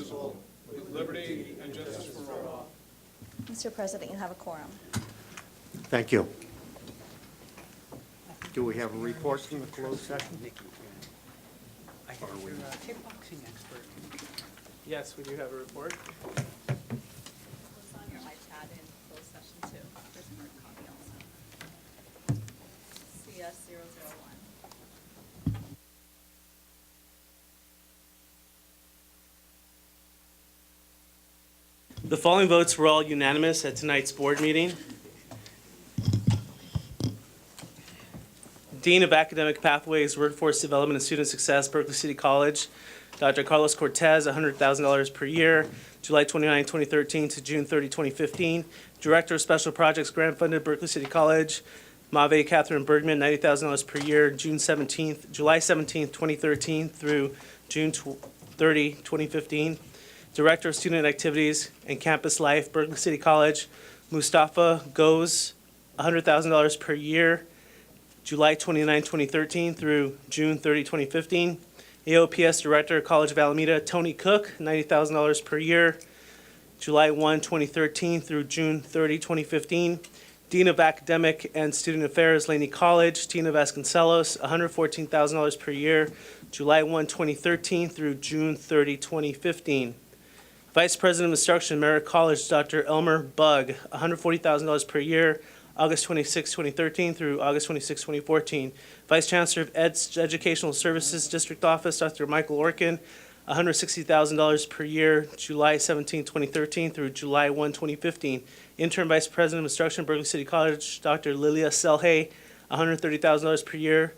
indivisible, with liberty and justice for all. Mr. President, you have a quorum. Thank you. Do we have a report from the closed session? I have your kickboxing expert. Yes, we do have a report. It's on your iPad in closed session too. There's a hard copy also. CS 001. The following votes were all unanimous at tonight's board meeting. Dean of Academic Pathways, Workforce Development and Student Success, Berkeley City College, Dr. Carlos Cortez, $100,000 per year, July 29, 2013 to June 30, 2015. Director of Special Projects, grant funded, Berkeley City College, Mave Catherine Bergman, $90,000 per year, July 17, 2013 through June 30, 2015. Director of Student Activities and Campus Life, Berkeley City College, Mustafa Goes, $100,000 per year, July 29, 2013 through June 30, 2015. AOPS Director, College of Alameda, Tony Cook, $90,000 per year, July 1, 2013 through June 30, 2015. Dean of Academic and Student Affairs, Laney College, Tina Vasconcelos, $114,000 per year, July 1, 2013 through June 30, 2015. Vice President of Instruction, Merritt College, Dr. Elmer Bugg, $140,000 per year, August 26, 2013 through August 26, 2014. Vice Chancellor of Educational Services District Office, Dr. Michael Orkin, $160,000 per year, July 17, 2013 through July 1, 2015. Interim Vice President of Instruction, Berkeley City College, Dr. Lilia Selhay, $130,000 per year,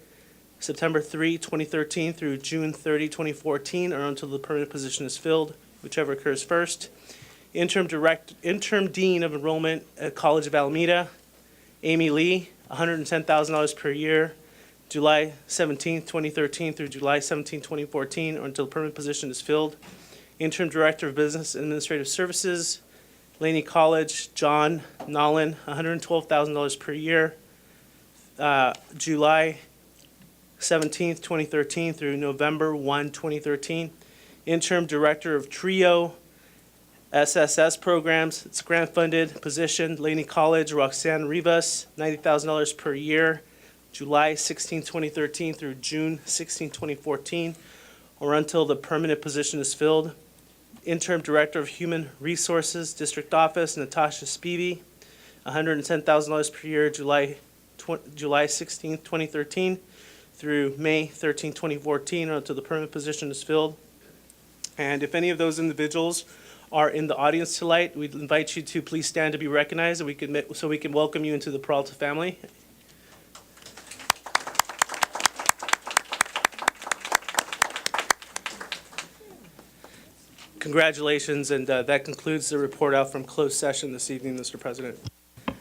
September 3, 2013 through June 30, 2014, or until the permanent position is filled, whichever occurs first. Interim Dean of Enrollment at College of Alameda, Amy Lee, $110,000 per year, July 17, 2013 through July 17, 2014, or until the permanent position is filled. Interim Director of Business and Administrative Services, Laney College, John Nolan, $112,000 per year, July 17, 2013 through November 1, 2013. Interim Director of TRIO SSS Programs, it's grant-funded position, Laney College, Roxanne Rivas, $90,000 per year, July 16, 2013 through June 16, 2014, or until the permanent position is filled. Interim Director of Human Resources, District Office, Natasha Spivey, $110,000 per year, July 16, 2013 through May 13, 2014, or until the permanent position is filled. And if any of those individuals are in the audience tonight, we'd invite you to please stand to be recognized, and so we can welcome you into the Peralta family. Congratulations, and that concludes the report out from closed session this evening, Mr. President.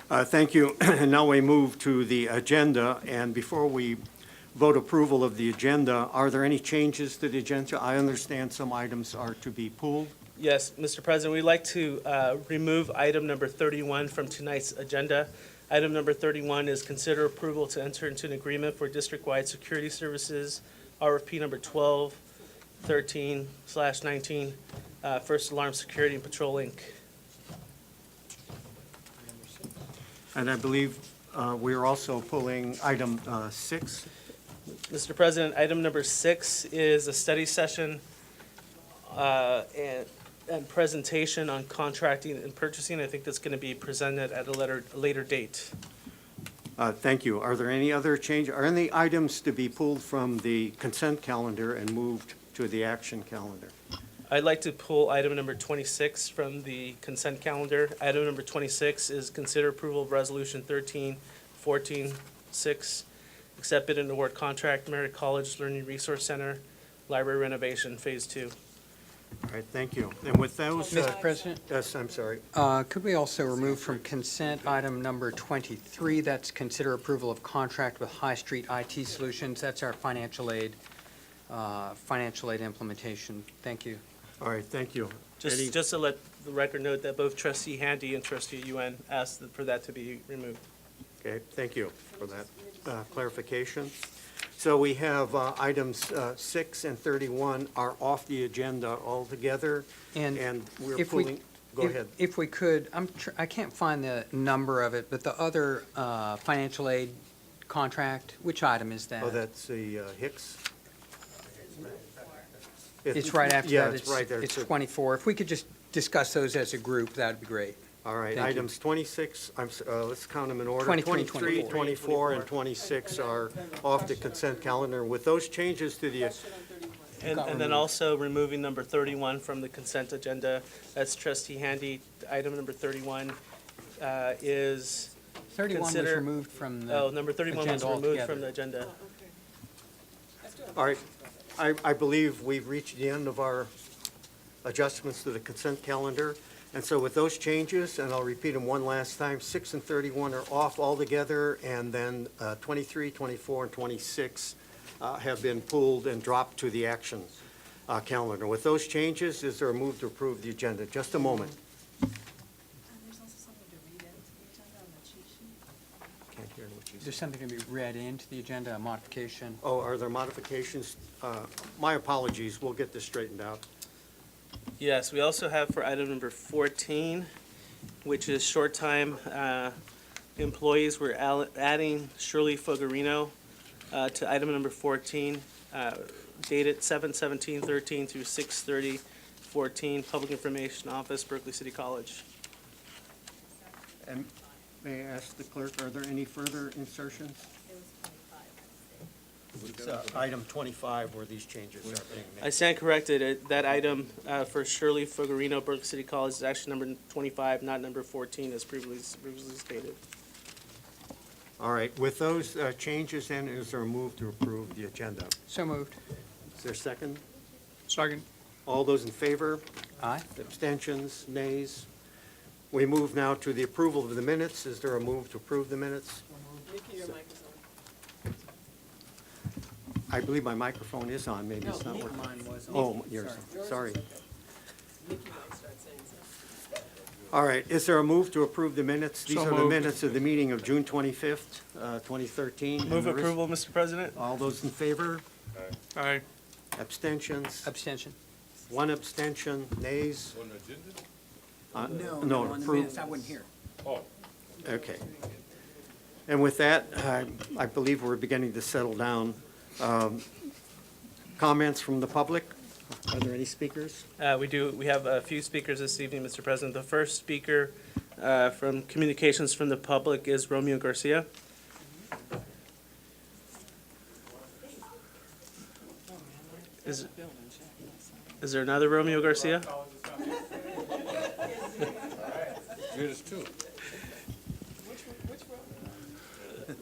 Thank you. And now we move to the agenda. And before we vote approval of the agenda, are there any changes to the agenda? I understand some items are to be pulled. Yes, Mr. President, we'd like to remove item number 31 from tonight's agenda. Item number 31 is consider approval to enter into an agreement for district-wide security services, RFP number 1213/19, First Alarm Security and Patrol, Inc. And I believe we are also pulling item 6. Mr. President, item number 6 is a study session and presentation on contracting and purchasing. I think that's going to be presented at a later date. Thank you. Are there any other changes? Are any items to be pulled from the consent calendar and moved to the action calendar? I'd like to pull item number 26 from the consent calendar. Item number 26 is consider approval of resolution 13-14-6, accept bid and award contract, Merritt College Learning Resource Center, library renovation, phase 2. All right, thank you. And with those, Mr. President, yes, I'm sorry. could we also remove from consent item number 23, that's consider approval of contract with High Street IT Solutions. That's our financial aid implementation. Thank you. All right, thank you. Just to let the record note that both trustee Handy and trustee Yuen asked for that to be removed. Okay, thank you for that clarification. So we have items 6 and 31 are off the agenda altogether, And and we're if we- pulling, go If- ahead. If we could, I can't find the number of it, but the other financial aid contract, which item is that? Oh, that's the Hicks? It's right after that. Yeah, it's right there. It's 24. If we could just discuss those as a group, that'd be great. All right, Thank you. items 26, let's count them in order. 23, 23, 24, and 26 are off the consent calendar. With those changes to the, And then also removing number 31 from the consent agenda. That's trustee Handy. Item number 31 is, 31 was Consider- removed from the oh, number 31 was agenda removed altogether. from the agenda. all right, I believe we've reached the end of our adjustments to the consent calendar. And so with those changes, and I'll repeat them one last time, 6 and 31 are off altogether, and then 23, 24, and 26 have been pulled and dropped to the action calendar. With those changes, is there a move to approve the agenda? Just a moment. And there's also something to read into the agenda on the cheat sheet. Can't hear what you There's said. something to be read into the agenda, a modification. Oh, are there modifications? My apologies, we'll get this straightened out. Yes, we also have for item number 14, which is short-time employees. We're adding Shirley Fogarino to item number 14, dated 7/17/13 through 6/30/14, Public Information Office, Berkeley City College. And may I ask the clerk, are there any further insertions? It was 25, It's item 25 where these changes are being I made. stand corrected. That item for Shirley Fogarino, Berkeley City College, is actually number 25, not number 14, as previously stated. All right, with those changes, then, is there a move to approve the agenda? So moved. Is there a second? Second. All those in favor? Aye. Abstentions, nays? We move now to the approval of the minutes. Is there a move to approve the minutes? I believe my microphone is on, maybe it's not working. Mine was. Oh, yours, sorry. All right, is there a move to approve the minutes? These So are the moved. minutes of the meeting of June 25th, 2013. And Move there is- approval, Mr. President? All those in favor? Aye. Abstentions? Abstention. One abstention, nays? On the agenda? No, on the approve. minutes, I wasn't here. Oh, Okay. And with that, I believe we're beginning to settle down. Comments from the public? Are there any speakers? We have a few speakers this evening, Mr. President. The first speaker from Communications from the Public is Romeo Garcia. Is there another Romeo Garcia? there's two.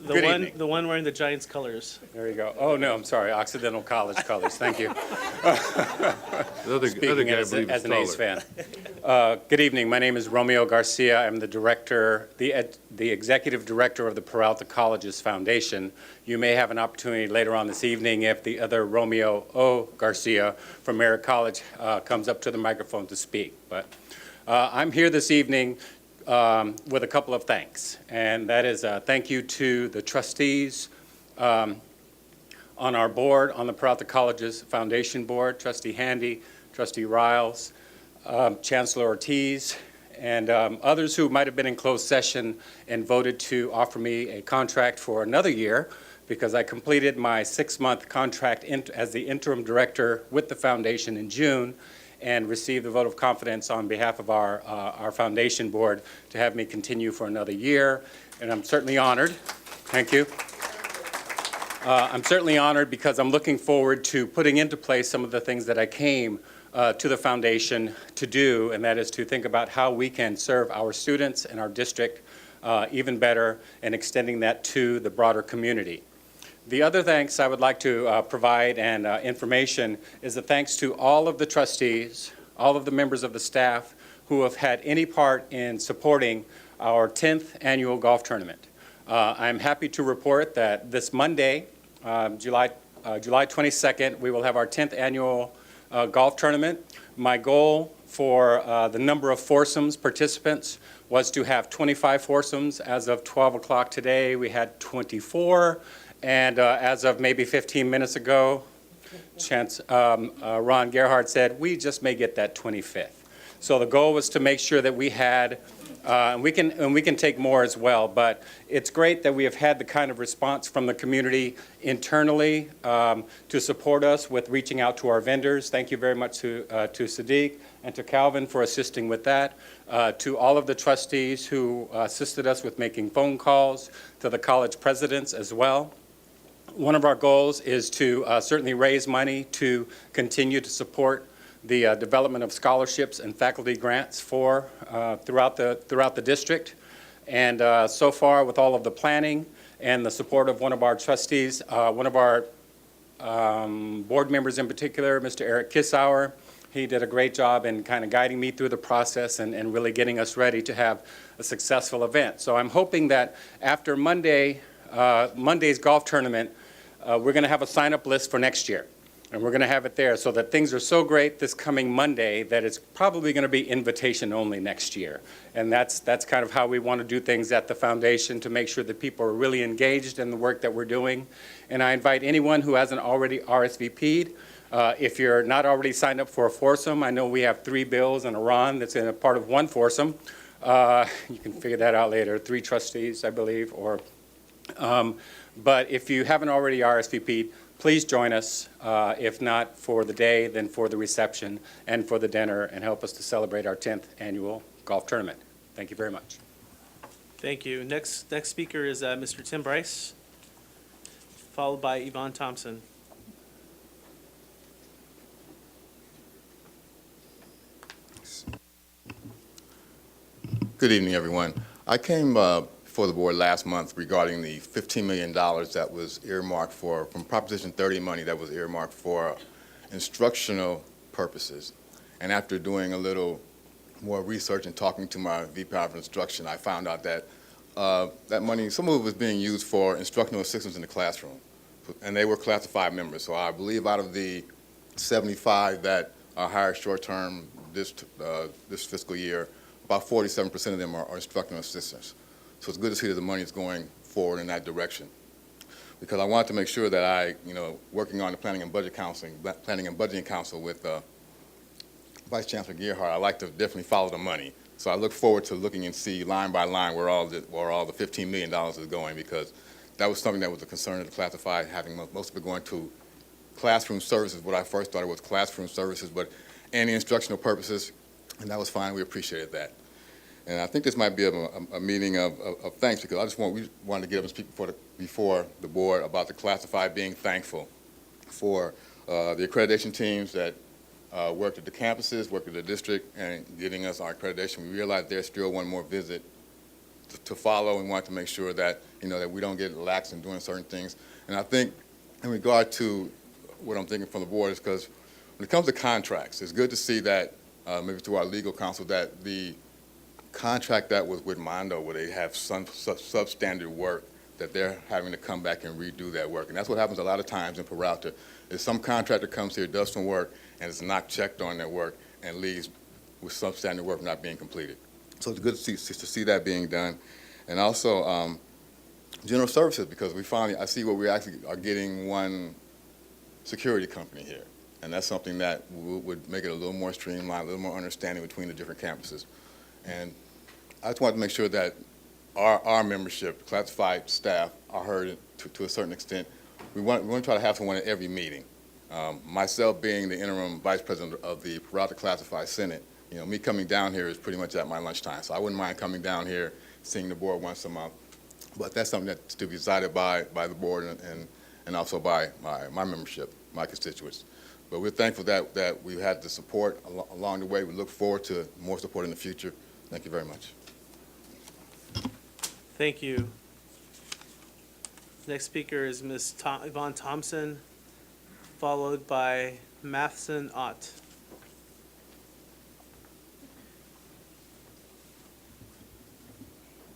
The one, the one wearing the Giants colors. There you go. Oh, no, I'm sorry, Occidental College colors, thank you. The other Speaking guy, I as believe, is an A's taller. fan. Good evening, my name is Romeo Garcia. I'm the director, the executive director of the Peralta Colleges Foundation. You may have an opportunity later on this evening if the other Romeo O. Garcia from Merritt College comes up to the microphone to speak. But I'm here this evening with a couple of thanks, and that is a thank you to the trustees on our board, on the Peralta Colleges Foundation Board, Trustee Handy, Trustee Riles, Chancellor Ortiz, and others who might have been in closed session and voted to offer me a contract for another year because I completed my 6-month contract as the interim director with the foundation in June and received a vote of confidence on behalf of our foundation board to have me continue for another year. And I'm certainly honored. Thank you. I'm certainly honored because I'm looking forward to putting into place some of the things that I came to the foundation to do, and that is to think about how we can serve our students and our district even better and extending that to the broader community. The other thanks I would like to provide and information is a thanks to all of the trustees, all of the members of the staff who have had any part in supporting our 10th annual golf tournament. I'm happy to report that this Monday, July 22nd, we will have our 10th annual golf tournament. My goal for the number of foursomes participants was to have 25 foursomes. As of 12 o'clock today, we had 24, And as of maybe 15 minutes ago, Ron Gerhard said, we just may get that 25th. So the goal was to make sure that we had, and we can take more as well, but it's great that we have had the kind of response from the community internally to support us with reaching out to our vendors. Thank you very much to Sadiq and to Calvin for assisting with that, to all of the trustees who assisted us with making phone calls, to the college presidents as well. One of our goals is to certainly raise money to continue to support the development of scholarships and faculty grants for throughout the district. And so far, with all of the planning and the support of one of our trustees, one of our board members in particular, Mr. Eric Kissauer, he did a great job in kind of guiding me through the process and really getting us ready to have a successful event. So I'm hoping that after Monday's golf tournament, we're going to have a sign-up list for next year. And we're going to have it there so that things are so great this coming Monday that it's probably going to be invitation only next year. And that's kind of how we want to do things at the foundation, to make sure that people are really engaged in the work that we're doing. And I invite anyone who hasn't already RSVP'd, if you're not already signed up for a foursome, I know we have 3 Bills and a Ron that's in a part of one foursome. You can figure that out later, 3 trustees, I believe. But if you haven't already RSVP'd, please join us, if not for the day, then for the reception and for the dinner, and help us to celebrate our 10th annual golf tournament. Thank you very much. Thank you. Next speaker is Mr. Tim Bryce, followed by Yvonne Thompson. Good evening, everyone. I came before the board last month regarding the $15 million that was earmarked from Proposition 30 money that was earmarked for instructional purposes. And after doing a little more research and talking to my VP of instruction, I found out that that money, some of it was being used for instructional assistants in the classroom. And they were classified members. So I believe out of the 75 that are hired short-term this fiscal year, about 47% of them are instructional assistants. So it's good to see that the money is going forward in that direction. Because I wanted to make sure that I, working on the Planning and Budgeting Council with Vice Chancellor Gerhard, I like to definitely follow the money. So I look forward to looking and see line by line where all the $15 million is going, because that was something that was a concern of the classified, having most of it going to classroom services. What I first thought it was classroom services, but any instructional purposes, and that was fine. We appreciated that. And I think this might be a meeting of thanks, because we wanted to get up and speak before the board about the classified being thankful for the accreditation teams that worked at the campuses, worked at the district, and getting us our accreditation. We realized there's still one more visit to follow, and want to make sure that that we don't get lax in doing certain things. And I think in regard to what I'm thinking from the board is, because when it comes to contracts, it's good to see that maybe through our legal counsel that the contract that was with Mondo, where they have some substandard work, that they're having to come back and redo that work. And that's what happens a lot of times in Peralta, is some contractor comes here, does some work, and is not checked on their work, and leaves with substandard work not being completed. So it's good to see that being done. And also general services, because I see where we actually are getting one security company here. And that's something that would make it a little more streamlined, a little more understanding between the different campuses. And I just wanted to make sure that our membership, classified staff, are heard to a certain extent. We want to try to have someone at every meeting. Myself being the interim vice president of the Peralta Classified Senate, me coming down here is pretty much at my lunchtime. So I wouldn't mind coming down here, seeing the board once a month. But that's something that's to be decided by the board and also by my membership, my constituents. But we're thankful that we've had the support along the way. We look forward to more support in the future. Thank you very much. Thank you. Next speaker is Ms. Yvonne Thompson, followed by Matheson Ott.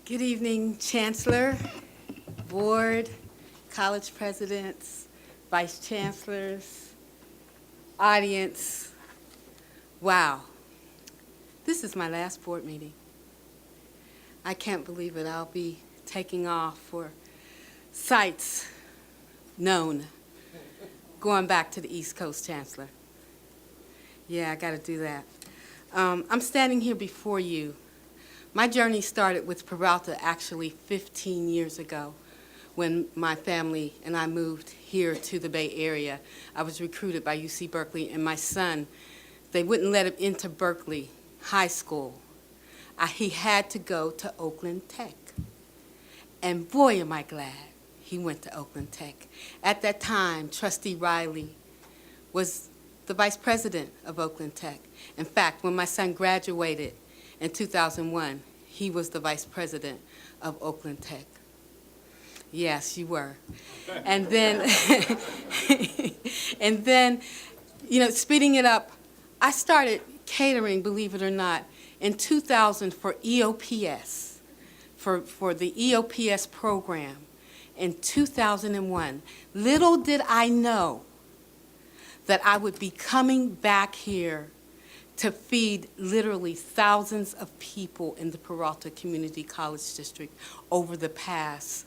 Good evening, Chancellor, Board, college presidents, vice chancellors, audience. Wow, this is my last board meeting. I can't believe it. I'll be taking off for sites known. Going back to the East Coast, Chancellor. Yeah, I got to do that. I'm standing here before you. My journey started with Peralta actually 15 years ago when my family and I moved here to the Bay Area. I was recruited by UC Berkeley, and my son, they wouldn't let him into Berkeley High School. He had to go to Oakland Tech. And boy, am I glad he went to Oakland Tech. At that time, Trustee Riley was the vice president of Oakland Tech. In fact, when my son graduated in 2001, he was the vice president of Oakland Tech. Yes, you were. And then, speeding it up, I started catering, believe it or not, in 2000 for EOPS, for the EOPS program in 2001. Little did I know that I would be coming back here to feed literally thousands of people in the Peralta Community College District over the past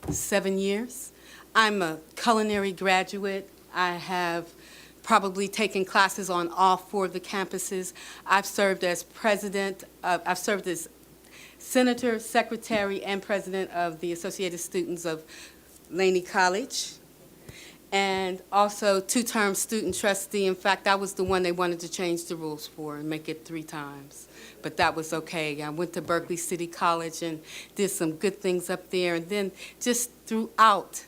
7 years. I'm a culinary graduate. I have probably taken classes on all 4 of the campuses. I've served as senator, secretary, and president of the Associated Students of Laney College, and also 2-term student trustee. In fact, I was the one they wanted to change the rules for and make it 3 times. But that was okay. I went to Berkeley City College and did some good things up there. And then just throughout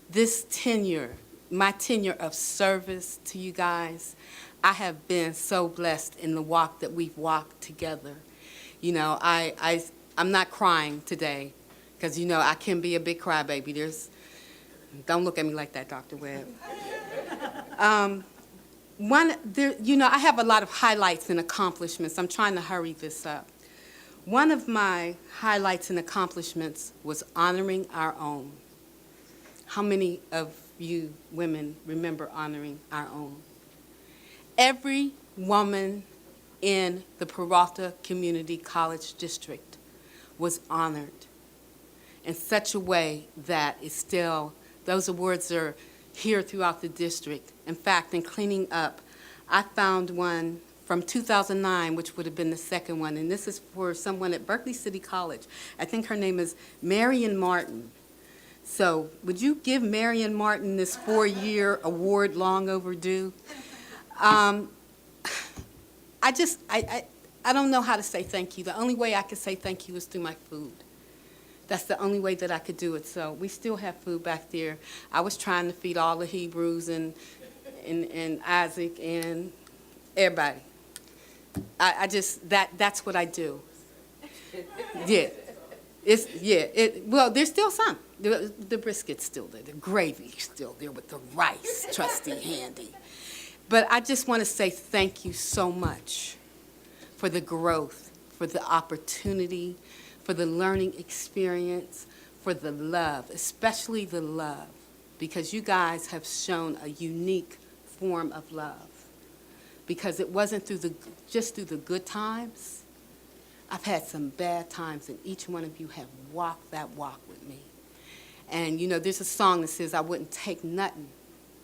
this tenure, my tenure of service to you guys, I have been so blessed in the walk that we've walked together. You know, I'm not crying today because, you know, I can be a big crybaby. Don't look at me like that, Dr. Webb. I have a lot of highlights and accomplishments. I'm trying to hurry this up. One of my highlights and accomplishments was honoring our own. How many of you women remember honoring our own? Every woman in the Peralta Community College District was honored in such a way that it's still, those awards are here throughout the district. In fact, in cleaning up, I found one from 2009, which would have been the second one, and this is for someone at Berkeley City College. I think her name is Marion Martin. So would you give Marion Martin this 4-year award, long overdue? I don't know how to say thank you. The only way I could say thank you is through my food. That's the only way that I could do it. So we still have food back there. I was trying to feed all the Hebrews and Isaac and everybody. That's what I do. Yeah. Well, there's still some. The brisket's still there. The gravy's still there with the rice, Trustee Handy. But I just want to say thank you so much for the growth, for the opportunity, for the learning experience, for the love, especially the love, because you guys have shown a unique form of love. Because it wasn't just through the good times. I've had some bad times, and each one of you have walked that walk with me. And, you know, there's a song that says, I wouldn't take nothing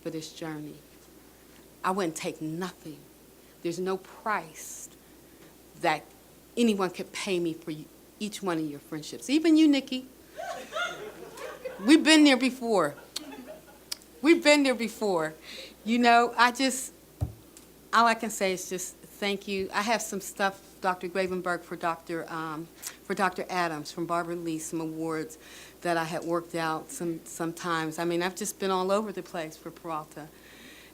for this journey. I wouldn't take nothing. There's no price that anyone could pay me for each one of your friendships. Even you, Nikki. We've been there before. We've been there before. You know, all I can say is just thank you. I have some stuff, Dr. Gravenberg, for Dr. Adams from Barbara Lee, some awards that I had worked out sometimes. I mean, I've just been all over the place for Peralta.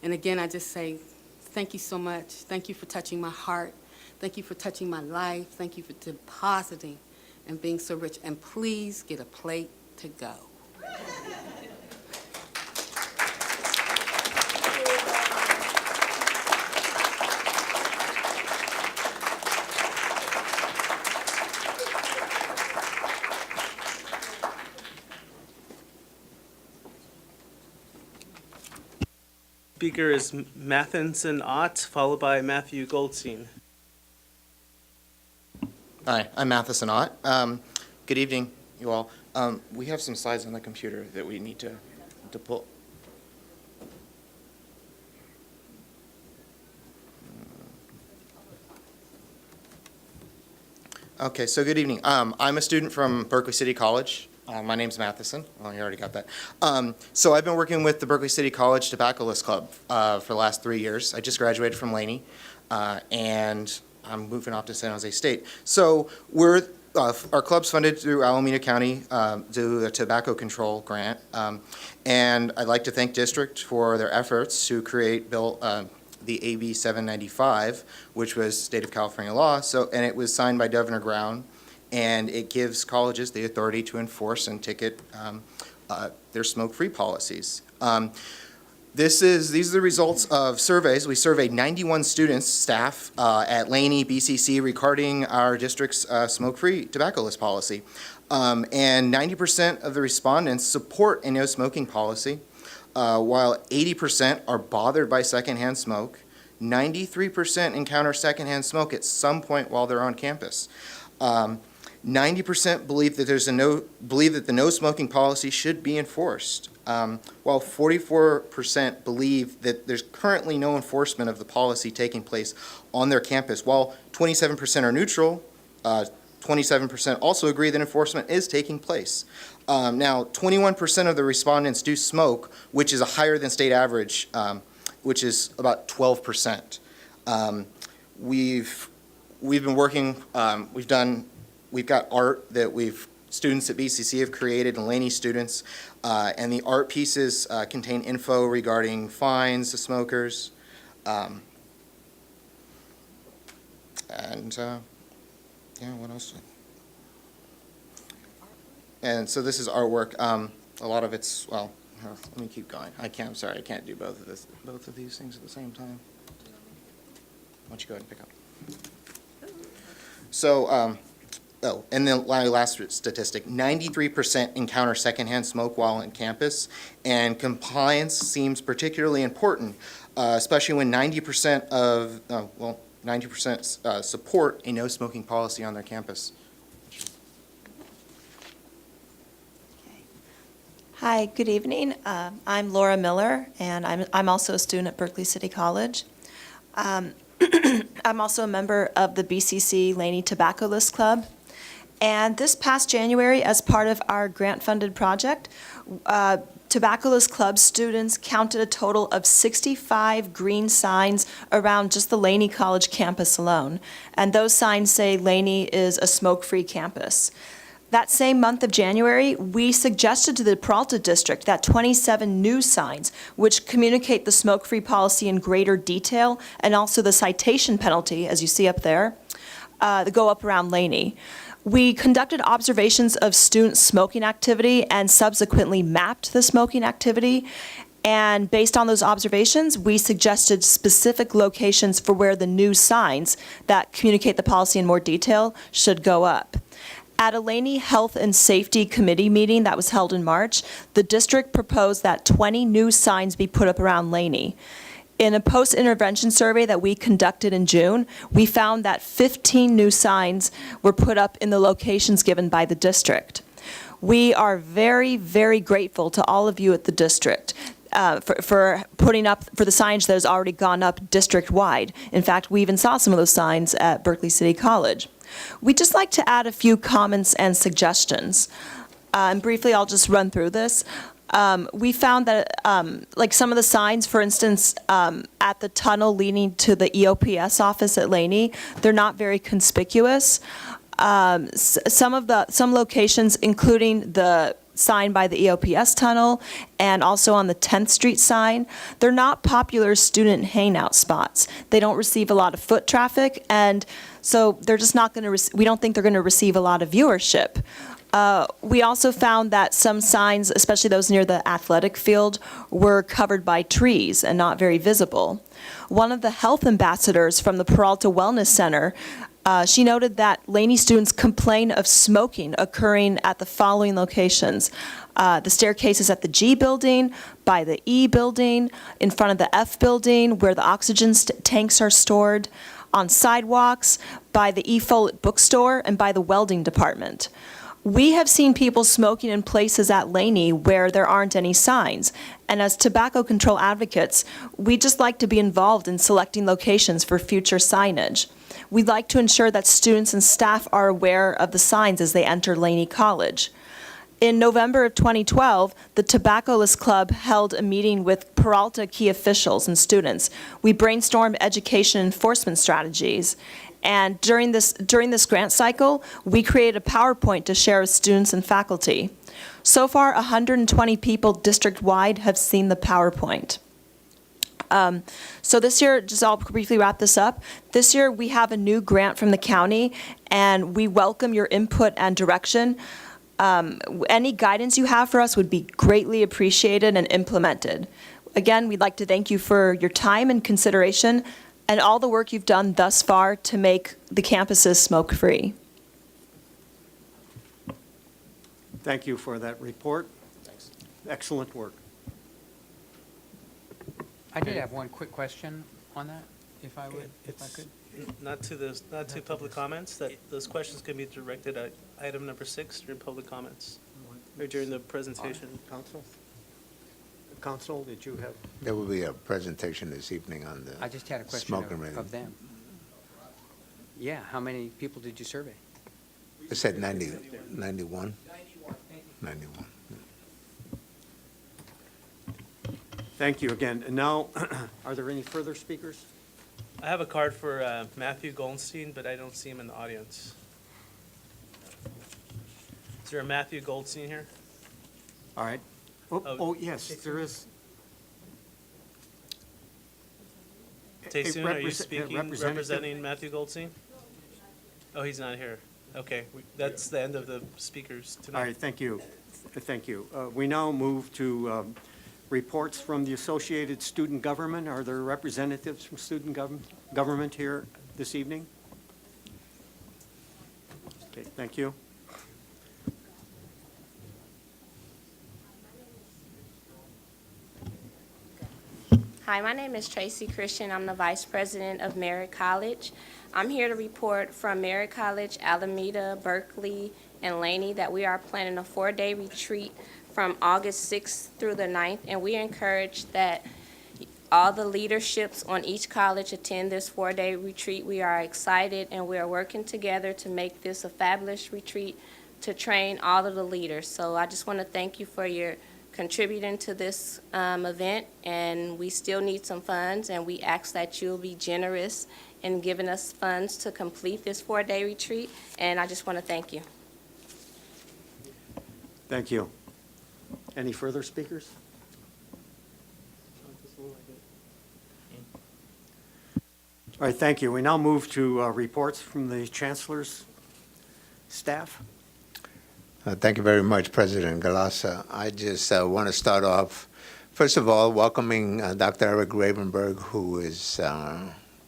And again, I just say thank you so much. Thank you for touching my heart. Thank you for touching my life. Thank you for depositing and being so rich. And please get a plate to go. Speaker is Mathinson Ott, followed by Matthew Goldstein. Hi, I'm Matheson Ott. Good evening, you all. We have some slides on the computer that we need to pull. Okay, so good evening. I'm a student from Berkeley City College. My name's Matheson. Oh, you already got that. So I've been working with the Berkeley City College Tobaccoless Club for the last 3 years. I just graduated from Laney, and I'm moving off to San Jose State. So our club's funded through Alameda County, through a tobacco control grant. And I'd like to thank District for their efforts to create the AB 795, which was state of California law. And it was signed by Governor Brown, and it gives colleges the authority to enforce and ticket their smoke-free policies. These are the results of surveys. We surveyed 91 students, staff at Laney, BCC regarding our district's smoke-free tobaccoless policy. And 90% of the respondents support a no smoking policy, while 80% are bothered by secondhand smoke. 93% encounter secondhand smoke at some point while they're on campus. 90% believe that the no smoking policy should be enforced, while 44% believe that there's currently no enforcement of the policy taking place on their campus, while 27% are neutral. 27% also agree that enforcement is taking place. Now, 21% of the respondents do smoke, which is a higher than state average, which is about 12%. We've been working, we've got art that students at BCC have created, and Laney students, and the art pieces contain info regarding fines to smokers, yeah, what else? And so this is artwork. A lot of it's, well, let me keep going. I'm sorry, I can't do both of these things at the same time. Why don't you go ahead and pick up? So, and then my last statistic, 93% encounter secondhand smoke while on campus, and compliance seems particularly important, especially when 90% support a no smoking policy on their campus. Hi, good evening. I'm Laura Miller, and I'm also a student at Berkeley City College. I'm also a member of the BCC Laney Tobaccoless Club. And this past January, as part of our grant-funded project, Tobaccoless Club students counted a total of 65 green signs around just the Laney College campus alone. And those signs say Laney is a smoke-free campus. That same month of January, we suggested to the Peralta District that 27 new signs, which communicate the smoke-free policy in greater detail, and also the citation penalty, as you see up there, go up around Laney. We conducted observations of student smoking activity and subsequently mapped the smoking activity. And based on those observations, we suggested specific locations for where the new signs that communicate the policy in more detail should go up. At a Laney Health and Safety Committee meeting that was held in March, the district proposed that 20 new signs be put up around Laney. In a post-intervention survey that we conducted in June, we found that 15 new signs were put up in the locations given by the district. We are very, very grateful to all of you at the district for putting up, for the signage that has already gone up district-wide. In fact, we even saw some of those signs at Berkeley City College. We'd just like to add a few comments and suggestions. And briefly, I'll just run through this. We found that, like some of the signs, for instance, at the tunnel leading to the EOPS office at Laney, they're not very conspicuous. Some locations, including the sign by the EOPS tunnel and also on the 10th Street sign, they're not popular student hangout spots. They don't receive a lot of foot traffic, and so they're just not going to, we don't think they're going to receive a lot of viewership. We also found that some signs, especially those near the athletic field, were covered by trees and not very visible. One of the health ambassadors from the Peralta Wellness Center, she noted that Laney students complain of smoking occurring at the following locations. The staircases at the G building, by the E building, in front of the F building where the oxygen tanks are stored, on sidewalks, by the E Follett bookstore, and by the welding department. We have seen people smoking in places at Laney where there aren't any signs, and as tobacco control advocates, we just like to be involved in selecting locations for future signage. we'd like to ensure that students and staff are aware of the signs as they enter Laney College. In November of 2012, the Tobaccoless Club held a meeting with Peralta key officials and students. We brainstormed education enforcement strategies. And during this grant cycle, we created a PowerPoint to share with students and faculty. So far, 120 people district-wide have seen the PowerPoint. So this year, just I'll briefly wrap this up. This year, we have a new grant from the county, and we welcome your input and direction. Any guidance you have for us would be greatly appreciated and implemented. Again, we'd like to thank you for your time and consideration and all the work you've done thus far to make the campuses smoke-free. Thank you for that report. Thanks. Excellent work. I did have one quick question on that, if I could. Not to public comments, those questions can be directed at item number 6 during public comments, or during the presentation. Council, did you have? There will be a presentation this evening on the I just had a question smoking rate. of them. Yeah, how many people did you survey? It said 91. 91. Thank you again. And now, are there any further speakers? I have a card for Matthew Goldstein, but I don't see him in the audience. Is there a Matthew Goldstein here? All right. Oh, yes, there is. Taysoon, are you speaking, representative? representing Matthew Goldstein? Oh, he's not here. Okay, that's the end of the speakers tonight. All right, thank you. Thank you. We now move to reports from the Associated Student Government. Are there representatives from student government here this evening? Okay, thank you. Hi, my name is Tracy Christian. I'm the Vice President of Merritt College. I'm here to report from Merritt College, Alameda, Berkeley, and Laney that we are planning a 4-day retreat from August 6th through the 9th, and we encourage that all the leaderships on each college attend this 4-day retreat. We are excited, and we are working together to make this a fabulous retreat to train all of the leaders. So I just want to thank you for your contributing to this event, and we still need some funds, and we ask that you'll be generous in giving us funds to complete this 4-day retreat, and I just want to thank you. Thank you. Any further speakers? All right, thank you. We now move to reports from the Chancellor's staff. Thank you very much, President Galassa. I just want to start off, first of all, welcoming Dr. Eric Ravenberg, who is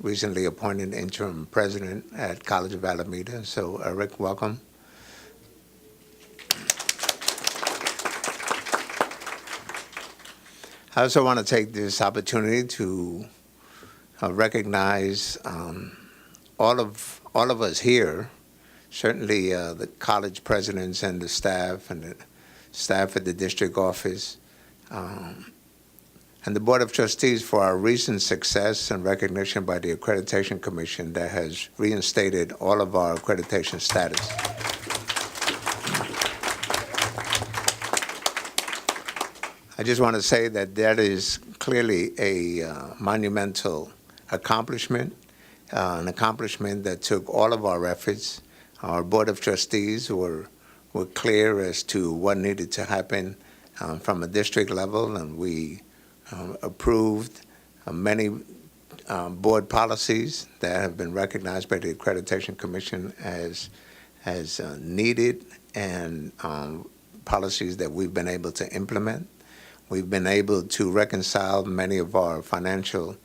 recently appointed interim president at College of Alameda. So, Eric, welcome. I also want to take this opportunity to recognize all of us here. Certainly the college presidents and the staff at the district office, and the Board of Trustees for our recent success and recognition by the Accreditation Commission that has reinstated all of our accreditation status. I just want to say that that is clearly a monumental accomplishment, an accomplishment that took all of our efforts. Our Board of Trustees were clear as to what needed to happen from a district level, and we approved many board policies that have been recognized by the Accreditation Commission as needed, and policies that we've been able to implement. We've been able to reconcile many of our financial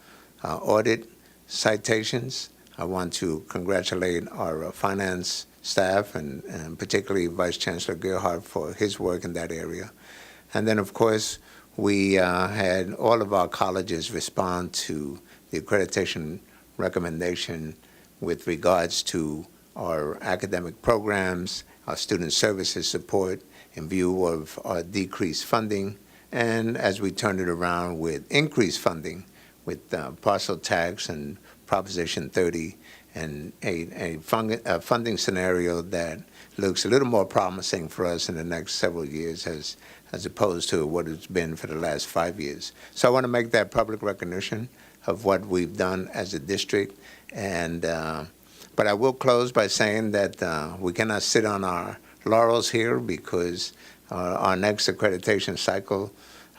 audit citations. I want to congratulate our finance staff and particularly Vice Chancellor Gerhardt for his work in that area. And then, of course, we had all of our colleges respond to the accreditation recommendation with regards to our academic programs, our student services support in view of our decreased funding, and as we turned it around with increased funding with parcel tax and Proposition 30 and a funding scenario that looks a little more promising for us in the next several years as opposed to what it's been for the last 5 years. So I want to make that public recognition of what we've done as a district. And but I will close by saying that we cannot sit on our laurels here, because our next accreditation cycle,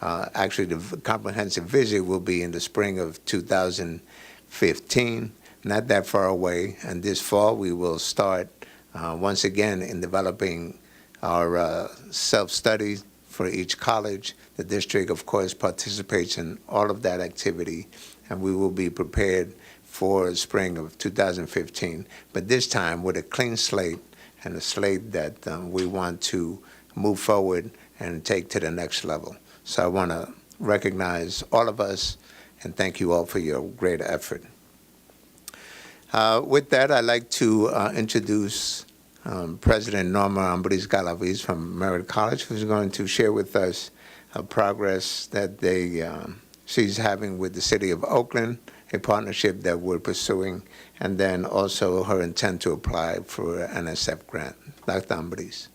actually the comprehensive visit, will be in the spring of 2015, not that far away. And this fall we will start once again in developing our self-study for each college. The district, of course, participates in all of that activity, and we will be prepared for spring of 2015, but this time with a clean slate, and a slate that we want to move forward and take to the next level. So I want to recognize all of us and thank you all for your great effort. With that, I'd like to introduce President Norma Ambriz Galaviz from Merritt College, who's going to share with us progress that she's having with the City of Oakland, a partnership that we're pursuing, and then also her intent to apply for an NSF grant. Dr. Ambriz.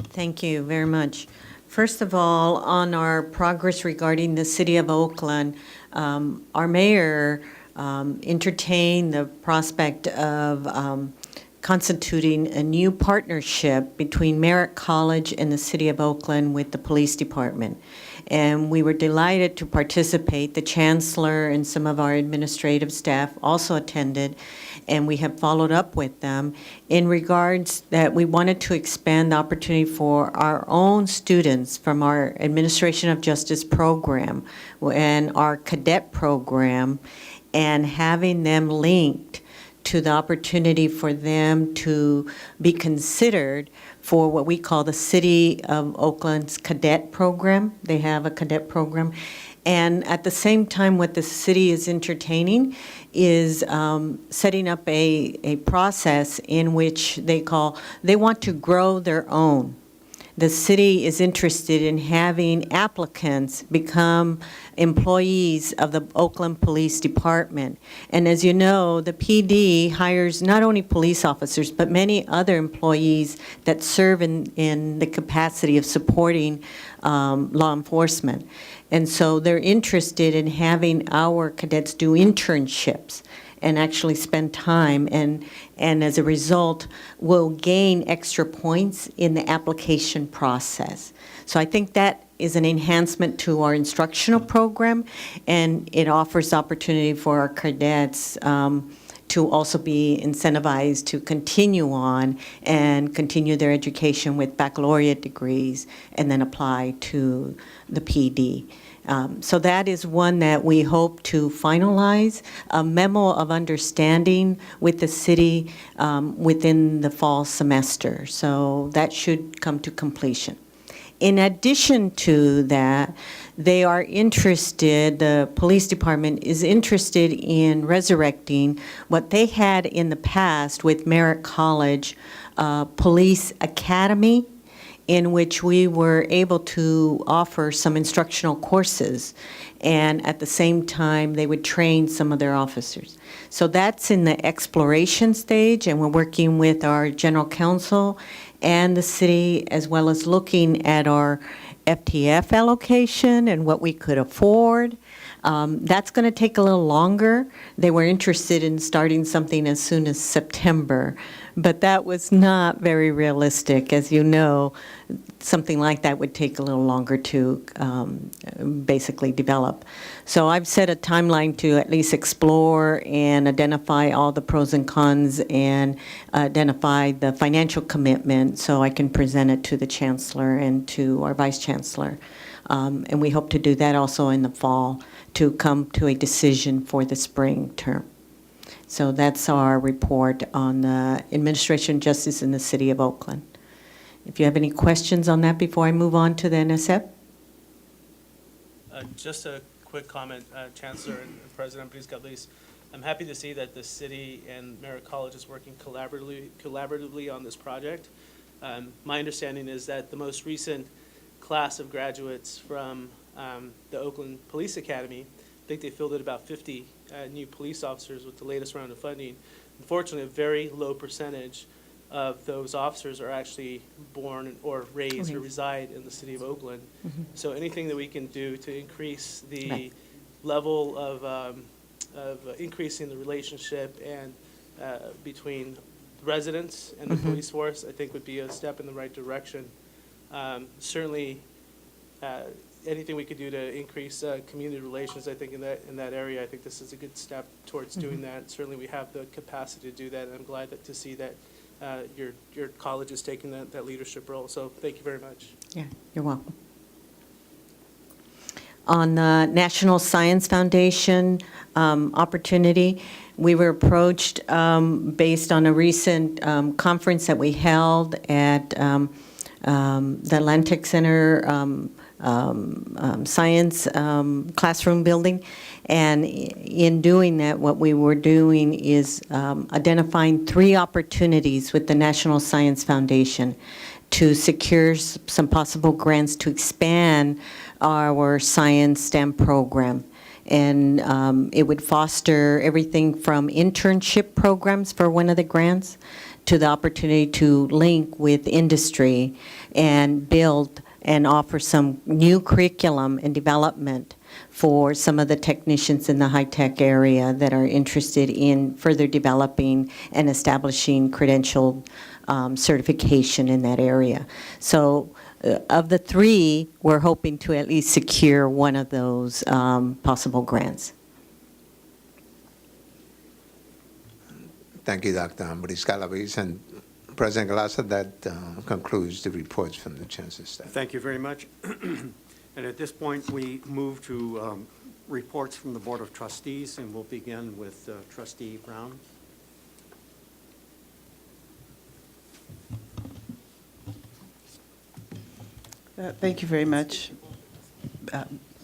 Thank you very much. First of all, on our progress regarding the City of Oakland, our mayor entertained the prospect of constituting a new partnership between Merritt College and the City of Oakland with the police department. And we were delighted to participate. The chancellor and some of our administrative staff also attended, and we have followed up with them in regards that we wanted to expand the opportunity for our own students from our Administration of Justice program and our cadet program, and having them linked to the opportunity for them to be considered for what we call the City of Oakland's cadet program. They have a cadet program. And at the same time, what the city is entertaining is setting up a process in which they want to grow their own. The city is interested in having applicants become employees of the Oakland Police Department. And as you know, the PD hires not only police officers, but many other employees that serve in the capacity of supporting law enforcement. And so they're interested in having our cadets do internships and actually spend time, and as a result will gain extra points in the application process. So I think that is an enhancement to our instructional program, and it offers opportunity for our cadets to also be incentivized to continue on and continue their education with baccalaureate degrees and then apply to the PD. So that is one that we hope to finalize, a memo of understanding with the city within the fall semester. So that should come to completion. In addition to that, they are interested, the police department is interested in resurrecting what they had in the past with Merritt College Police Academy, in which we were able to offer some instructional courses, and at the same time they would train some of their officers. So that's in the exploration stage, and we're working with our general counsel and the city, as well as looking at our FTF allocation and what we could afford. That's going to take a little longer. They were interested in starting something as soon as September, but that was not very realistic. As you know, something like that would take a little longer to basically develop. So I've set a timeline to at least explore and identify all the pros and cons and identify the financial commitment so I can present it to the chancellor and to our vice chancellor. And we hope to do that also in the fall to come to a decision for the spring term. So that's our report on the administration of justice in the city of Oakland. If you have any questions on that before I move on to the NSF? Just a quick comment, Chancellor and President Ambriz-Galaviz. I'm happy to see that the city and Merritt College is working collaboratively on this project. My understanding is that the most recent class of graduates from the Oakland Police Academy, I think they fielded about 50 new police officers with the latest round of funding. Unfortunately, a very low percentage of those officers are actually born or raised or reside in the city of Oakland. So anything that we can do to increase the Right. level of increasing the relationship and between residents and the police force, I think would be a step in the right direction. Certainly, anything we could do to increase community relations, I think in that area, I think this is a good step towards doing that. Certainly, we have the capacity to do that, and I'm glad to see that your college is taking that leadership role. So thank you very much. Yeah, you're welcome. On the National Science Foundation opportunity, we were approached based on a recent conference that we held at the Atlantic Center Science Classroom Building. And in doing that, what we were doing is identifying 3 opportunities with the National Science Foundation to secure some possible grants to expand our science STEM program. And it would foster everything from internship programs for one of the grants to the opportunity to link with industry and build and offer some new curriculum and development for some of the technicians in the high-tech area that are interested in further developing and establishing credentialed certification in that area. So of the 3, we're hoping to at least secure one of those possible grants. Thank you, Dr. Ambris-Calabrese. And President Galassa, that concludes the reports from the Chancellor's staff. Thank you very much. And at this point, we move to reports from the Board of Trustees, and we'll begin with Trustee Brown. Thank you very much,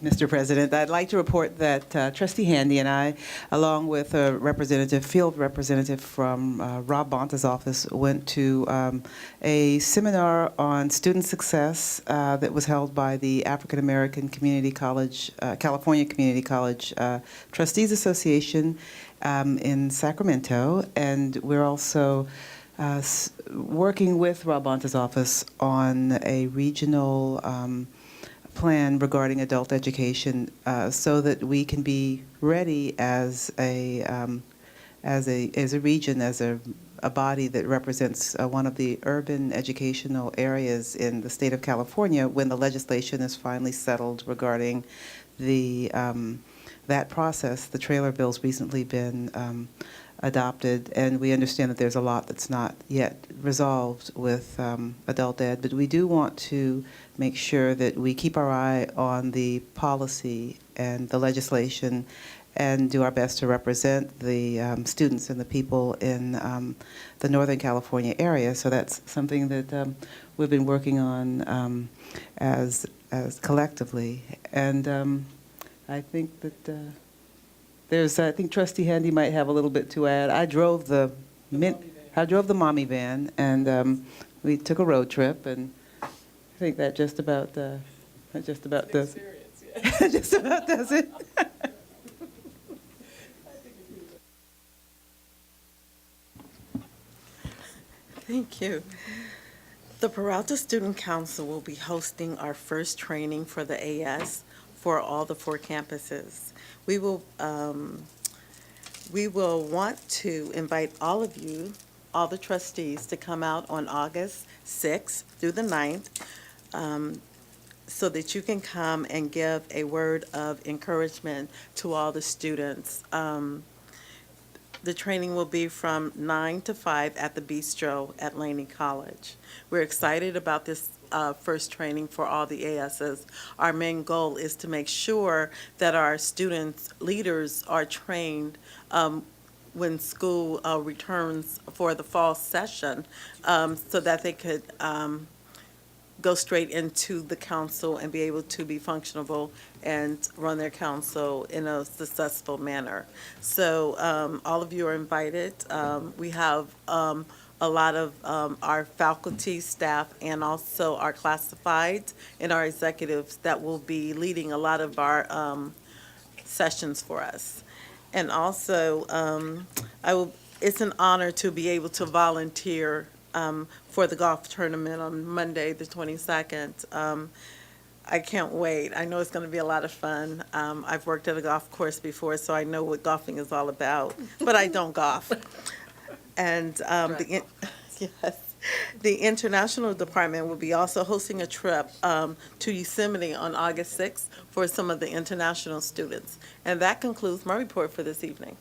Mr. President. I'd like to report that Trustee Handy and I, along with a field representative from Rob Bonta's office, went to a seminar on student success that was held by the African American Community College, California Community College Trustees Association in Sacramento, and we're also working with Rob Bonta's office on a regional plan regarding adult education so that we can be ready as a region, as a body that represents one of the urban educational areas in the state of California when the legislation is finally settled regarding the that process. The trailer bill's recently been adopted, and we understand that there's a lot that's not yet resolved with adult ed, but we do want to make sure that we keep our eye on the policy and the legislation and do our best to represent the students and the people in the Northern California area. So that's something that we've been working on as collectively. And I think that I think Trustee Handy might have a little bit to add. I drove the mommy van, and we took a road trip, and I think that just about does it. Just about does it. Thank you. The Peralta Student Council will be hosting our first training for the AS for all the 4 campuses. We will want to invite all of you, all the trustees, to come out on August 6th through the 9th so that you can come and give a word of encouragement to all the students. The training will be from 9 to 5 at the Bistro at Laney College. We're excited about this first training for all the ASs. Our main goal is to make sure that our students, leaders are trained when school returns for the fall session so that they could go straight into the council and be able to be functional and run their council in a successful manner. So all of you are invited. We have a lot of our faculty, staff, and also our classified and our executives that will be leading a lot of our sessions for us. And also, it's an honor to be able to volunteer for the golf tournament on Monday, the 22nd. I can't wait. I know it's going to be a lot of fun. I've worked at a golf course before, so I know what golfing is all about, but I don't golf. And yes, the International Department will be also hosting a trip to Yosemite on August 6th for some of the international students. And that concludes my report for this evening.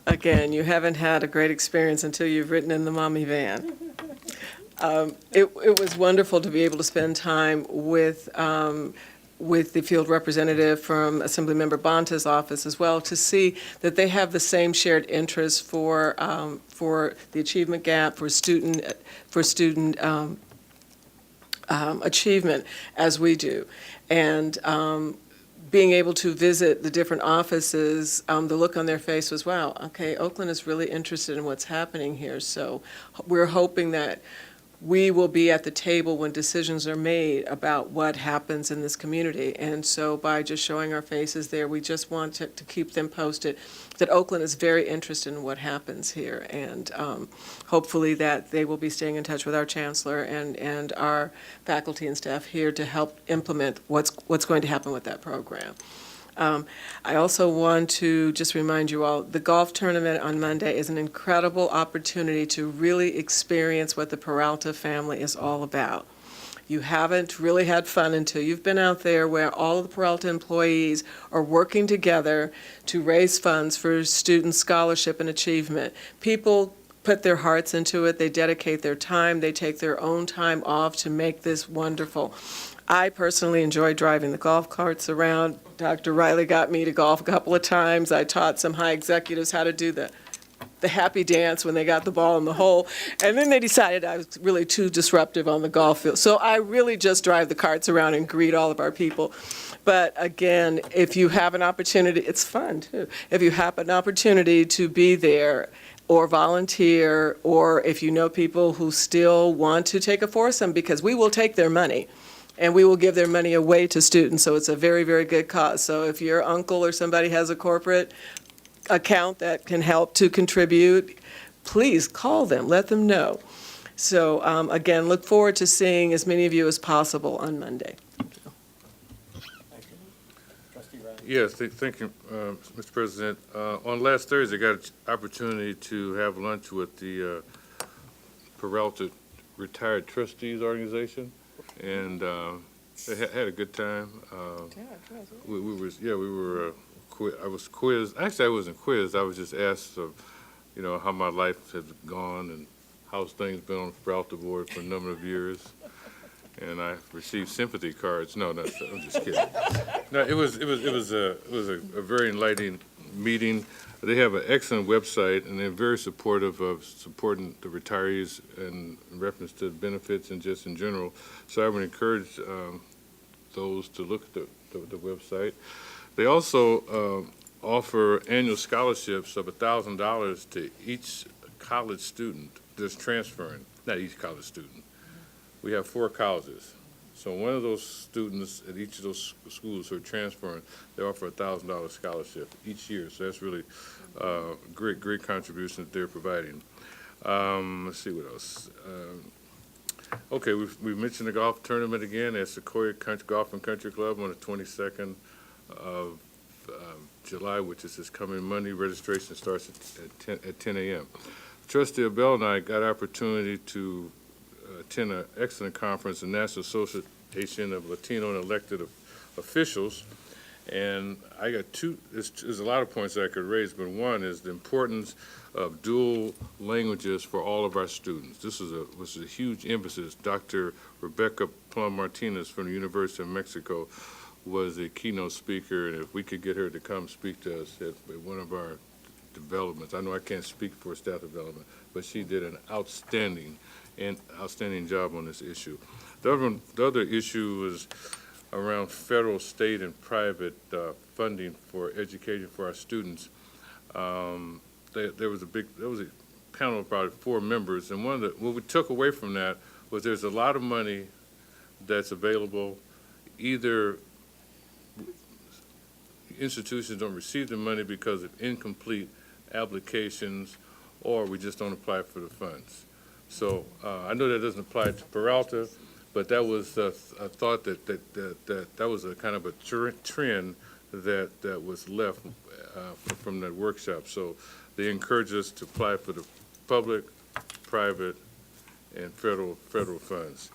Again, you haven't had a great experience until you've ridden in the mommy van. It was wonderful to be able to spend time with the field representative from Assemblymember Bonta's office as well, to see that they have the same shared interests for the achievement gap, for student achievement as we do. And being able to visit the different offices, the look on their face was, wow, okay, Oakland is really interested in what's happening here. So we're hoping that we will be at the table when decisions are made about what happens in this community. And so by just showing our faces there, we just want to keep them posted that Oakland is very interested in what happens here. And hopefully that they will be staying in touch with our chancellor and our faculty and staff here to help implement what's going to happen with that program. I also want to just remind you all, the golf tournament on Monday is an incredible opportunity to really experience what the Peralta family is all about. You haven't really had fun until you've been out there where all of the Peralta employees are working together to raise funds for student scholarship and achievement. People put their hearts into it, they dedicate their time, they take their own time off to make this wonderful. I personally enjoy driving the golf carts around. Dr. Riley got me to golf a couple of times. I taught some high executives how to do the happy dance when they got the ball in the hole. And then they decided I was really too disruptive on the golf field. So I really just drive the carts around and greet all of our people. But again, if you have an opportunity, it's fun too. If you have an opportunity to be there or volunteer, or if you know people who still want to take a foursome, because we will take their money. And we will give their money away to students, so it's a very, very good cause. So if your uncle or somebody has a corporate account that can help to contribute, please call them, let them know. So again, look forward to seeing as many of you as possible on Monday. Yes, thank you, Mr. President. On last Thursday, I got an opportunity to have lunch with the Peralta Retired Trustees Organization. And they had a good time. We were. I was quizzed. Actually, I wasn't quizzed. I was just asked, how my life has gone and how's things been on the Peralta board for a number of years. And I received sympathy cards. No, I'm just kidding. No, it was a very enlightening meeting. They have an excellent website, and they're very supportive of supporting the retirees in reference to benefits and just in general. So I would encourage those to look at the website. They also offer annual scholarships of $1,000 to each college student that's transferring, not each college student. We have 4 colleges. So one of those students at each of those schools who are transferring, they offer a $1,000 scholarship each year. So that's really great contribution that they're providing. Let's see what else. Okay, we've mentioned the golf tournament again at Sequoia Golf and Country Club on the 22nd of July, which is this coming Monday. Registration starts at 10 a.m. Trustee Abell and I got opportunity to attend an excellent conference, the National Association of Latino and Elected Officials, and I got there's a lot of points that I could raise, but one is the importance of dual languages for all of our students. This was a huge emphasis. Dr. Rebecca Plum Martinez from the University of Mexico was the keynote speaker, and if we could get her to come speak to us at one of our developments. I know I can't speak for staff development, but she did an outstanding job on this issue. The other issue was around federal, state, and private funding for education for our students. There was a panel of about 4 members, and what we took away from that was there's a lot of money that's available either institutions don't receive the money because of incomplete applications, or we just don't apply for the funds. So I know that doesn't apply to Peralta, but that was a thought that was a kind of a trend that was left from that workshop. So they encourage us to apply for the public, private, and federal funds.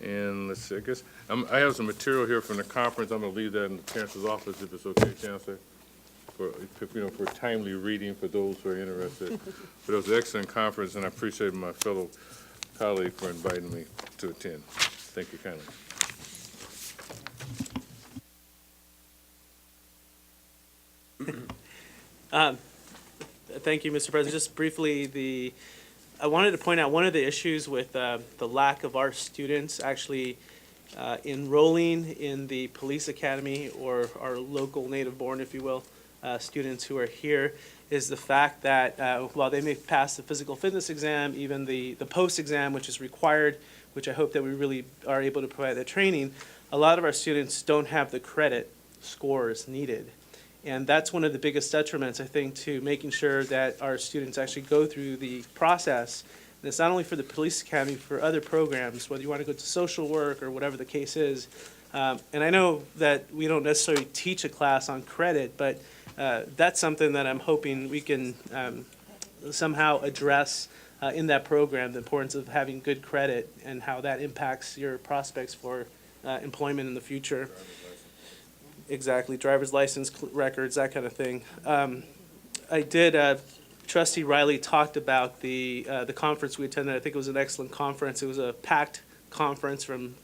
And let's see, I guess, I have some material here from the conference. I'm gonna leave that in the chancellor's office if it's okay, Chancellor, for timely reading for those who are interested. But it was an excellent conference, and I appreciate my fellow colleague for inviting me to attend. Thank you kindly. Thank you, Mr. President. Just briefly, I wanted to point out one of the issues with the lack of our students actually enrolling in the police academy, or our local native-born, if you will, students who are here, is the fact that while they may pass the physical fitness exam, even the post-exam, which is required, which I hope that we really are able to provide the training, a lot of our students don't have the credit scores needed. And that's one of the biggest detriments, I think, to making sure that our students actually go through the process. And it's not only for the police academy, for other programs, whether you want to go to social work or whatever the case is. And I know that we don't necessarily teach a class on credit, but that's something that I'm hoping we can somehow address in that program, the importance of having good credit and how that impacts your prospects for employment in the future. Exactly, driver's license records, that kind of thing. Trustee Riley talked about the conference we attended. I think it was an excellent conference. It was a packed conference from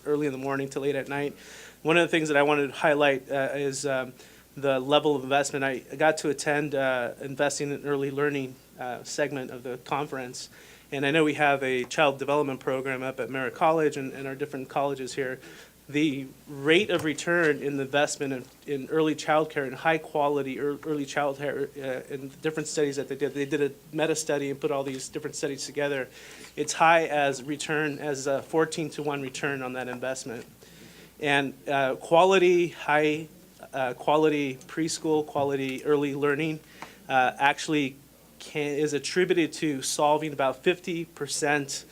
early in the morning to late at night. One of the things that I wanted to highlight is the level of investment. I got to attend investing in early learning segment of the conference. And I know we have a child development program up at Merritt College and our different colleges here. The rate of return in the investment in early child care and high quality early child care in different studies that they did a meta study and put all these different studies together. It's high as return as a 14-to-1 return on that investment. And quality, high quality preschool, quality early learning actually is attributed to solving about 50%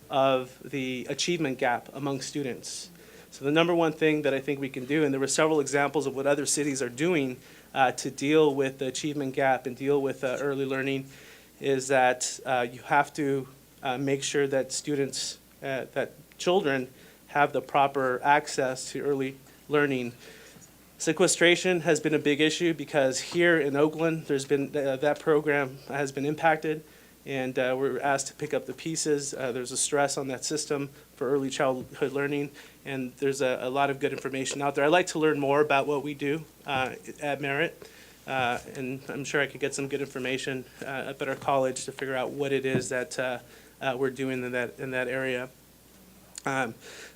of the achievement gap among students. So the number one thing that I think we can do, and there were several examples of what other cities are doing to deal with the achievement gap and deal with early learning, is that you have to make sure that students, that children have the proper access to early learning. Sequestration has been a big issue because here in Oakland, there's been that program has been impacted, and we're asked to pick up the pieces. There's a stress on that system for early childhood learning, and there's a lot of good information out there. I'd like to learn more about what we do at Merritt, and I'm sure I could get some good information up at our college to figure out what it is that we're doing in that area.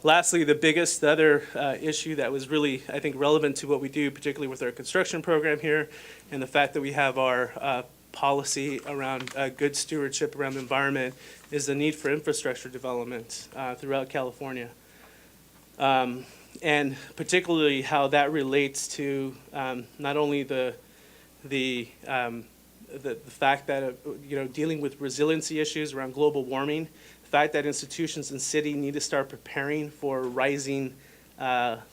Lastly, the other issue that was really, I think, relevant to what we do, particularly with our construction program here, and the fact that we have our policy around good stewardship around the environment, is the need for infrastructure development throughout California. And particularly how that relates to not only the fact that, dealing with resiliency issues around global warming, the fact that institutions and city need to start preparing for rising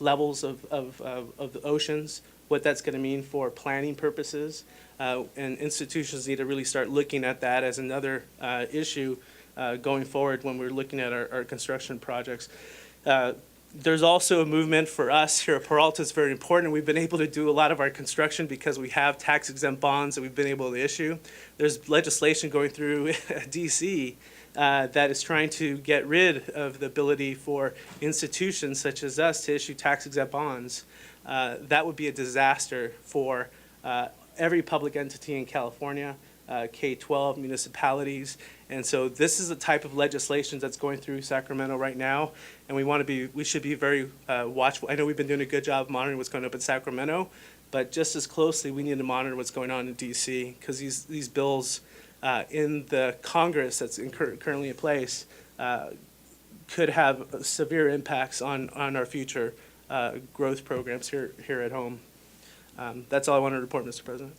levels of the oceans, what that's going to mean for planning purposes. And institutions need to really start looking at that as another issue going forward when we're looking at our construction projects. There's also a movement for us here at Peralta. It's very important. We've been able to do a lot of our construction because we have tax-exempt bonds that we've been able to issue. There's legislation going through D.C. That is trying to get rid of the ability for institutions such as us to issue tax-exempt bonds. That would be a disaster for every public entity in California, K-12 municipalities. And so this is the type of legislation that's going through Sacramento right now, and we should be very watchful. I know we've been doing a good job of monitoring what's going on in Sacramento, but just as closely we need to monitor what's going on in DC, because these bills in the Congress that's currently in place could have severe impacts on our future growth programs here at home. That's all I wanted to report, Mr. President.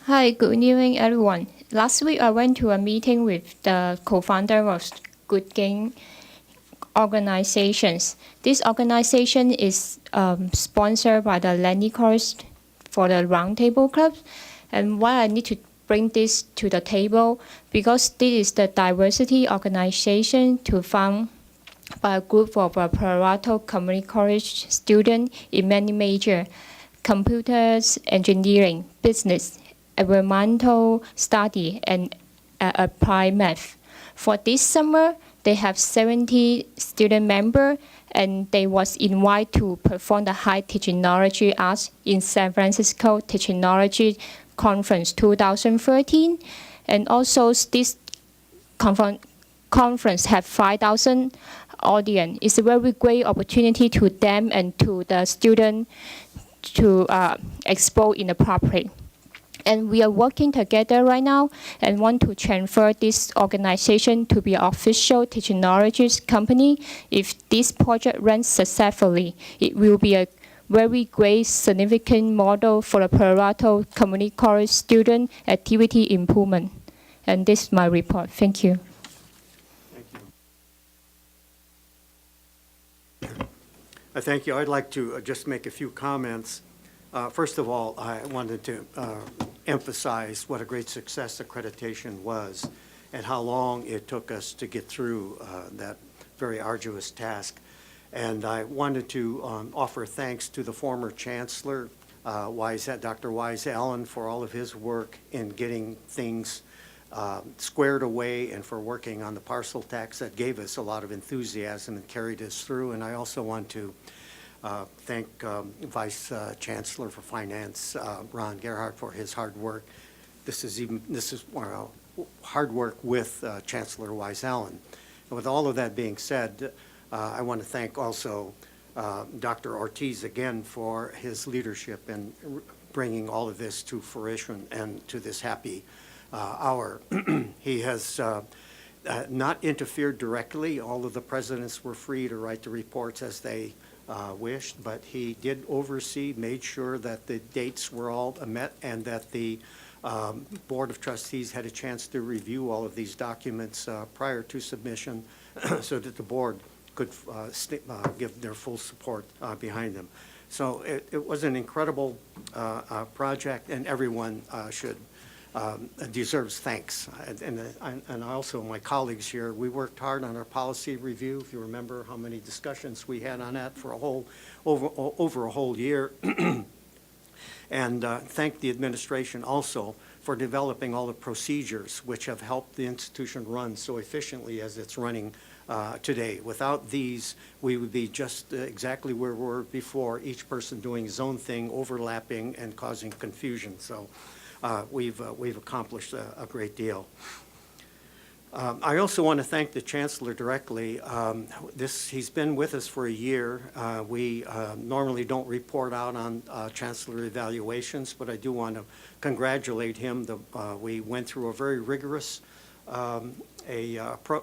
Hi, good evening, everyone. Last week, I went to a meeting with the co-founder of Good Game organizations. This organization is sponsored by the Lenny College for the Roundtable Club. And why I need to bring this to the table, because this is the diversity organization to found by a group of Palo Community College students in many majors: computers, engineering, business, environmental study, and applied math. For this summer, they have 70 student members, and they was invited to perform the High Technology Arts in San Francisco Technology Conference 2013. And also this conference have 5,000 audience. It's a very great opportunity to them and to the students to explore in the public. And we are working together right now and want to transfer this organization to be an official technologies company. If this project runs successfully, it will be a very great, significant model for the Palo Community College student activity improvement. And this is my report. Thank you. Thank you. I'd like to just make a few comments. First of all, I wanted to emphasize what a great success accreditation was and how long it took us to get through that very arduous task. And I wanted to offer thanks to the former Chancellor, Dr. Wise Allen, for all of his work in getting things squared away and for working on the parcel tax that gave us a lot of enthusiasm and carried us through. And I also want to thank Vice Chancellor for Finance, Ron Gerhardt, for his hard work. This is hard work with Chancellor Wise Allen. And with all of that being said, I want to thank also Dr. Ortiz again for his leadership in bringing all of this to fruition and to this happy hour. He has not interfered directly. All of the presidents were free to write the reports as they wished, but he did oversee, made sure that the dates were all met and that the Board of Trustees had a chance to review all of these documents prior to submission so that the board could give their full support behind them. So it was an incredible project, and everyone deserves thanks. And also my colleagues here, we worked hard on our policy review. If you remember how many discussions we had on that for over a whole year. And thank the administration also for developing all the procedures which have helped the institution run so efficiently as it's running today. Without these, we would be just exactly where we were before, each person doing his own thing, overlapping and causing confusion. So we've accomplished a great deal. I also want to thank the Chancellor directly. He's been with us for a year. We normally don't report out on Chancellor evaluations, but I do want to congratulate him. We went through a very rigorous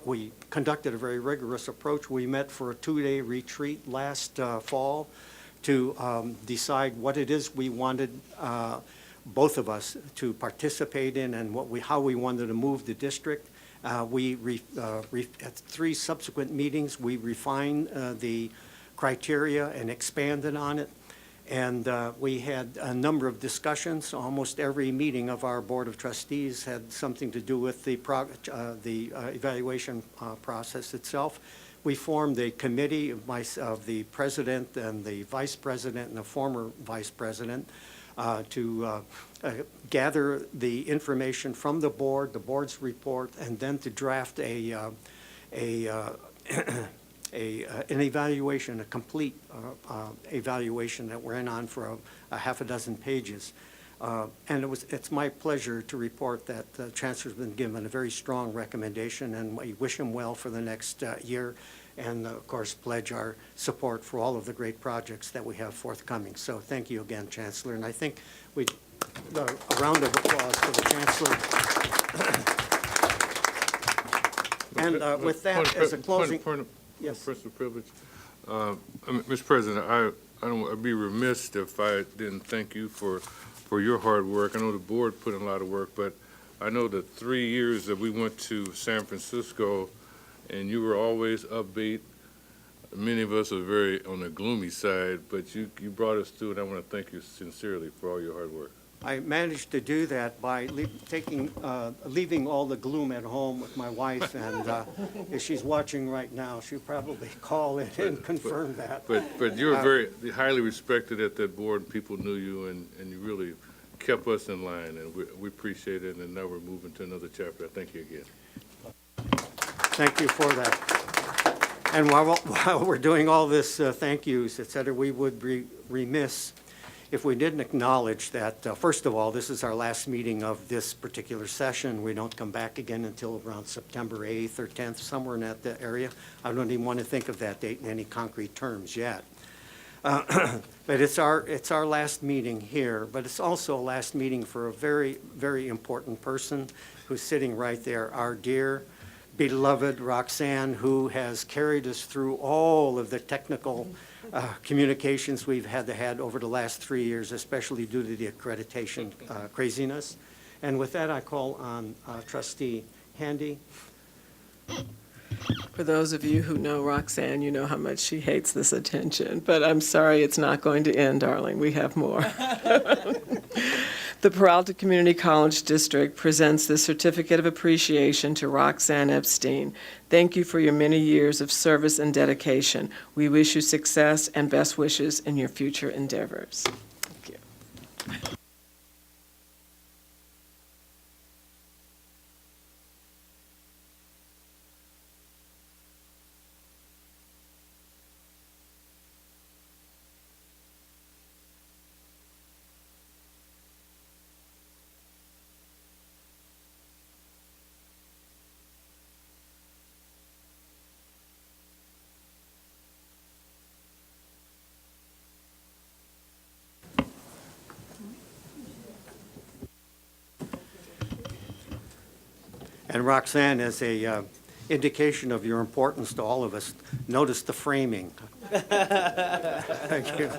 we conducted a very rigorous approach. We met for a 2-day retreat last fall to decide what it is we wanted both of us to participate in and how we wanted to move the district. At 3 subsequent meetings, we refined the criteria and expanded on it. And we had a number of discussions. Almost every meeting of our Board of Trustees had something to do with the evaluation process itself. We formed a committee of the president and the vice president and the former vice president to gather the information from the board's report, and then to draft an evaluation, a complete evaluation that we're in on for a half a dozen pages. And it's my pleasure to report that the Chancellor's been given a very strong recommendation, and we wish him well for the next year, and of course pledge our support for all of the great projects that we have forthcoming. So thank you again, Chancellor, and I think a round of applause for the Chancellor. And with that, as a closing, yes. Personal privilege. Mr. President, I'd be remiss if I didn't thank you for your hard work. I know the board put in a lot of work, but I know the 3 years that we went to San Francisco, and you were always upbeat. Many of us are very on the gloomy side, but you brought us through, and I want to thank you sincerely for all your hard work. I managed to do that by leaving all the gloom at home with my wife, and if she's watching right now, she'll probably call in and confirm that. But you were very highly respected at that board, and people knew you, and you really kept us in line, and we appreciate it, and now we're moving to another chapter. Thank you again. Thank you for that. And while we're doing all this thank yous, et cetera, we would be remiss if we didn't acknowledge that, first of all, this is our last meeting of this particular session. We don't come back again until around September 8th or 10th, somewhere in that area. I don't even want to think of that date in any concrete terms yet. But it's our last meeting here, but it's also a last meeting for a very, very important person who's sitting right there, our dear, beloved Roxanne, who has carried us through all of the technical communications we've had over the last 3 years, especially due to the accreditation craziness. And with that, I call on Trustee Handy. For those of you who know Roxanne, you know how much she hates this attention, but I'm sorry it's not going to end, darling. We have more. The Peralta Community College District presents the Certificate of Appreciation to Roxanne Epstein. Thank you for your many years of service and dedication. We wish you success and best wishes in your future endeavors. Thank you. And Roxanne, as a indication of your importance to all of us, notice the framing. Thank you.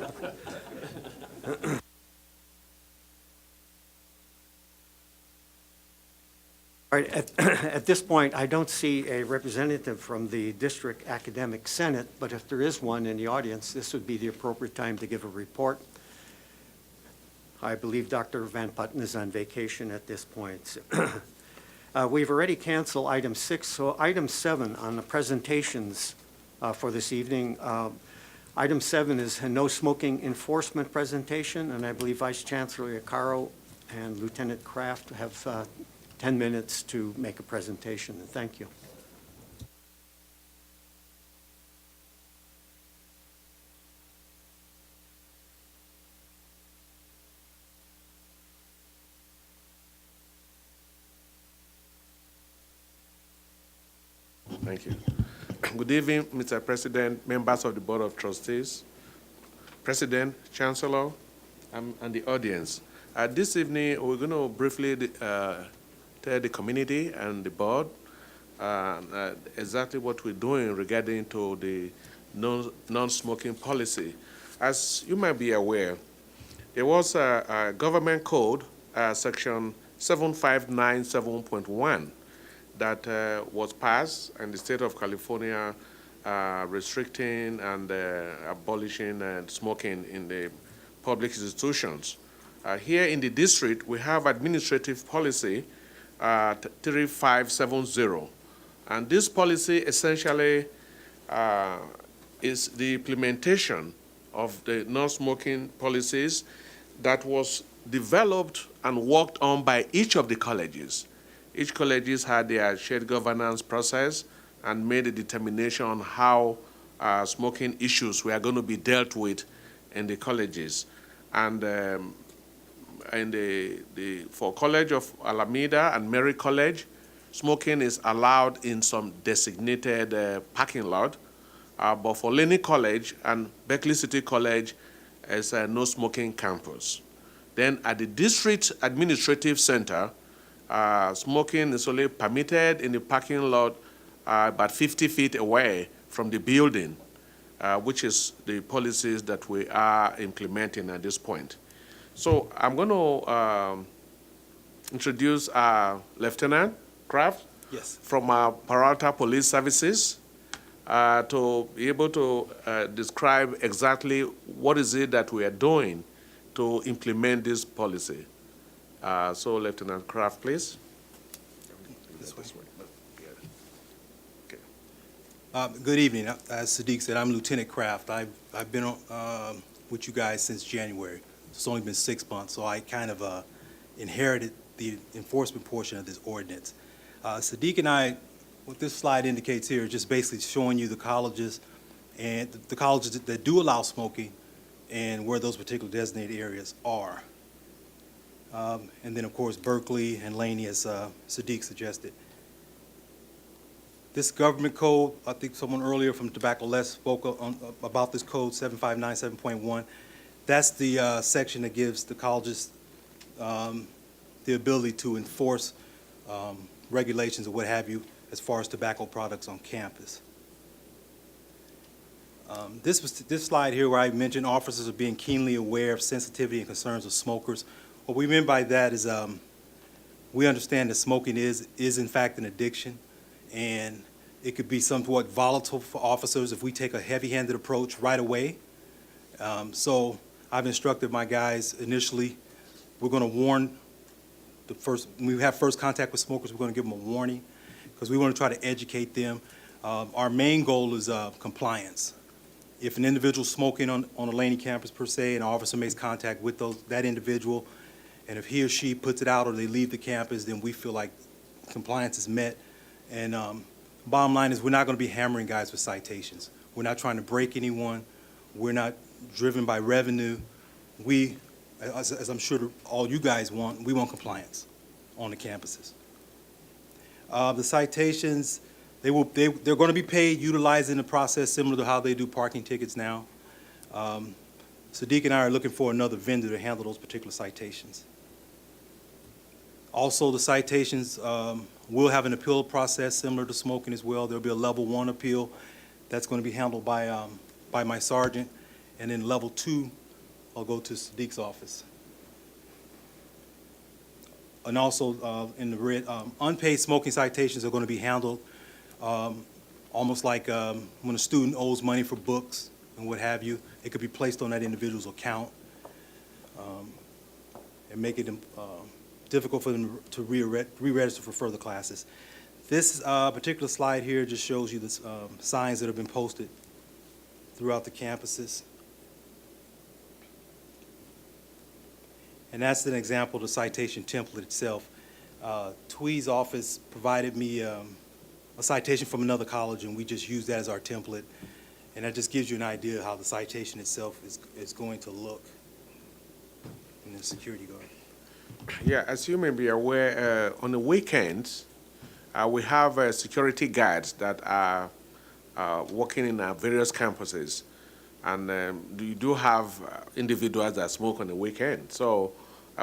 All right, at this point, I don't see a representative from the District Academic Senate, but if there is one in the audience, this would be the appropriate time to give a report. I believe Dr. Van Putten is on vacation at this point. We've already canceled item 6, so item 7 on the presentations for this evening. Item 7 is a no smoking enforcement presentation, and I believe Vice Chancellor Iacaro and Lieutenant Kraft have 10 minutes to make a presentation. Thank you. Thank you. Good evening, Mr. President, members of the Board of Trustees, President, Chancellor, and the audience. This evening, we're going to briefly tell the community and the board exactly what we're doing regarding to the non-smoking policy. As you might be aware, there was a government code, section 7597.1, that was passed in the state of California, restricting and abolishing smoking in the public institutions. Here in the district, we have administrative policy 3570. And this policy essentially is the implementation of the non-smoking policies that was developed and worked on by each of the colleges. Each colleges had their shared governance process and made a determination on how smoking issues were going to be dealt with in the colleges. And for College of Alameda and Mary College, smoking is allowed in some designated parking lot. But for Laney College and Berkeley City College, it's a no smoking campus. Then at the District Administrative Center, smoking is only permitted in the parking lot about 50 feet away from the building, which is the policies that we are implementing at this point. So I'm going to introduce Lieutenant Kraft from Peralta Police Services to be able to describe exactly what is it that we are doing to implement this policy. So Lieutenant Kraft, please. This way. Good evening. As Sadiq said, I'm Lieutenant Kraft. I've been with you guys since January. It's only been 6 months, so I kind of inherited the enforcement portion of this ordinance. Sadiq and I, what this slide indicates here is just basically showing you the colleges and the colleges that do allow smoking and where those particular designated areas are. And then, of course, Berkeley and Laney, as Sadiq suggested. This government code, I think someone earlier from Tobacco Less spoke about this code, 7597.1. That's the section that gives the colleges the ability to enforce regulations or what have you as far as tobacco products on campus. This slide here where I mentioned officers are being keenly aware of sensitivity and concerns of smokers. What we mean by that is we understand that smoking is in fact an addiction, and it could be somewhat volatile for officers if we take a heavy-handed approach right away. So I've instructed my guys initially, we're going to warn when we have first contact with smokers, we're going to give them a warning because we want to try to educate them. Our main goal is compliance. If an individual is smoking on a Laney campus per se, an officer makes contact with that individual, and if he or she puts it out or they leave the campus, then we feel like compliance is met. And bottom line is we're not going to be hammering guys with citations. We're not trying to break anyone. We're not driven by revenue. We, as I'm sure all you guys want, we want compliance on the campuses. The citations, they're going to be paid utilizing the process similar to how they do parking tickets now. Sadiq and I are looking for another vendor to handle those particular citations. Also, the citations will have an appeal process similar to smoking as well. There'll be a level 1 appeal that's going to be handled by my sergeant, and then level 2 I'll go to Sadiq's office. And also in the red, unpaid smoking citations are going to be handled almost like when a student owes money for books and what have you. It could be placed on that individual's account and make it difficult for them to re-register for further classes. This particular slide here just shows you the signs that have been posted throughout the campuses. And that's an example of the citation template itself. Twee's office provided me a citation from another college, and we just used that as our template. And that just gives you an idea of how the citation itself is going to look in the security guard. Yeah, as you may be aware, on the weekends, we have security guards that are working in our various campuses. And you do have individuals that smoke on the weekend. So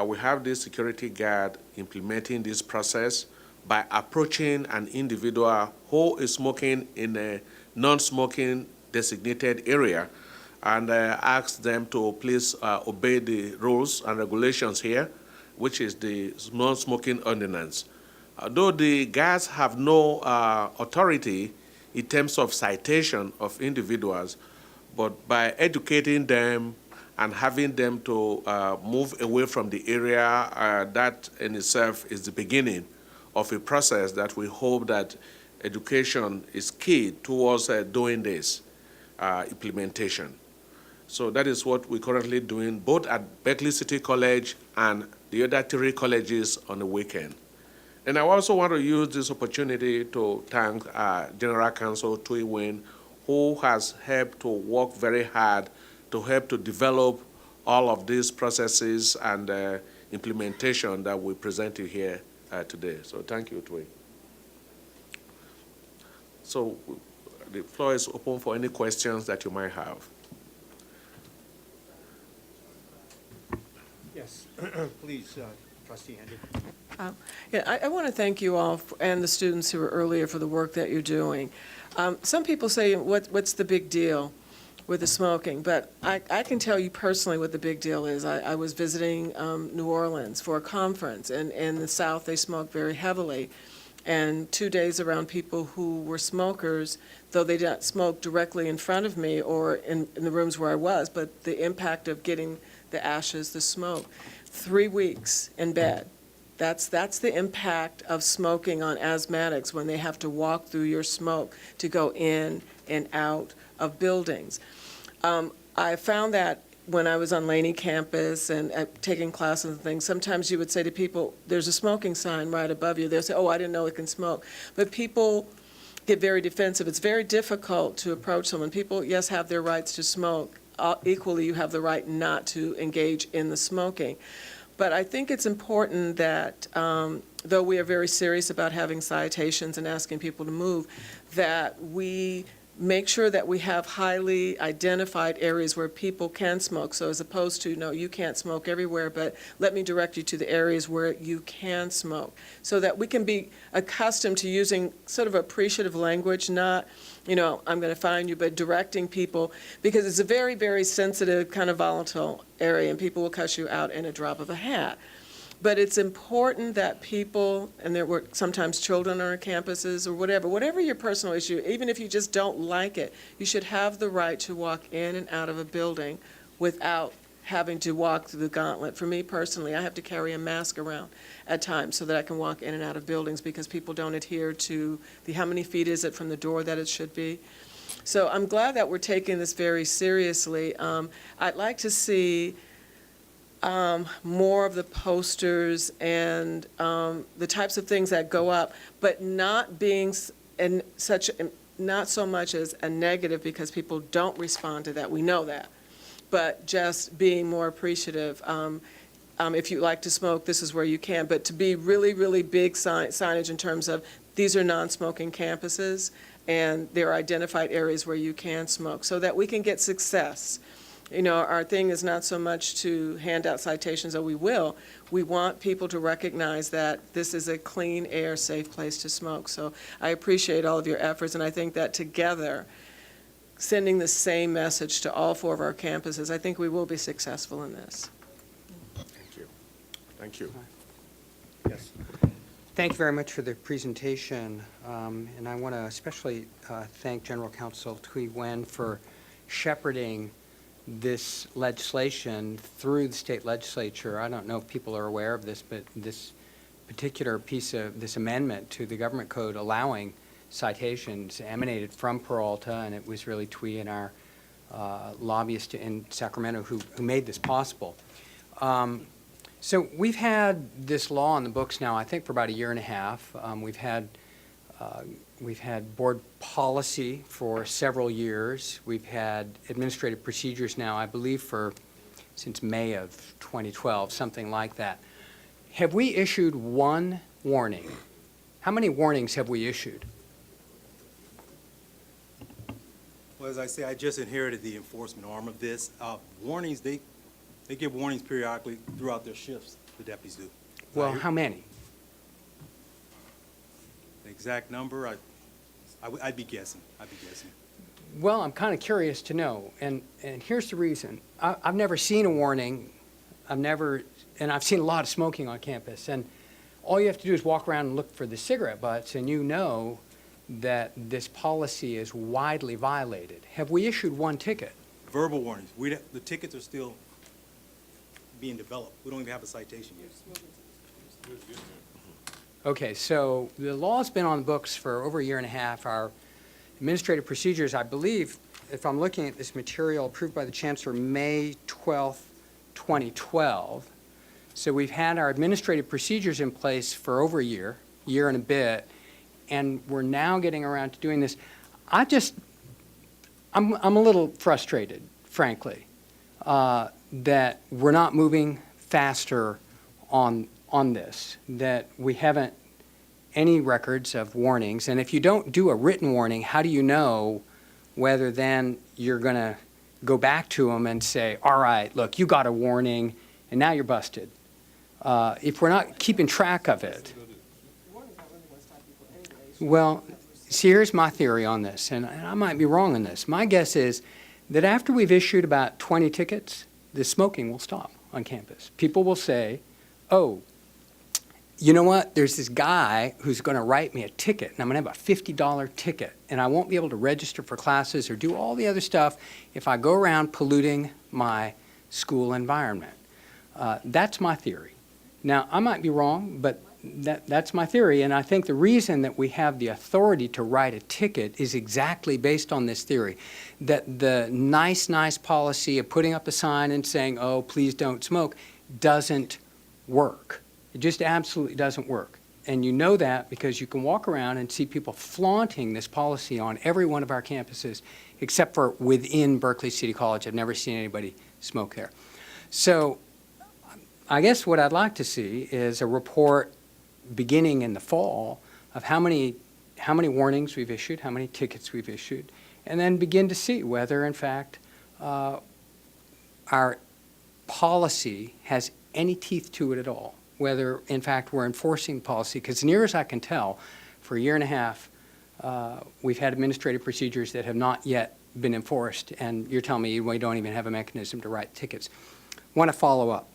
we have this security guard implementing this process by approaching an individual who is smoking in a non-smoking designated area and ask them to please obey the rules and regulations here, which is the non-smoking ordinance. Though the guards have no authority in terms of citation of individuals, but by educating them and having them to move away from the area, that in itself is the beginning of a process that we hope that education is key towards doing this implementation. So that is what we're currently doing, both at Berkeley City College and the other 3 colleges on the weekend. And I also want to use this opportunity to thank General Counsel Tui Wynn, who has helped to work very hard to help to develop all of these processes and implementation that we presented here today. So thank you, Tui. So the floor is open for any questions that you might have. Yes, please, Trustee Handy. Yeah, I want to thank you all and the students who were earlier for the work that you're doing. Some people say, what's the big deal with the smoking? But I can tell you personally what the big deal is. I was visiting New Orleans for a conference, and in the South, they smoke very heavily. And 2 days around people who were smokers, though they didn't smoke directly in front of me or in the rooms where I was, but the impact of getting the ashes, the smoke, 3 weeks in bed. That's the impact of smoking on asthmatics when they have to walk through your smoke to go in and out of buildings. I found that when I was on Laney campus and taking classes and things, sometimes you would say to people, there's a smoking sign right above you. They'll say, oh, I didn't know it can smoke. But people get very defensive. It's very difficult to approach someone. People, yes, have their rights to smoke. Equally, you have the right not to engage in the smoking. But I think it's important that, though we are very serious about having citations and asking people to move, that we make sure that we have highly identified areas where people can smoke. So as opposed to, no, you can't smoke everywhere, but let me direct you to the areas where you can smoke. So that we can be accustomed to using sort of appreciative language, not, I'm going to find you, but directing people, because it's a very, very sensitive, kind of volatile area, and people will cuss you out in a drop of a hat. But it's important that people, and there were sometimes children on our campuses or whatever your personal issue, even if you just don't like it, you should have the right to walk in and out of a building without having to walk through the gauntlet. For me personally, I have to carry a mask around at times so that I can walk in and out of buildings because people don't adhere to how many feet is it from the door that it should be. So I'm glad that we're taking this very seriously. I'd like to see more of the posters and the types of things that go up, but not being not so much as a negative because people don't respond to that. We know that, but just being more appreciative. If you like to smoke, this is where you can. But to be really, really big signage in terms of these are non-smoking campuses, and there are identified areas where you can smoke, so that we can get success. Our thing is not so much to hand out citations, though we will. We want people to recognize that this is a clean air, safe place to smoke. So I appreciate all of your efforts, and I think that together, sending the same message to all 4 of our campuses, I think we will be successful in this. Thank you. Thank you. Yes. Thank you very much for the presentation. And I want to especially thank General Counsel Thuy Nguyen for shepherding this legislation through the state legislature. I don't know if people are aware of this, but this particular piece of this amendment to the government code allowing citations emanated from Peralta, and it was really Thuy and our lobbyist in Sacramento who made this possible. So we've had this law on the books now, I think, for about a year and a half. We've had board policy for several years. We've had administrative procedures now, I believe, since May of 2012, something like that. Have we issued one warning? How many warnings have we issued? Well, as I say, I just inherited the enforcement arm of this. Warnings, they give warnings periodically throughout their shifts, the deputies do. Well, how many? The exact number, I'd be guessing. Well, I'm kind of curious to know, and here's the reason. I've never seen a warning. And I've seen a lot of smoking on campus, and all you have to do is walk around and look for the cigarette butts, and you know that this policy is widely violated. Have we issued one ticket? Verbal warnings. The tickets are still being developed. We don't even have a citation yet. Okay, so the law's been on the books for over a year and a half. Our administrative procedures, I believe, if I'm looking at this material approved by the Chancellor May 12th, 2012. So we've had our administrative procedures in place for over a year and a bit, and we're now getting around to doing this. I'm a little frustrated, frankly, that we're not moving faster on this, that we haven't any records of warnings. And if you don't do a written warning, how do you know whether then you're going to go back to them and say, all right, look, you got a warning, and now you're busted? if we're not keeping track of it. Well, see, here's my theory on this, and I might be wrong on this. My guess is that after we've issued about 20 tickets, the smoking will stop on campus. People will say, oh, you know what, there's this guy who's going to write me a ticket, and I'm going to have a $50 ticket, and I won't be able to register for classes or do all the other stuff if I go around polluting my school environment. That's my theory. Now, I might be wrong, but that's my theory, and I think the reason that we have the authority to write a ticket is exactly based on this theory, that the nice policy of putting up a sign and saying, oh, please don't smoke, doesn't work. It just absolutely doesn't work. And you know that because you can walk around and see people flaunting this policy on every one of our campuses, except for within Berkeley City College. I've never seen anybody smoke there. So I guess what I'd like to see is a report beginning in the fall of how many warnings we've issued, how many tickets we've issued, and then begin to see whether, in fact, our policy has any teeth to it at all, whether, in fact, we're enforcing policy. Because near as I can tell, for a year and a half, we've had administrative procedures that have not yet been enforced, and you're telling me we don't even have a mechanism to write tickets. Want to follow up.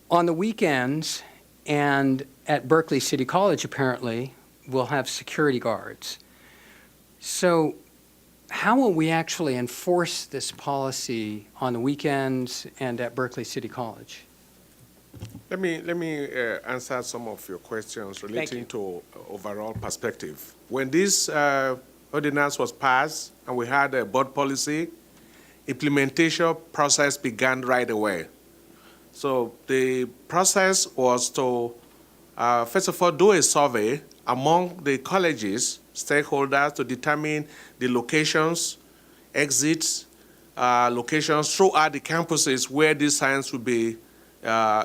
On the weekends and at Berkeley City College, apparently, we'll have security guards. So how will we actually enforce this policy on the weekends and at Berkeley City College? Let me answer some of your questions relating to overall perspective. When this ordinance was passed and we had a board policy, implementation process began right away. So the process was to, first of all, do a survey among the colleges, stakeholders, to determine the locations, exits, locations throughout the campuses where these signs would be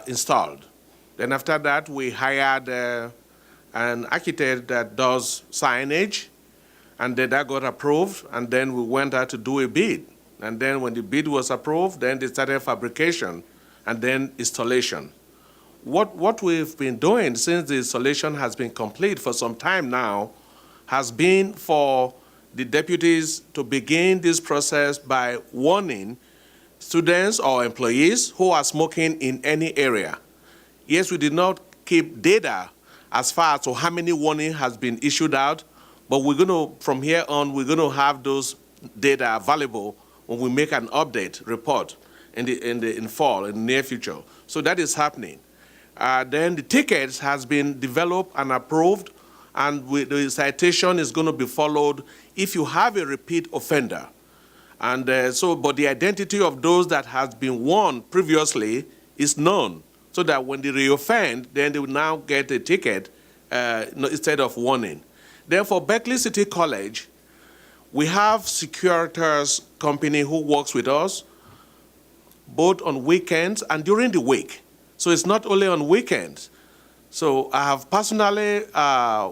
installed. Then after that, we hired an architect that does signage, and then that got approved, and then we went out to do a bid. And then when the bid was approved, then they started fabrication and then installation. What we've been doing since the installation has been complete for some time now has been for the deputies to begin this process by warning students or employees who are smoking in any area. Yes, we did not keep data as far as to how many warning has been issued out, but we're going to, from here on, we're going to have those data available when we make an update report in fall, in the near future. So that is happening. Then the tickets has been developed and approved, and the citation is going to be followed if you have a repeat offender. And but the identity of those that has been warned previously is known, so that when they reoffend, then they will now get a ticket instead of warning. Then for Berkeley City College, we have Securitas company who works with us, both on weekends and during the week. So it's not only on weekends. So I have personally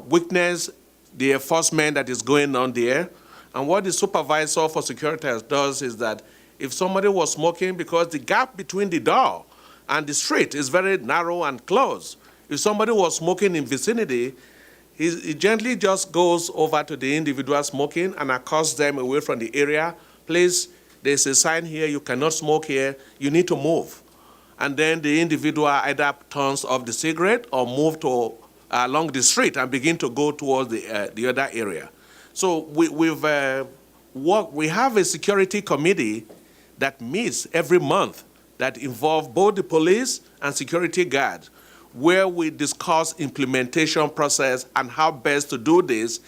witnessed the enforcement that is going on there. And what the supervisor for Securitas does is that if somebody was smoking, because the gap between the door and the street is very narrow and close, if somebody was smoking in vicinity, he gently just goes over to the individual smoking and accosts them away from the area. Please, there's a sign here, you cannot smoke here, you need to move. And then the individual either turns off the cigarette or move to along the street and begin to go towards the other area. So we have a security committee that meets every month that involves both the police and security guards, where we discuss implementation process and how best to do this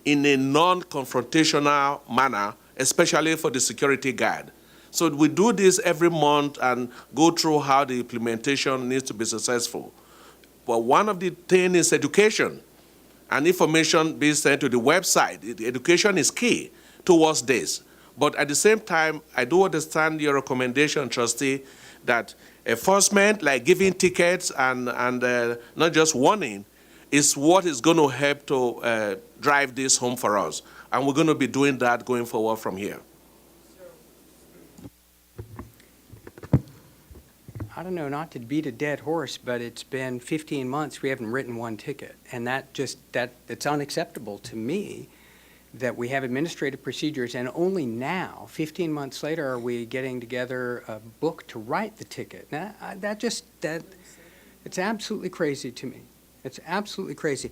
in a non-confrontational manner, especially for the security guard. So we do this every month and go through how the implementation needs to be successful. But one of the things is education and information being sent to the website. The education is key towards this. But at the same time, I do understand your recommendation, trustee, that enforcement, like giving tickets and not just warning, is what is going to help to drive this home for us. And we're going to be doing that going forward from here. I don't know, not to beat a dead horse, but it's been 15 months, we haven't written one ticket. And it's unacceptable to me that we have administrative procedures, and only now, 15 months later, are we getting together a book to write the ticket. Now, it's absolutely crazy to me. It's absolutely crazy.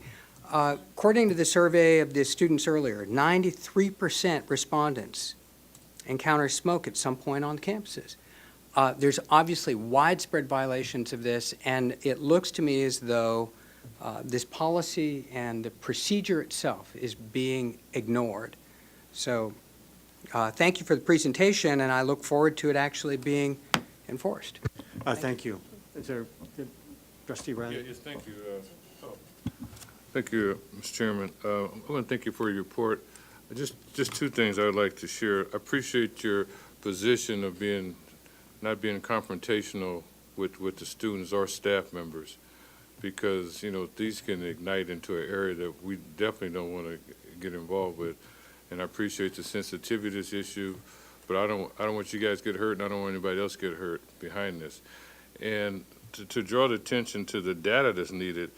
According to the survey of the students earlier, 93% respondents encounter smoke at some point on campuses. There's obviously widespread violations of this, and it looks to me as though this policy and the procedure itself is being ignored. So thank you for the presentation, and I look forward to it actually being enforced. Thank you. Is there, Trustee Riley? Yes, thank you. Thank you, Mr. Chairman. I want to thank you for your report. Just two things I would like to share. I appreciate your position of not being confrontational with the students or staff members, because, these can ignite into an area that we definitely don't want to get involved with. And I appreciate the sensitivity of this issue, but I don't want you guys to get hurt, and I don't want anybody else to get hurt behind this. And to draw the attention to the data that's needed,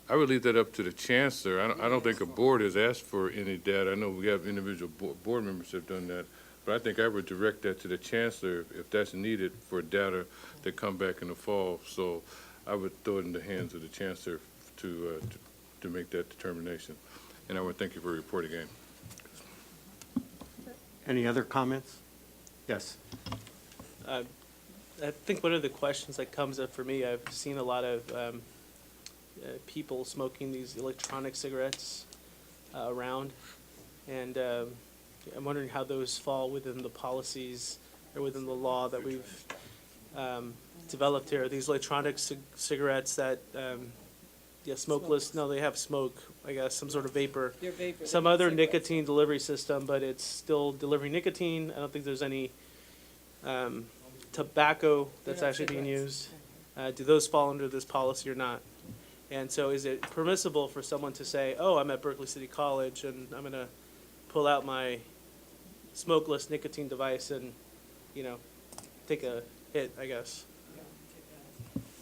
I would leave that up to the chancellor. I don't think a board has asked for any data. I know we have individual board members that have done that, but I think I would direct that to the chancellor if that's needed for data that come back in the fall. So I would throw it in the hands of the chancellor to make that determination. And I would thank you for your report again. Any other comments? Yes. I think one of the questions that comes up for me, I've seen a lot of people smoking these electronic cigarettes around, and I'm wondering how those fall within the policies or within the law that we've developed here. These electronic cigarettes that, smokeless, no, they have smoke, I guess, some sort of vapor. They're vapor. Some other nicotine delivery system, but it's still delivering nicotine. I don't think there's any tobacco that's actually being used. Do those fall under this policy or not? And so is it permissible for someone to say, oh, I'm at Berkeley City College and I'm going to pull out my smokeless nicotine device and, take a hit, I guess?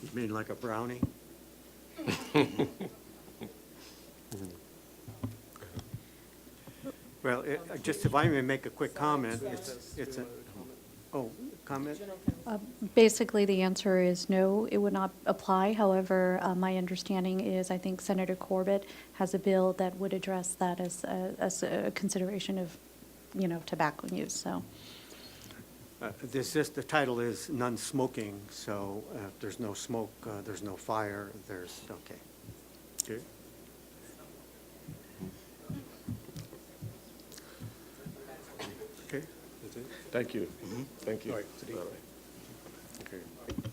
You mean like a brownie? Well, just if I may make a quick comment, it's a, comment? Basically, the answer is no, it would not apply. However, my understanding is I think Senator Corbett has a bill that would address that as a consideration of, tobacco use, so. The title is non-smoking, so if there's no smoke, there's no fire, okay. Good. Okay. Thank you. Thank you.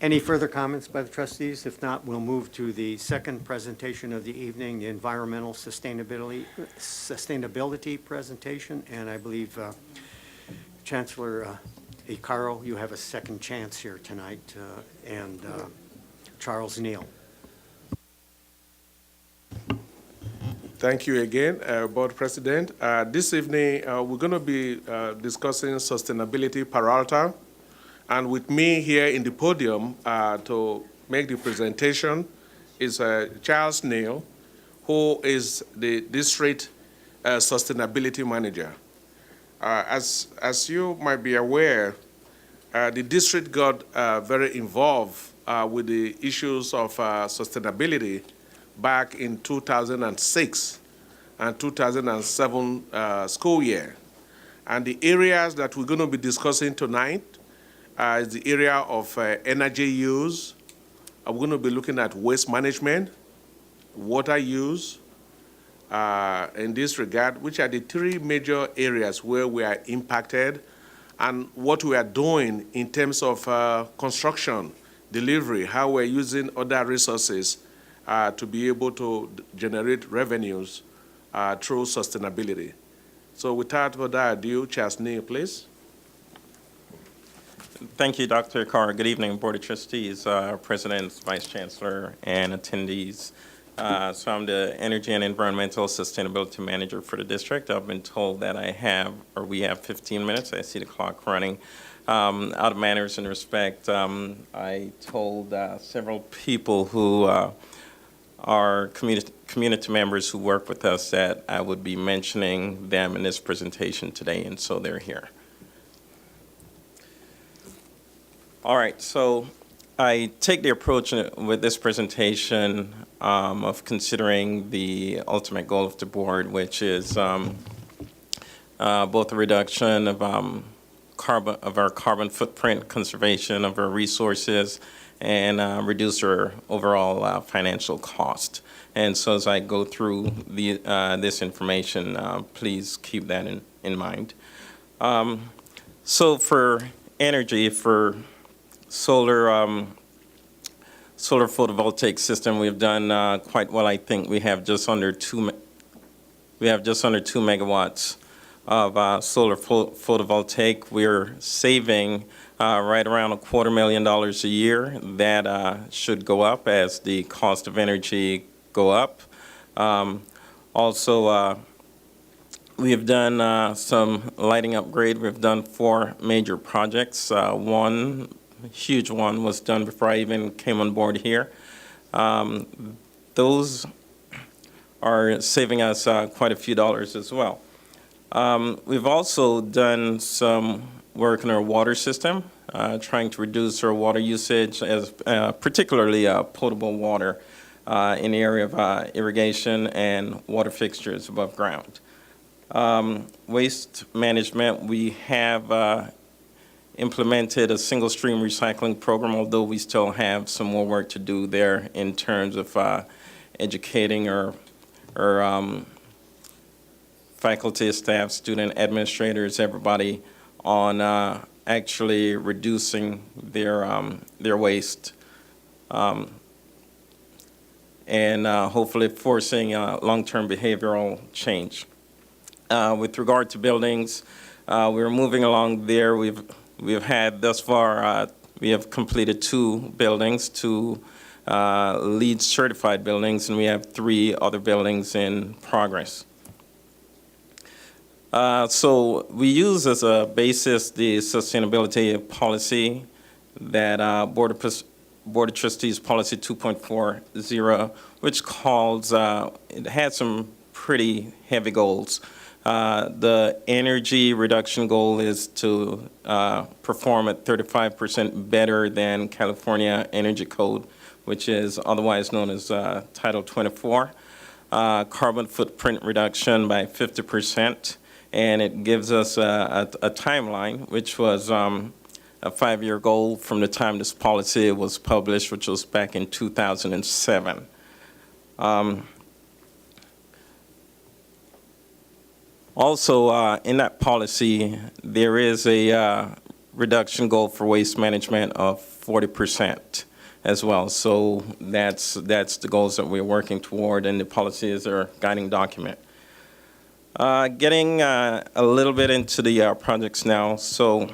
Any further comments by the trustees? If not, we'll move to the second presentation of the evening, the environmental sustainability presentation, and I believe Chancellor Icaro, you have a second chance here tonight, and Charles Neal. Thank you again, Board President. This evening, we're going to be discussing sustainability per alta. And with me here in the podium to make the presentation is Charles Neal, who is the District Sustainability Manager. As you might be aware, the district got very involved with the issues of sustainability back in 2006 and 2007 school year. And the areas that we're going to be discussing tonight is the area of energy use. We're going to be looking at waste management, water use, in this regard, which are the three major areas where we are impacted, and what we are doing in terms of construction, delivery, how we're using other resources to be able to generate revenues through sustainability. So without further ado, Charles Neal, please. Thank you, Dr. Carr. Good evening, Board of Trustees, President, Vice Chancellor, and attendees. So I'm the Energy and Environmental Sustainability Manager for the district. I've been told that we have 15 minutes. I see the clock running. Out of manners and respect, I told several people who are community members who work with us that I would be mentioning them in this presentation today, and so they're here. All right, so I take the approach with this presentation of considering the ultimate goal of the board, which is both the reduction of our carbon footprint, conservation of our resources, and reduce our overall financial cost. And so as I go through this information, please keep that in mind. So for energy, for solar photovoltaic system, we've done quite well. I think we have just under 2 megawatts of solar photovoltaic. We're saving right around $250,000 a year. That should go up as the cost of energy go up. Also, we have done some lighting upgrade. We've done 4 major projects. One huge one was done before I even came on board here. Those are saving us quite a few dollars as well. We've also done some work in our water system, trying to reduce our water usage, as particularly potable water in the area of irrigation and water fixtures above ground. Waste management, we have implemented a single stream recycling program, although we still have some more work to do there in terms of educating our faculty, staff, student administrators, everybody on actually reducing their waste and hopefully forcing long-term behavioral change. With regard to buildings, we're moving along there. We've had thus far, we have completed 2 buildings, 2 LEED certified buildings, and we have 3 other buildings in progress. So we use as a basis the sustainability policy that Board of Trustees Policy 2.40, which calls, it had some pretty heavy goals. The energy reduction goal is to perform at 35% better than California Energy Code, which is otherwise known as Title 24. Carbon footprint reduction by 50%, and it gives us a timeline, which was a 5-year goal from the time this policy was published, which was back in 2007. Also, in that policy, there is a reduction goal for waste management of 40% as well. So that's the goals that we're working toward, and the policy is our guiding document. Getting a little bit into the projects now. So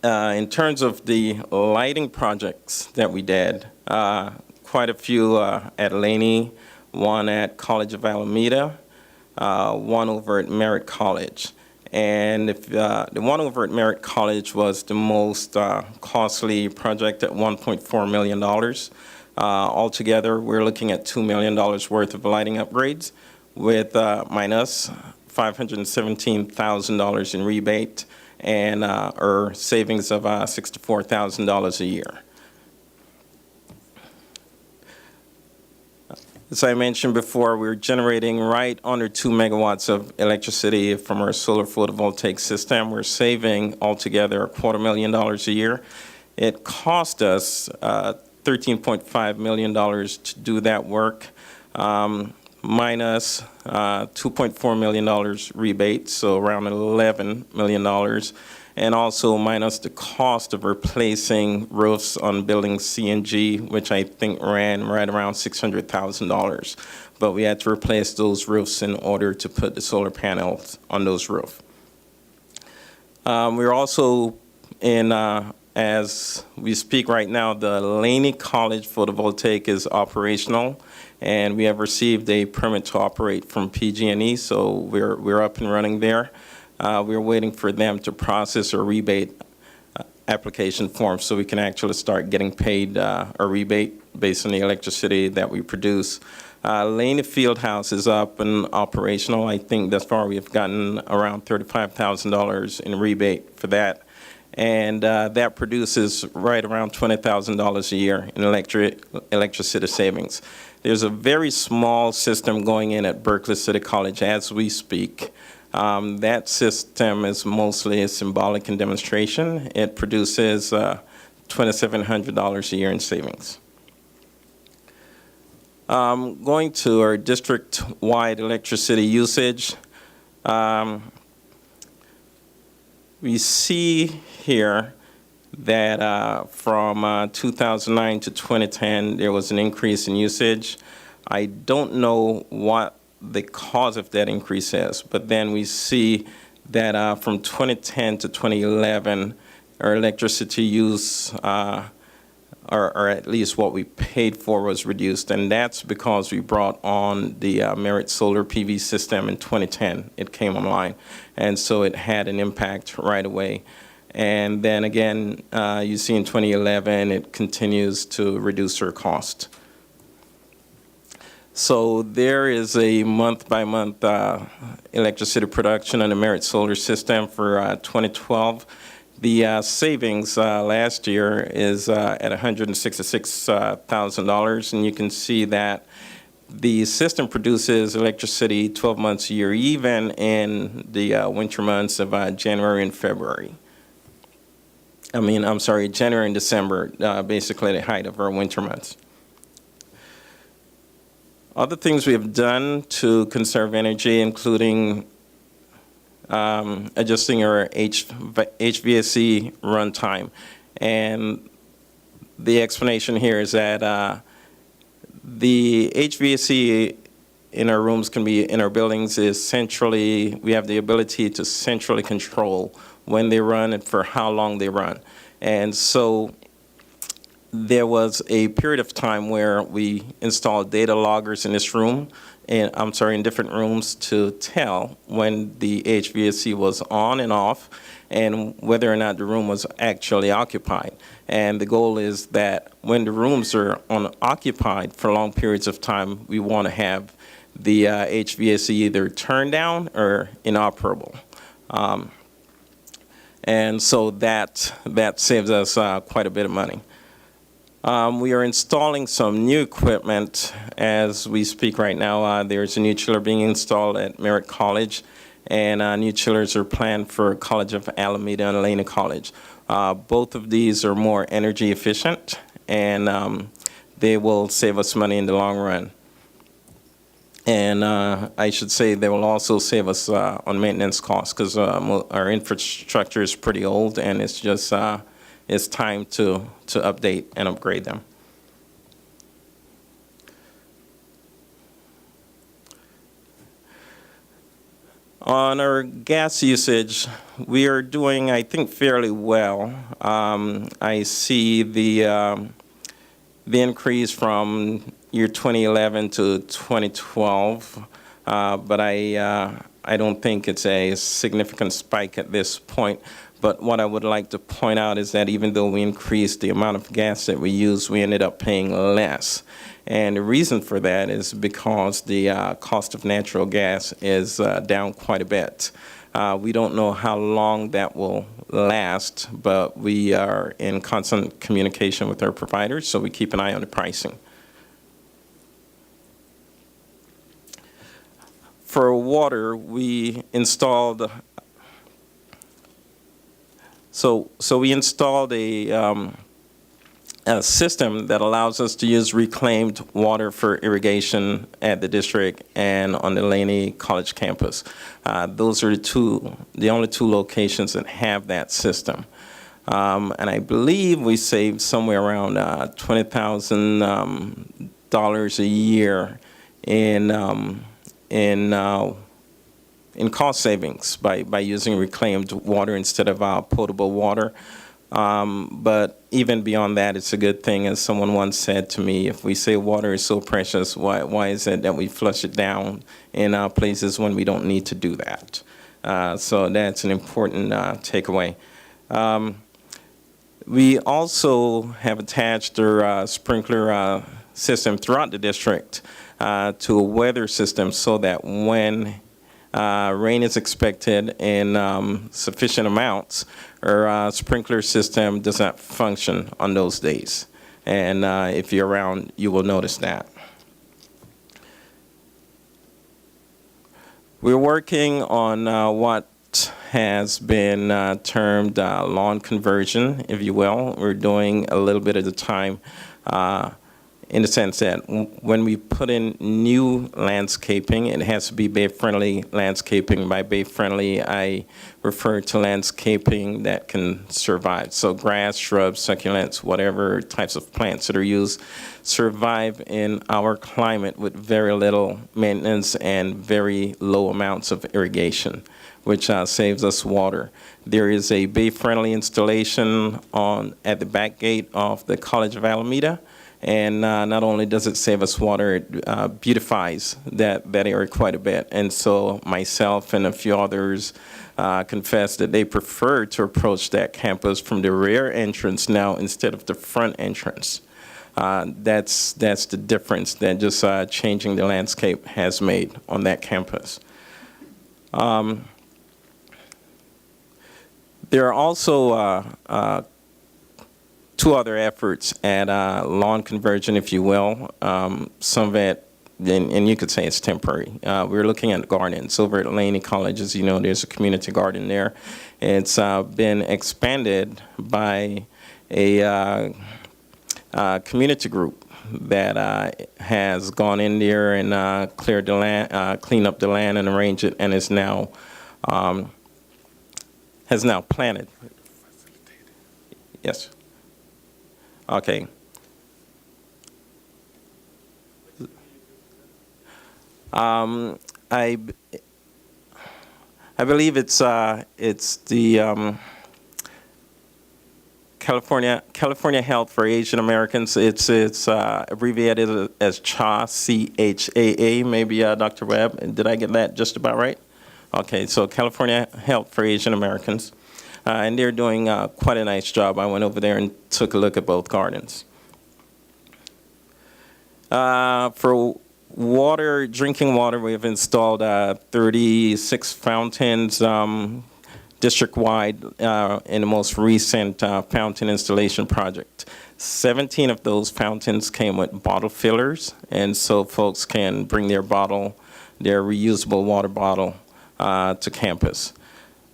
in terms of the lighting projects that we did, quite a few at Laney, one at College of Alameda, one over at Merritt College. And the one over at Merritt College was the most costly project at $1.4 million. Altogether, we're looking at $2 million worth of lighting upgrades with minus $517,000 in rebate and our savings of $64,000 a year. As I mentioned before, we're generating right under 2 megawatts of electricity from our solar photovoltaic system. We're saving altogether $250,000 a year. It cost us $13.5 million to do that work, minus $2.4 million rebate, so around $11 million, and also minus the cost of replacing roofs on buildings C and G, which I think ran right around $600,000. But we had to replace those roofs in order to put the solar panels on those roofs. We're also in, as we speak right now, the Laney College photovoltaic is operational, and we have received a permit to operate from PG&E, so we're up and running there. We're waiting for them to process a rebate application form so we can actually start getting paid a rebate based on the electricity that we produce. Laney Fieldhouse is up and operational. I think thus far we have gotten around $35,000 in rebate for that. And that produces right around $20,000 a year in electricity savings. There's a very small system going in at Berkeley City College as we speak. That system is mostly a symbolic in demonstration. It produces $2,700 a year in savings. Going to our district-wide electricity usage, we see here that from 2009 to 2010, there was an increase in usage. I don't know what the cause of that increase is, but then we see that from 2010 to 2011, our electricity use, or at least what we paid for, was reduced, and that's because we brought on the Merit Solar PV system in 2010. It came online, and so it had an impact right away. And then again, you see in 2011, it continues to reduce our cost. So there is a month-by-month electricity production on the Merit Solar system for 2012. The savings last year is at $166,000, and you can see that the system produces electricity 12 months a year, even in the winter months of January and February. January and December, basically the height of our winter months. Other things we have done to conserve energy, including adjusting our HVAC runtime. And the explanation here is that the HVAC in our rooms in our buildings is centrally, we have the ability to centrally control when they run and for how long they run. And so there was a period of time where we installed data loggers in this room, in different rooms, to tell when the HVAC was on and off and whether or not the room was actually occupied. And the goal is that when the rooms are occupied for long periods of time, we want to have the HVAC either turned down or inoperable. And so that saves us quite a bit of money. We are installing some new equipment as we speak right now. There's a new chiller being installed at Merritt College, and new chillers are planned for College of Alameda and Laney College. Both of these are more energy efficient, and they will save us money in the long run. And I should say they will also save us on maintenance costs, because our infrastructure is pretty old, and it's just it's time to update and upgrade them. On our gas usage, we are doing, I think, fairly well. I see the increase from year 2011 to 2012, but I don't think it's a significant spike at this point. But what I would like to point out is that even though we increased the amount of gas that we use, we ended up paying less. And the reason for that is because the cost of natural gas is down quite a bit. We don't know how long that will last, but we are in constant communication with our providers, so we keep an eye on the pricing. For water, we installed we installed a system that allows us to use reclaimed water for irrigation at the district and on the Laney College campus. Those are the only two locations that have that system. And I believe we saved somewhere around $20,000 a year in cost savings by using reclaimed water instead of potable water. But even beyond that, it's a good thing. As someone once said to me, if we say water is so precious, why is it that we flush it down in places when we don't need to do that? So that's an important takeaway. We also have attached our sprinkler system throughout the district to a weather system so that when rain is expected in sufficient amounts, our sprinkler system does not function on those days. And if you're around, you will notice that. We're working on what has been termed lawn conversion, if you will. We're doing a little bit at a time in the sense that when we put in new landscaping, it has to be bay-friendly landscaping. By bay-friendly, I refer to landscaping that can survive. So grass, shrubs, succulents, whatever types of plants that are used survive in our climate with very little maintenance and very low amounts of irrigation, which saves us water. There is a bay-friendly installation at the back gate of the College of Alameda. And not only does it save us water, it beautifies that area quite a bit. And so myself and a few others confess that they prefer to approach that campus from the rear entrance now instead of the front entrance. That's the difference that just changing the landscape has made on that campus. There are also two other efforts at lawn conversion, if you will. Some of it, and you could say it's temporary. We're looking at gardens. Over at Laney College, as you know, there's a community garden there. It's been expanded by a community group that has gone in there and cleared the land, cleaned up the land and arranged it, and has now planted. Yes. Okay. I believe it's the California Health for Asian Americans. It's abbreviated as CHAA, C-H-A-A. Maybe Dr. Webb, did I get that just about right? Okay, so California Health for Asian Americans. And they're doing quite a nice job. I went over there and took a look at both gardens. For water, drinking water, we have installed 36 fountains district-wide in the most recent fountain installation project. 17 of those fountains came with bottle fillers, and so folks can bring their reusable water bottle to campus.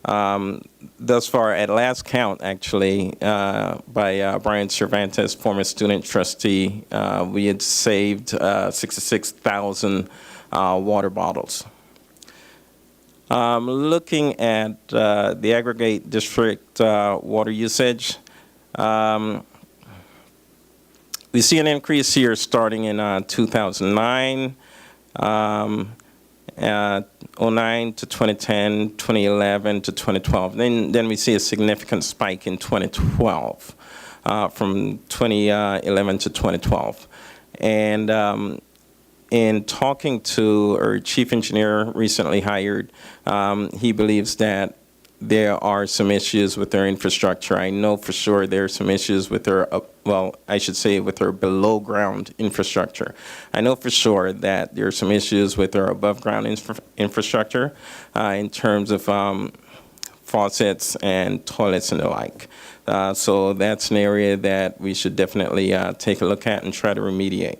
Thus far, at last count, actually, by Brian Cervantes, former student trustee, we had saved 66,000 water bottles. Looking at the aggregate district water usage, we see an increase here starting in 2009. 09 to 2010, 2011 to 2012. Then we see a significant spike in 2012, from 2011 to 2012. And in talking to our chief engineer recently hired, he believes that there are some issues with their infrastructure. I know for sure there are some issues with their, with their below ground infrastructure. I know for sure that there are some issues with their above ground infrastructure in terms of faucets and toilets and the like. So that's an area that we should definitely take a look at and try to remediate.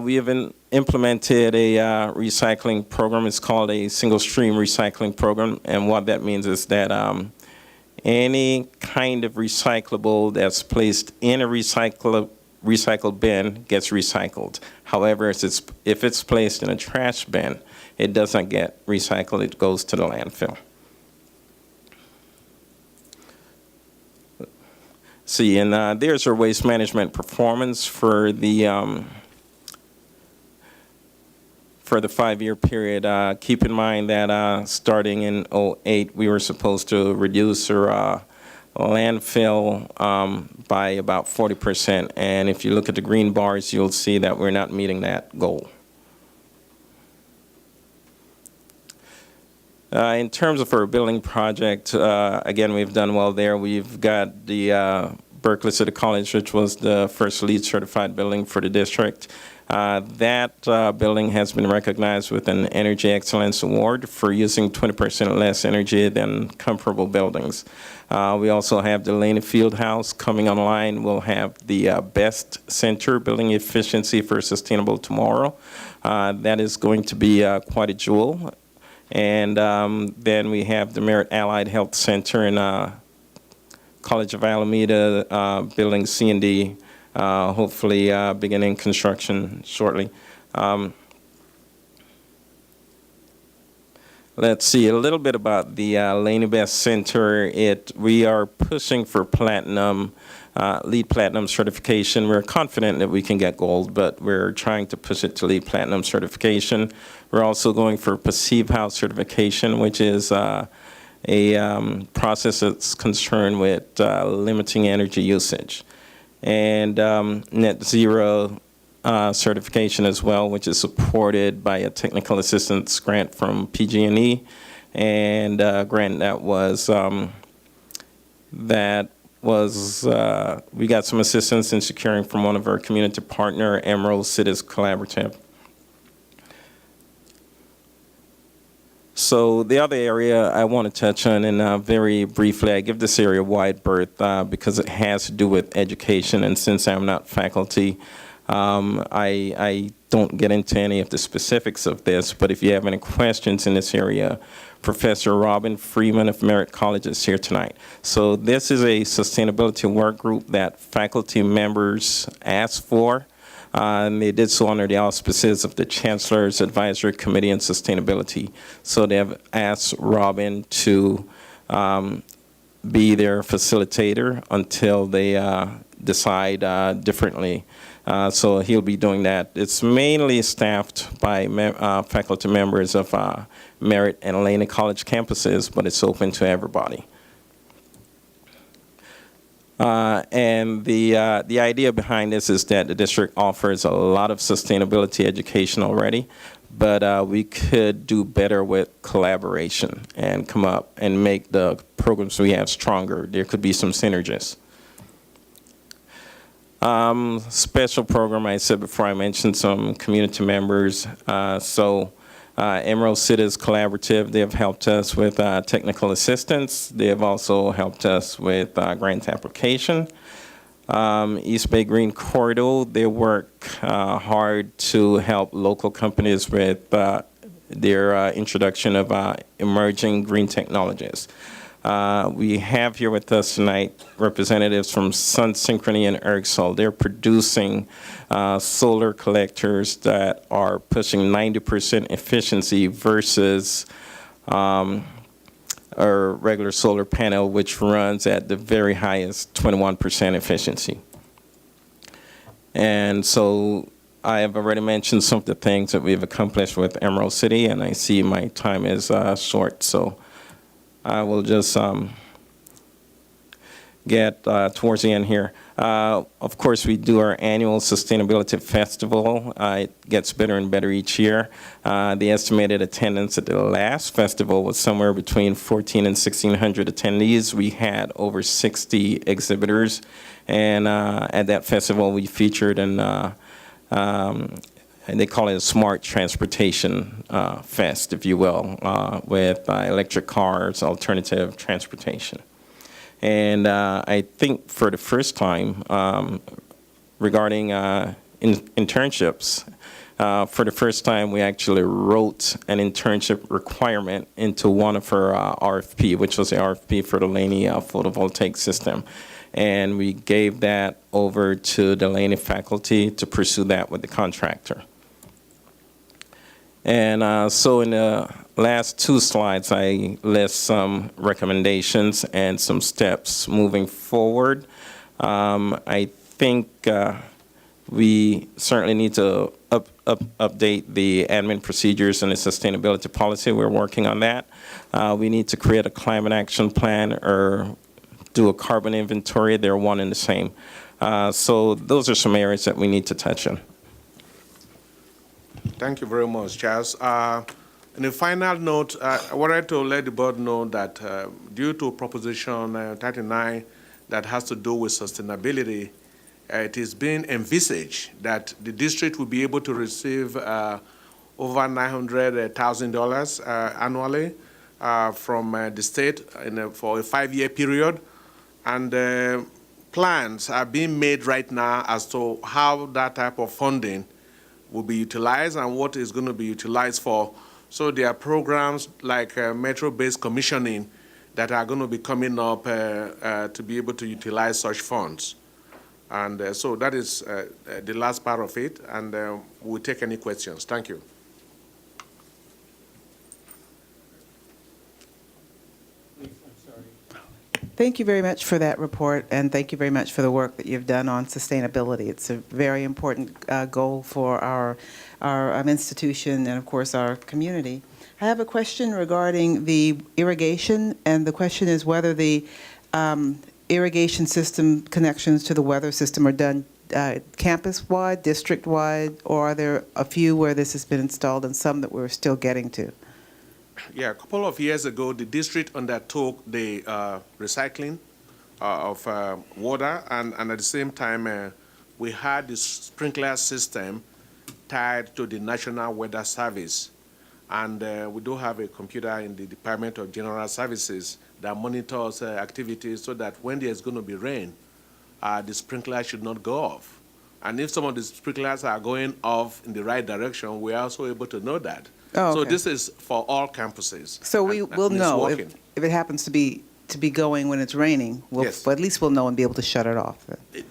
We have implemented a recycling program. It's called a single stream recycling program. And what that means is that any kind of recyclable that's placed in a recycle bin gets recycled. However, if it's placed in a trash bin, it doesn't get recycled. It goes to the landfill. See, and there's our waste management performance for the for the 5-year period. Keep in mind that starting in '08, we were supposed to reduce our landfill by about 40%. And if you look at the green bars, you'll see that we're not meeting that goal. In terms of our building project, again, we've done well there. We've got the Berkeley City College, which was the first LEED certified building for the district. That building has been recognized with an Energy Excellence Award for using 20% less energy than comparable buildings. We also have the Laney Fieldhouse coming online. We'll have the Best Center Building Efficiency for a Sustainable Tomorrow. That is going to be quite a jewel. And then we have the Merit Allied Health Center in College of Alameda, building C and D, hopefully beginning construction shortly. Let's see a little bit about the Laney Best Center. We are pushing for platinum, LEED Platinum certification. We're confident that we can get gold, but we're trying to push it to LEED Platinum certification. We're also going for Perceive House certification, which is a process that's concerned with limiting energy usage. And net zero certification as well, which is supported by a technical assistance grant from PG&E, and a grant that we got some assistance in securing from one of our community partner, Emerald Cities Collaborative. So the other area I want to touch on, and very briefly, I give this area wide berth because it has to do with education, and since I'm not faculty, I don't get into any of the specifics of this, but if you have any questions in this area, Professor Robin Freeman of Merritt College is here tonight. So this is a sustainability work group that faculty members asked for. And they did so under the auspices of the Chancellor's Advisory Committee on Sustainability. So they have asked Robin to be their facilitator until they decide differently. So he'll be doing that. It's mainly staffed by faculty members of Merritt and Laney College campuses, but it's open to everybody. And the idea behind this is that the district offers a lot of sustainability education already, but we could do better with collaboration and come up and make the programs we have stronger. There could be some synergies. Special program, I said before, I mentioned some community members. Emerald Cities Collaborative, they have helped us with technical assistance. They have also helped us with grant application. East Bay Green Corridor, they work hard to help local companies with their introduction of emerging green technologies. We have here with us tonight representatives from Sun Synchrony and Ergsol. They're producing solar collectors that are pushing 90% efficiency versus a regular solar panel, which runs at the very highest 21% efficiency. And so I have already mentioned some of the things that we've accomplished with Emerald City, and I see my time is short, so I will just get towards the end here. Of course, we do our annual Sustainability Festival. It gets better and better each year. The estimated attendance at the last festival was somewhere between 1,400 and 1,600 attendees. We had over 60 exhibitors, and at that festival we featured and they call it a smart transportation fest, if you will, with electric cars, alternative transportation. And I think for the first time, regarding internships, for the first time we actually wrote an internship requirement into one of our RFP, which was the RFP for the Laney photovoltaic system. And we gave that over to the Laney faculty to pursue that with the contractor. And so in the last two slides, I list some recommendations and some steps moving forward. I think we certainly need to update the admin procedures and the sustainability policy. We're working on that. We need to create a climate action plan or do a carbon inventory. They're one and the same. So those are some areas that we need to touch on. Thank you very much, Charles. In a final note, I wanted to let the board know that due to Proposition 39 that has to do with sustainability, it is being envisaged that the district will be able to receive over $900,000 annually from the state for a 5-year period. And plans are being made right now as to how that type of funding will be utilized and what is going to be utilized for. So there are programs like metro-based commissioning that are going to be coming up to be able to utilize such funds. And so that is the last part of it, and we'll take any questions. Thank you. Thank you very much for that report, and thank you very much for the work that you've done on sustainability. It's a very important goal for our institution and, of course, our community. I have a question regarding the irrigation, and the question is whether the irrigation system connections to the weather system are done campus-wide, district-wide, or are there a few where this has been installed and some that we're still getting to? Yeah, a couple of years ago, the district undertook the recycling of water, and at the same time, we had the sprinkler system tied to the National Weather Service. And we do have a computer in the Department of General Services that monitors activities so that when there's going to be rain, the sprinkler should not go off. And if some of the sprinklers are going off in the right direction, we're also able to know that. Oh, okay. So this is for all campuses. So we will know if it happens to be going when it's raining. Yes. At least we'll know and be able to shut it off.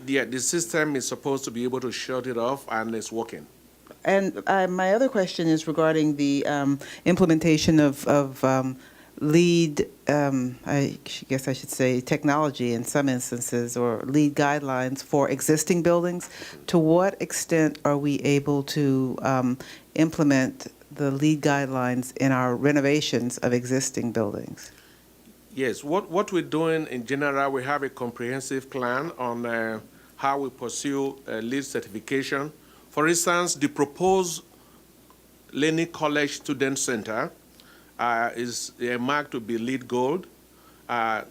Yeah, the system is supposed to be able to shut it off, and it's working. And my other question is regarding the implementation of LEED, I guess I should say technology in some instances, or LEED guidelines for existing buildings. To what extent are we able to implement the LEED guidelines in our renovations of existing buildings? Yes, what we're doing in general, we have a comprehensive plan on how we pursue LEED certification. For instance, the proposed Laney College Student Center is marked to be LEED Gold,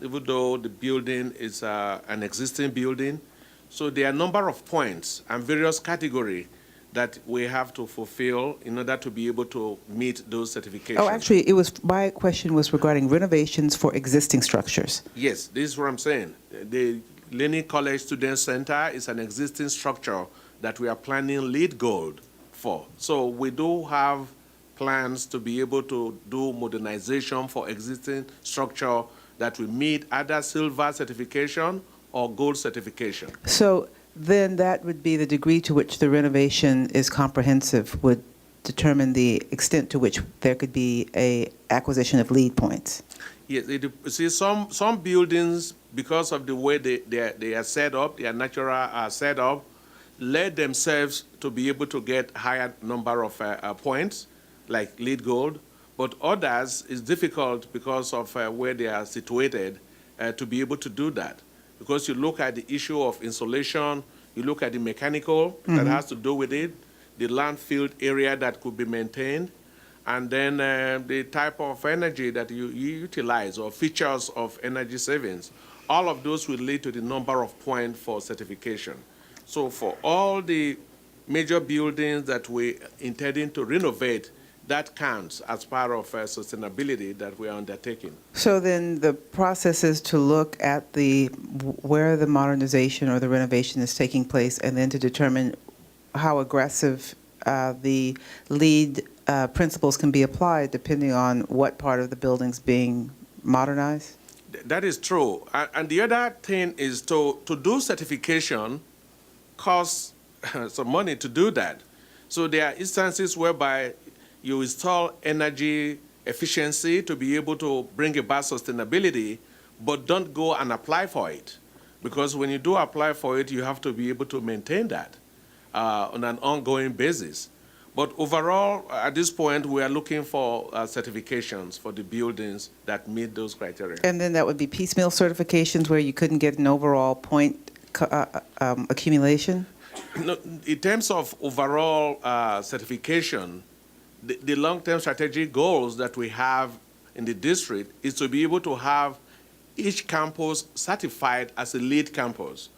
even though the building is an existing building. So there are a number of points and various categories that we have to fulfill in order to be able to meet those certifications. Oh, actually, my question was regarding renovations for existing structures. Yes, this is what I'm saying. The Laney College Student Center is an existing structure that we are planning LEED Gold for. So we do have plans to be able to do modernization for existing structure that will meet either silver certification or gold certification. So then that would be the degree to which the renovation is comprehensive would determine the extent to which there could be a acquisition of LEED points. Yes, see, some buildings, because of the way they are set up, their natural set up, led themselves to be able to get higher number of points, like LEED Gold, but others is difficult because of where they are situated to be able to do that. Because you look at the issue of insulation, you look at the mechanical that has to do with it, the landfill area that could be maintained, and then the type of energy that you utilize or features of energy savings. All of those will lead to the number of points for certification. So for all the major buildings that we're intending to renovate, that counts as part of sustainability that we are undertaking. So then the process is to look at where the modernization or the renovation is taking place, and then to determine how aggressive the LEED principles can be applied depending on what part of the building's being modernized? That is true. And the other thing is to do certification costs some money to do that. So there are instances whereby you install energy efficiency to be able to bring about sustainability, but don't go and apply for it. Because when you do apply for it, you have to be able to maintain that on an ongoing basis. But overall, at this point, we are looking for certifications for the buildings that meet those criteria. And then that would be piecemeal certifications where you couldn't get an overall point accumulation? No, in terms of overall certification, the long-term strategic goals that we have in the district is to be able to have each campus certified as a lead campus.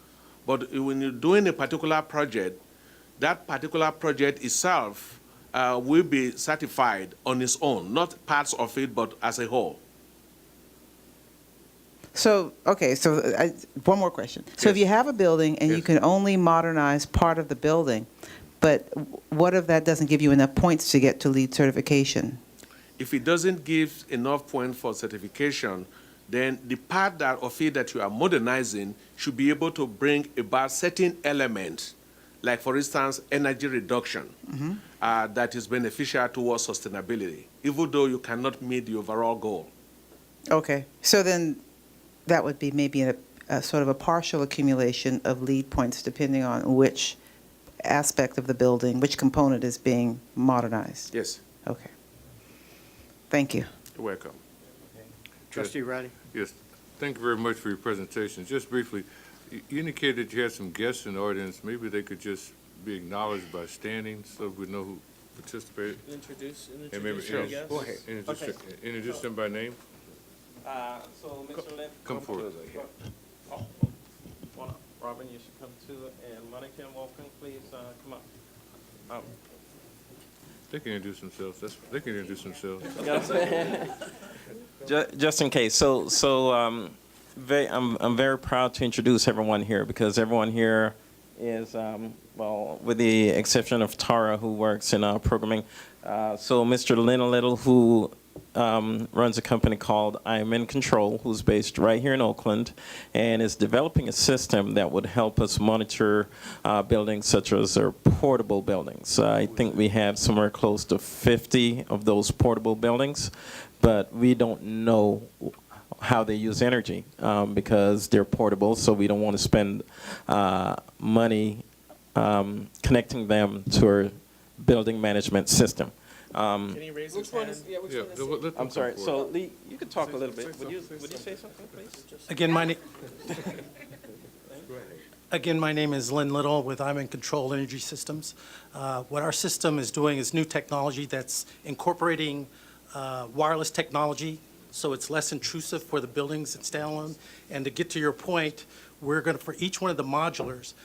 But when you're doing a particular project, that particular project itself will be certified on its own, not parts of it, but as a whole. So, okay, so one more question. So if you have a building and you can only modernize part of the building, but what if that doesn't give you enough points to get to LEED certification? If it doesn't give enough points for certification, then the part of it that you are modernizing should be able to bring about certain elements, like, for instance, energy reduction, that is beneficial towards sustainability, even though you cannot meet the overall goal. Okay, so then that would be maybe a sort of a partial accumulation of LEED points depending on which aspect of the building, which component is being modernized. Yes. Okay. Thank you. You're welcome. Trustee Roddy? Yes, thank you very much for your presentation. Just briefly, you indicated that you had some guests in the audience. Maybe they could just be acknowledged by standing so we know who participated. Introduce And maybe your go ahead. Introduce them by name. So, Mr. Lynn, Come forward. Robin, you should come too, and Monica and Wolfgang, please come up. They can introduce themselves. They can introduce themselves. Just in case. I'm very proud to introduce everyone here because everyone here is, well, with the exception of Tara, who works in programming. So Mr. Lynn Little, who runs a company called I'm in Control, who's based right here in Oakland, and is developing a system that would help us monitor buildings such as our portable buildings. I think we have somewhere close to 50 of those portable buildings, but we don't know how they use energy because they're portable, so we don't want to spend money connecting them to our building management system. Can he raise his hand? I'm sorry. So, Lee, you could talk a little bit. Would you say something, please? Again, my name is Lynn Little with I'm in Control Energy Systems. What our system is doing is new technology that's incorporating wireless technology, so it's less intrusive for the buildings and standalone. And to get to your point, we're going to, for each one of the modulars,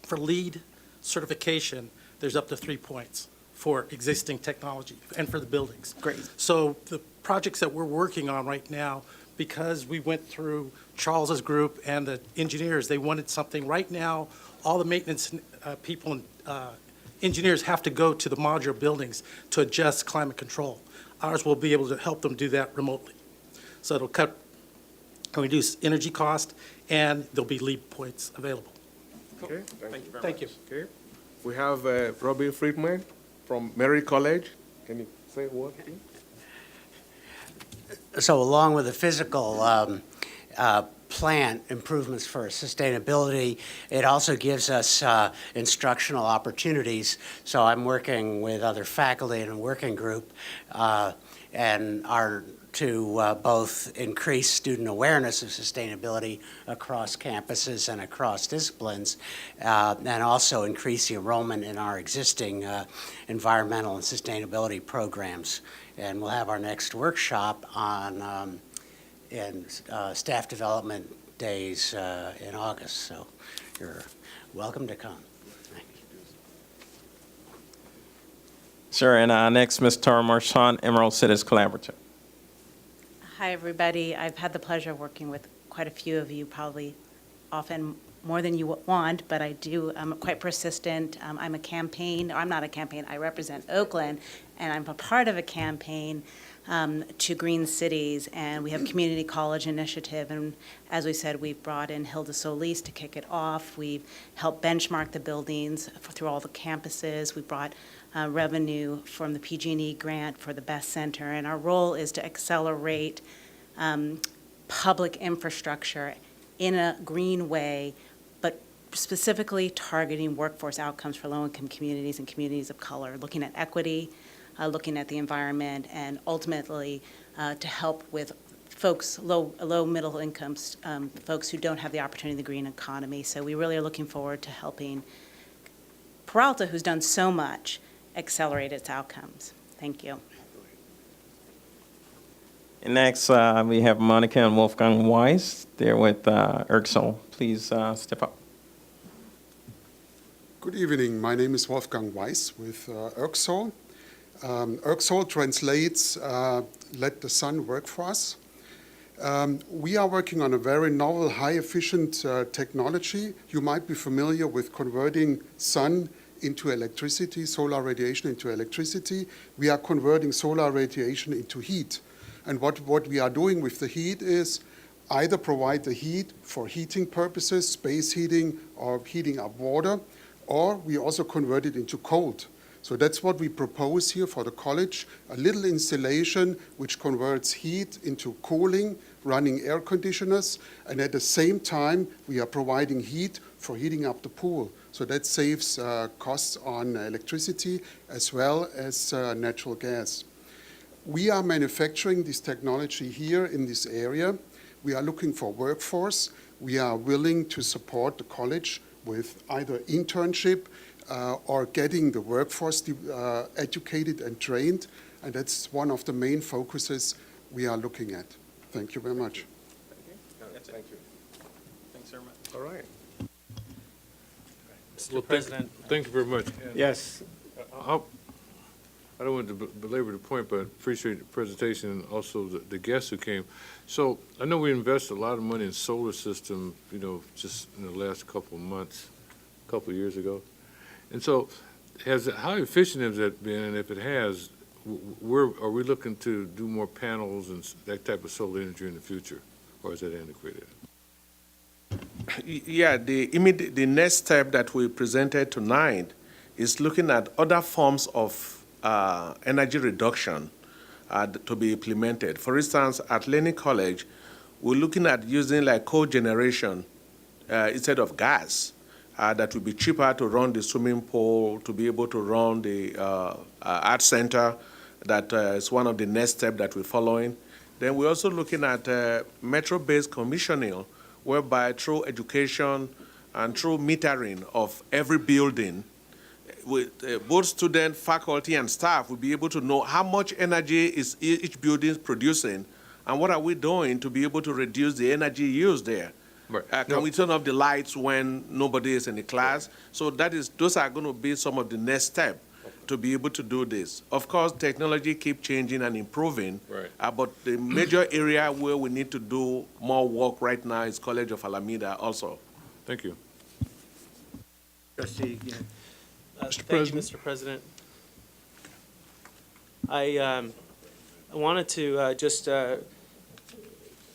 for LEED certification, there's up to 3 points for existing technology and for the buildings. Great. So the projects that we're working on right now, because we went through Charles's group and the engineers, they wanted something. Right now, all the maintenance people and engineers have to go to the modular buildings to adjust climate control. Ours will be able to help them do that remotely. So it'll cut and reduce energy cost, and there'll be LEED points available. Okay, Thank you very Thank you. Okay. We have Robin Friedman from Mary College. Can you say a word, please? So along with the physical plant improvements for sustainability, it also gives us instructional opportunities. So I'm working with other faculty in a working group and are to both increase student awareness of sustainability across campuses and across disciplines, and also increase the enrollment in our existing environmental and sustainability programs. And we'll have our next workshop on in staff development days in August. So you're welcome to come. Sure, and next, Ms. Tara Marchand, Emerald Cities Collaborative. Hi, everybody. I've had the pleasure of working with quite a few of you, probably often more than you want, but I do. I'm quite persistent. I'm not a campaign, I represent Oakland, and I'm a part of a campaign to green cities, and we have a community college initiative, and as we said, we've brought in Hilda Solis to kick it off. We've helped benchmark the buildings through all the campuses. We brought revenue from the PG&E grant for the Best Center, and our role is to accelerate public infrastructure in a green way, but specifically targeting workforce outcomes for low-income communities and communities of color, looking at equity, looking at the environment, and ultimately to help with folks, low middle incomes, folks who don't have the opportunity of the green economy. So we really are looking forward to helping Peralta, who's done so much, accelerate its outcomes. Thank you. And next, we have Monica and Wolfgang Weiss. They're with ERGSOL. Please step up. Good evening. My name is Wolfgang Weiss with ERGSOL. ERGSOL translates Let the Sun Work for Us. We are working on a very novel, high-efficient technology. You might be familiar with converting sun into electricity, solar radiation into electricity. We are converting solar radiation into heat. And what we are doing with the heat is either provide the heat for heating purposes, space heating, or heating up water, or we also convert it into cold. So that's what we propose here for the college, a little installation which converts heat into cooling, running air conditioners, and at the same time, we are providing heat for heating up the pool. So that saves costs on electricity as well as natural gas. We are manufacturing this technology here in this area. We are looking for workforce. We are willing to support the college with either internship or getting the workforce educated and trained. And that's one of the main focuses we are looking at. Thank you very much. Thank you. Thanks very much. All right. Mr. President. Thank you very much. Yes. I don't want to belabor the point, but appreciate the presentation and also the guests who came. So I know we invested a lot of money in solar system, just in the last couple of months, a couple of years ago. And so how efficient has that been? And if it has, are we looking to do more panels and that type of solar energy in the future? Or is that antiquated? Yeah, the next step that we presented tonight is looking at other forms of energy reduction to be implemented. For instance, at Laney College, we're looking at using like cogeneration instead of gas. That will be cheaper to run the swimming pool, to be able to run the art center. That is one of the next steps that we're following. Then we're also looking at metro-based commissioning, whereby through education and through metering of every building, with both student, faculty, and staff will be able to know how much energy is each building producing, and what are we doing to be able to reduce the energy used there. Right. Can we turn off the lights when nobody is in the class? So those are going to be some of the next steps to be able to do this. Of course, technology keeps changing and improving, right. But the major area where we need to do more work right now is College of Alameda also. Thank you. Trustee, Thank you, Mr. President. I wanted to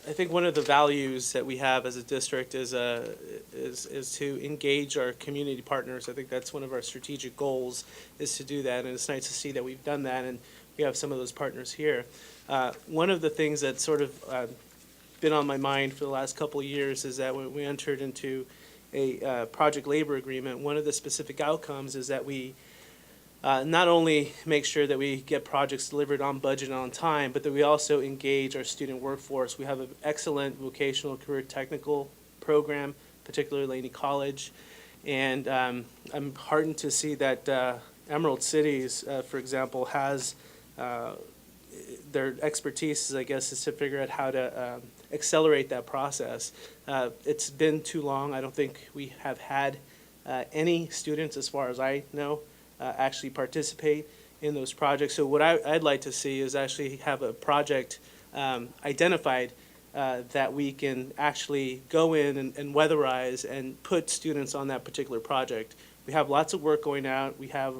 I think one of the values that we have as a district is to engage our community partners. I think that's one of our strategic goals, is to do that, and it's nice to see that we've done that, and we have some of those partners here. One of the things that's sort of been on my mind for the last couple of years is that when we entered into a project labor agreement, one of the specific outcomes is that we not only make sure that we get projects delivered on budget and on time, but that we also engage our student workforce. We have an excellent vocational career technical program, particularly Laney College, and I'm heartened to see that Emerald Cities, for example, has their expertise, I guess, is to figure out how to accelerate that process. It's been too long. I don't think we have had any students, as far as I know, actually participate in those projects. So what I'd like to see is actually have a project identified that we can actually go in and weatherize and put students on that particular project. We have lots of work going out. We have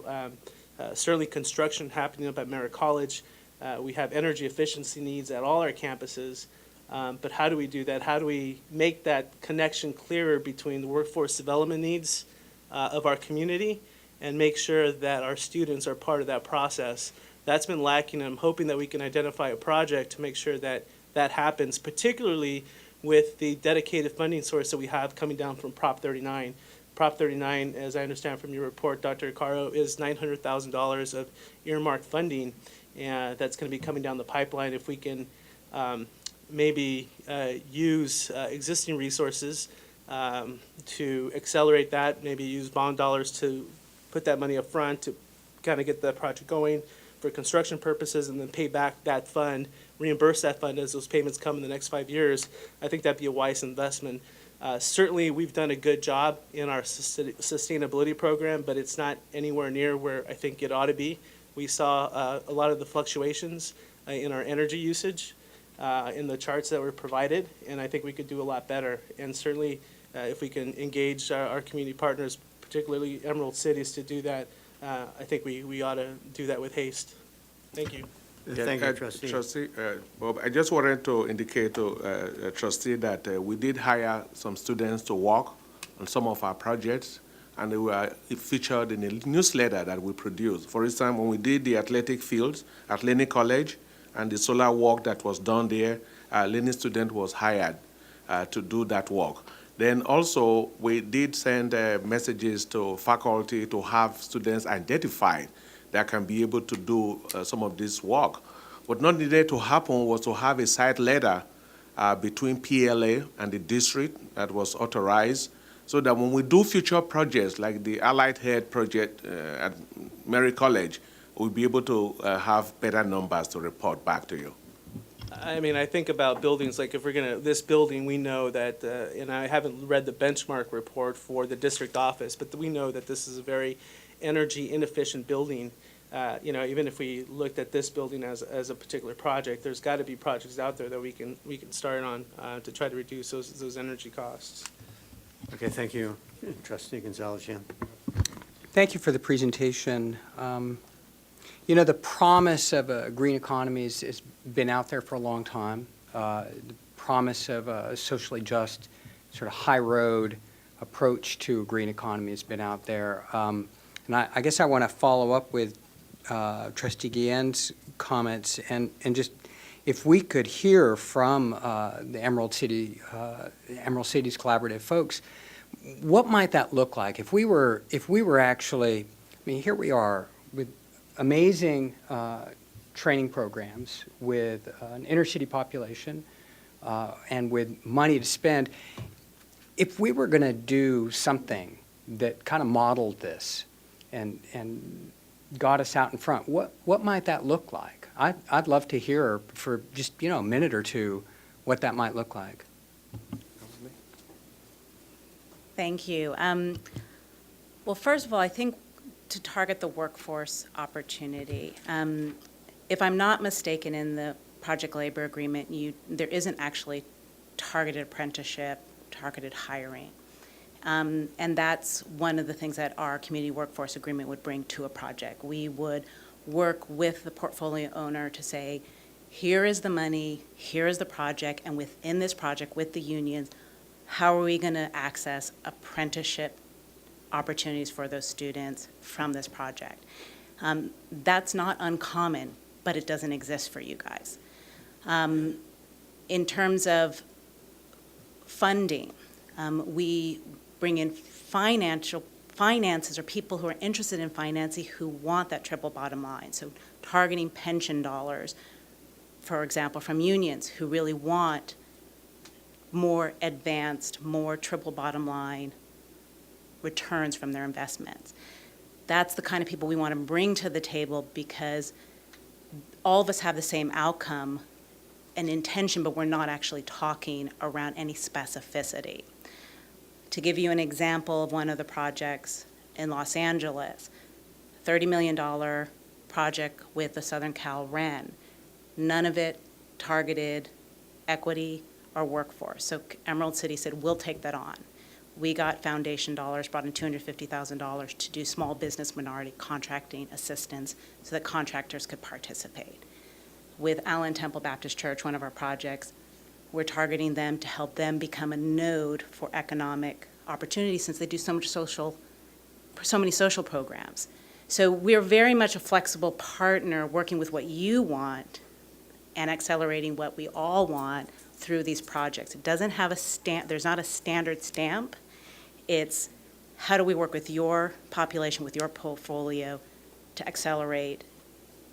certainly construction happening up at Merritt College. We have energy efficiency needs at all our campuses. But how do we do that? How do we make that connection clearer between the workforce development needs of our community and make sure that our students are part of that process? That's been lacking, and I'm hoping that we can identify a project to make sure that that happens, particularly with the dedicated funding source that we have coming down from Prop 39. Prop 39, as I understand from your report, Dr. Caro, is $900,000 of earmarked funding that's going to be coming down the pipeline. If we can maybe use existing resources to accelerate that, maybe use bond dollars to put that money up front to kind of get the project going for construction purposes, and then pay back that fund, reimburse that fund as those payments come in the next 5 years, I think that'd be a wise investment. Certainly, we've done a good job in our sustainability program, but it's not anywhere near where I think it ought to be. We saw a lot of the fluctuations in our energy usage in the charts that were provided, and I think we could do a lot better. And certainly, if we can engage our community partners, particularly Emerald Cities, to do that, I think we ought to do that with haste. Thank you. Thank you, Trustee. Trustee, Bob, I just wanted to indicate to Trustee that we did hire some students to work on some of our projects, and they were featured in a newsletter that we produced. For instance, when we did the athletic fields at Laney College and the solar work that was done there, a Laney student was hired to do that work. Then also, we did send messages to faculty to have students identified that can be able to do some of this work. What not needed to happen was to have a site letter between PLA and the district that was authorized, so that when we do future projects like the Allied Head project at Mary College, we'll be able to have better numbers to report back to you. I mean, I think about buildings, like if we're gonna, this building, we know that, and I haven't read the benchmark report for the district office, but we know that this is a very energy inefficient building. You know, even if we looked at this building as a particular project, there's gotta be projects out there that we can start on to try to reduce those energy costs. Okay, thank you. Trustee Gonzalez-Yan. Thank you for the presentation. You know, the promise of a green economy has been out there for a long time. The promise of a socially just, sort of high road approach to a green economy has been out there. And I guess I want to follow up with Trustee Guillen's comments and just if we could hear from the Emerald Cities Collaborative folks, what might that look like? If we were actually, I mean, here we are with amazing training programs with an inner city population and with money to spend. If we were going to do something that kind of modeled this and got us out in front, what might that look like? I'd love to hear for just, you know, a minute or two what that might look like. Thank you. Well, first of all, I think to target the workforce opportunity, if I'm not mistaken, in the project labor agreement, there isn't actually targeted apprenticeship, targeted hiring. And that's one of the things that our community workforce agreement would bring to a project. We would work with the portfolio owner to say, here is the money, here is the project, and within this project with the unions, how are we going to access apprenticeship opportunities for those students from this project? That's not uncommon, but it doesn't exist for you guys. In terms of funding, we bring in finances or people who are interested in financing who want that triple bottom line. So targeting pension dollars, for example, from unions who really want more advanced, more triple bottom line returns from their investments. That's the kind of people we want to bring to the table because all of us have the same outcome and intention, but we're not actually talking around any specificity. To give you an example of one of the projects in Los Angeles, $30 million project with the Southern Cal Ren. None of it targeted equity or workforce. So Emerald City said, we'll take that on. We got foundation dollars, brought in $250,000 to do small business minority contracting assistance so that contractors could participate. With Allen Temple Baptist Church, one of our projects, we're targeting them to help them become a node for economic opportunity since they do so many social programs. So we're very much a flexible partner working with what you want and accelerating what we all want through these projects. It doesn't have a stamp, there's not a standard stamp. It's how do we work with your population, with your portfolio, to accelerate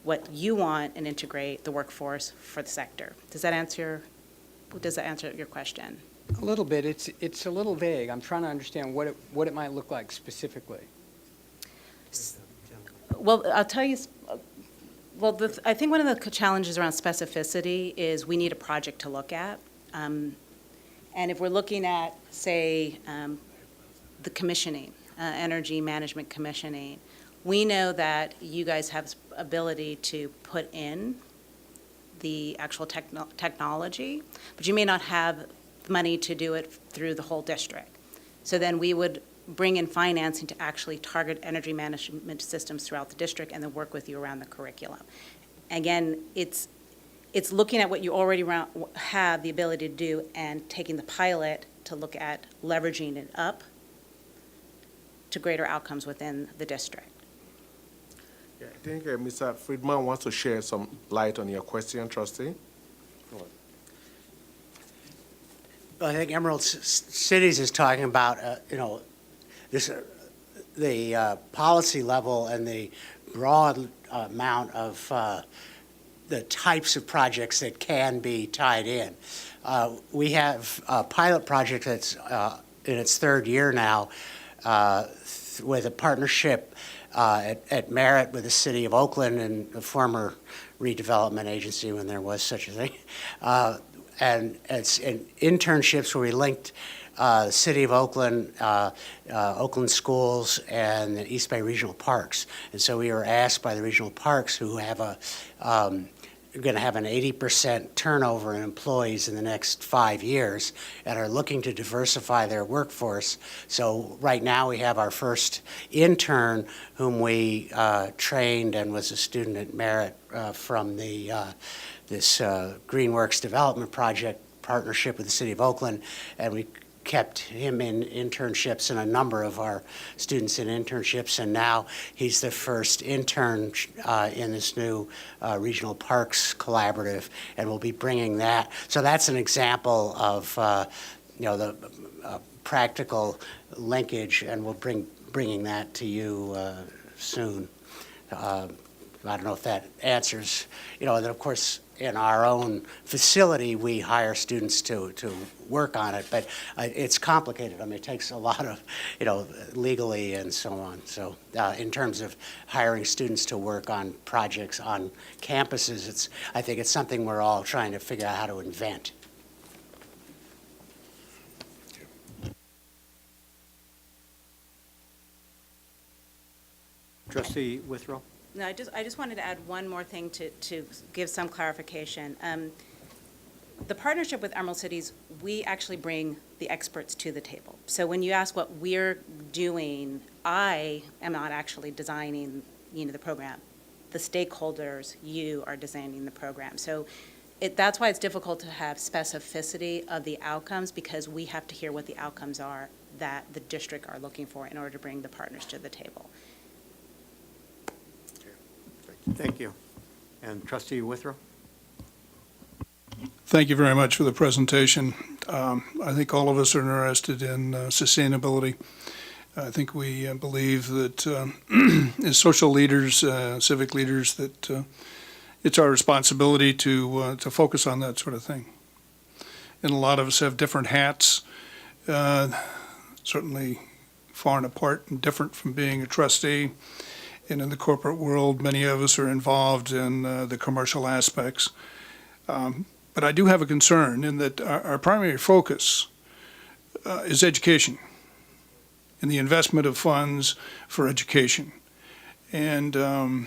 what you want and integrate the workforce for the sector? Does that answer your question? A little bit. It's a little vague. I'm trying to understand what it might look like specifically. Well, I'll tell you, I think one of the challenges around specificity is we need a project to look at. And if we're looking at, say, the commissioning, energy management commissioning, we know that you guys have ability to put in the actual technology, but you may not have money to do it through the whole district. So then we would bring in financing to actually target energy management systems throughout the district and then work with you around the curriculum. Again, it's looking at what you already have the ability to do and taking the pilot to look at leveraging it up to greater outcomes within the district. Yeah, I think Mr. Friedman wants to share some light on your question, trustee. I think Emerald Cities is talking about, the policy level and the broad amount of the types of projects that can be tied in. We have a pilot project that's in its third year now with a partnership at Merritt with the City of Oakland and the former redevelopment agency when there was such a thing. And it's in internships where we linked the City of Oakland, Oakland schools, and the East Bay Regional Parks. And so we were asked by the regional parks, who have going to have an 80% turnover in employees in the next 5 years and are looking to diversify their workforce. So right now we have our first intern whom we trained and was a student at Merritt from this Greenworks Development Project partnership with the City of Oakland, and we kept him in internships and a number of our students in internships, and now he's the first intern in this new Regional Parks Collaborative, and we'll be bringing that. So that's an example of the practical linkage, and we'll bringing that to you soon. I don't know if that answers, and then of course in our own facility we hire students to work on it, but it's complicated. I mean, it takes a lot of, legally and so on. So in terms of hiring students to work on projects on campuses, I think it's something we're all trying to figure out how to invent. Trustee Withrow? No, I just wanted to add one more thing to give some clarification. The partnership with Emerald Cities, we actually bring the experts to the table. So when you ask what we're doing, I am not actually designing, the program. The stakeholders, you are designing the program. So that's why it's difficult to have specificity of the outcomes, because we have to hear what the outcomes are that the district are looking for in order to bring the partners to the table. Thank you. And Trustee Withrow? Thank you very much for the presentation. I think all of us are interested in sustainability. I think we believe that as social leaders, civic leaders, that it's our responsibility to focus on that sort of thing. And a lot of us have different hats, certainly far and apart and different from being a trustee. And in the corporate world, many of us are involved in the commercial aspects. But I do have a concern in that our primary focus is education and the investment of funds for education. And the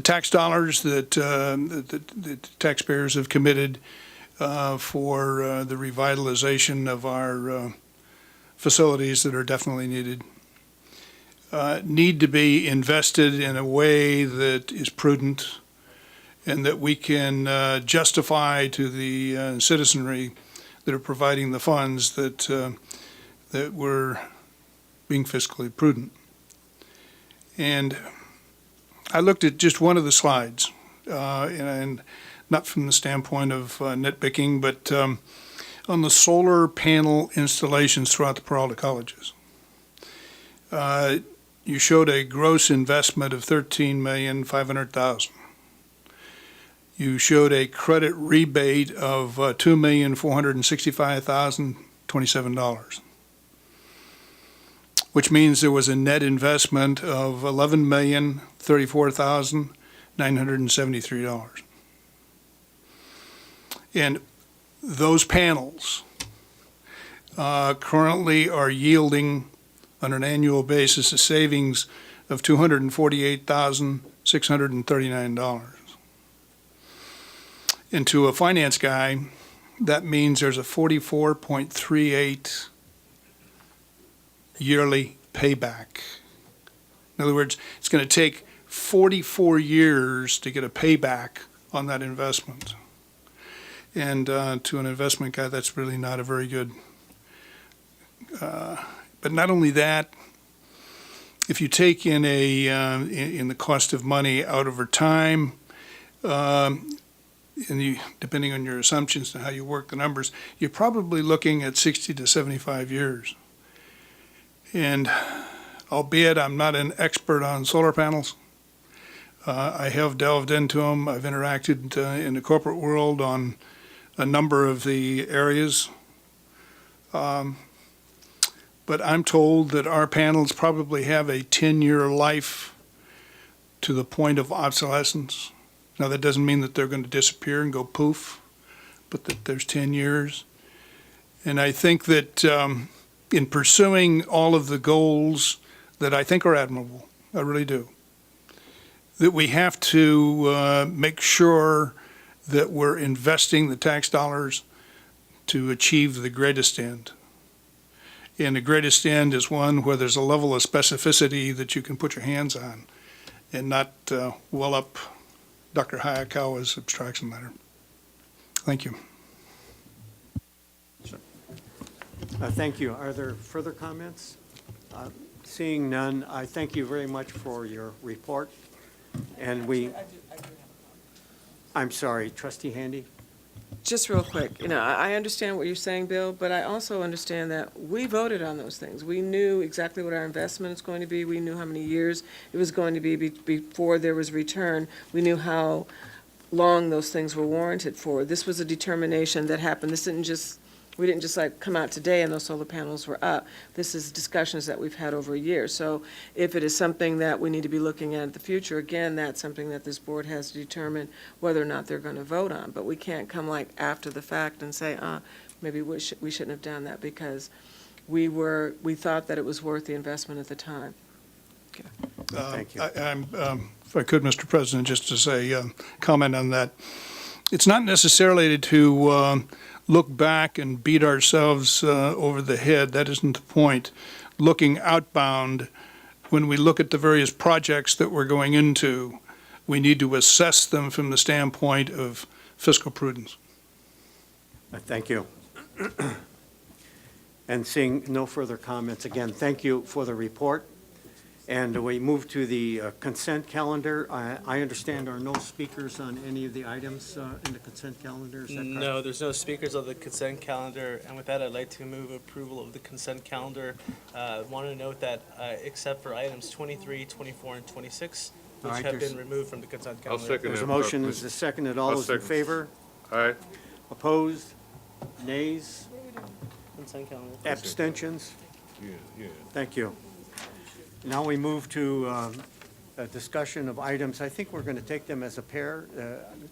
tax dollars that the taxpayers have committed for the revitalization of our facilities that are definitely needed need to be invested in a way that is prudent and that we can justify to the citizenry that are providing the funds that we're being fiscally prudent. And I looked at just one of the slides, and not from the standpoint of nitpicking, but on the solar panel installations throughout the Peralta colleges. You showed a gross investment of $13,500,000. You showed a credit rebate of $2,465,027, which means there was a net investment of $11,034,973. And those panels currently are yielding on an annual basis a savings of $248,639. And to a finance guy, that means there's a 44.38 yearly payback. In other words, it's going to take 44 years to get a payback on that investment. And to an investment guy, that's really not a very good. But not only that, if you take in in the cost of money out over time, and depending on your assumptions and how you work the numbers, you're probably looking at 60 to 75 years. And albeit I'm not an expert on solar panels, I have delved into them. I've interacted in the corporate world on a number of the areas. But I'm told that our panels probably have a 10-year life to the point of obsolescence. Now, that doesn't mean that they're going to disappear and go poof, but that there's 10 years. And I think that in pursuing all of the goals that I think are admirable, I really do, that we have to make sure that we're investing the tax dollars to achieve the greatest end. And the greatest end is one where there's a level of specificity that you can put your hands on and not well up Dr. Hayakawa's abstraction letter. Thank you. Thank you. Are there further comments? Seeing none, I thank you very much for your report. And I'm sorry, Trustee Handy? Just real quick, I understand what you're saying, Bill, but I also understand that we voted on those things. We knew exactly what our investment is going to be. We knew how many years it was going to be before there was return. We knew how long those things were warranted for. This was a determination that happened. We didn't just like come out today and those solar panels were up. This is discussions that we've had over a year. So if it is something that we need to be looking at in the future, again, that's something that this board has to determine whether or not they're going to vote on. But we can't come like after the fact and say, maybe we shouldn't have done that because we thought that it was worth the investment at the time. Okay. Thank you. If I could, Mr. President, just to say, comment on that. It's not necessarily to look back and beat ourselves over the head. That isn't the point. Looking outbound, when we look at the various projects that we're going into, we need to assess them from the standpoint of fiscal prudence. Thank you. And seeing no further comments, again, thank you for the report. And we move to the consent calendar. I understand there are no speakers on any of the items in the consent calendar. Is that correct? No, there's no speakers on the consent calendar. And with that, I'd like to move approval of the consent calendar. Want to note that except for items 23, 24, and 26, which have been removed from the consent calendar. I'll second There's that. a motion, there's a second. All those in favor? Aye. Opposed? Nays? Consent calendar. Abstentions? Yeah. Thank you. Now we move to a discussion of items. I think we're going to take them as a pair.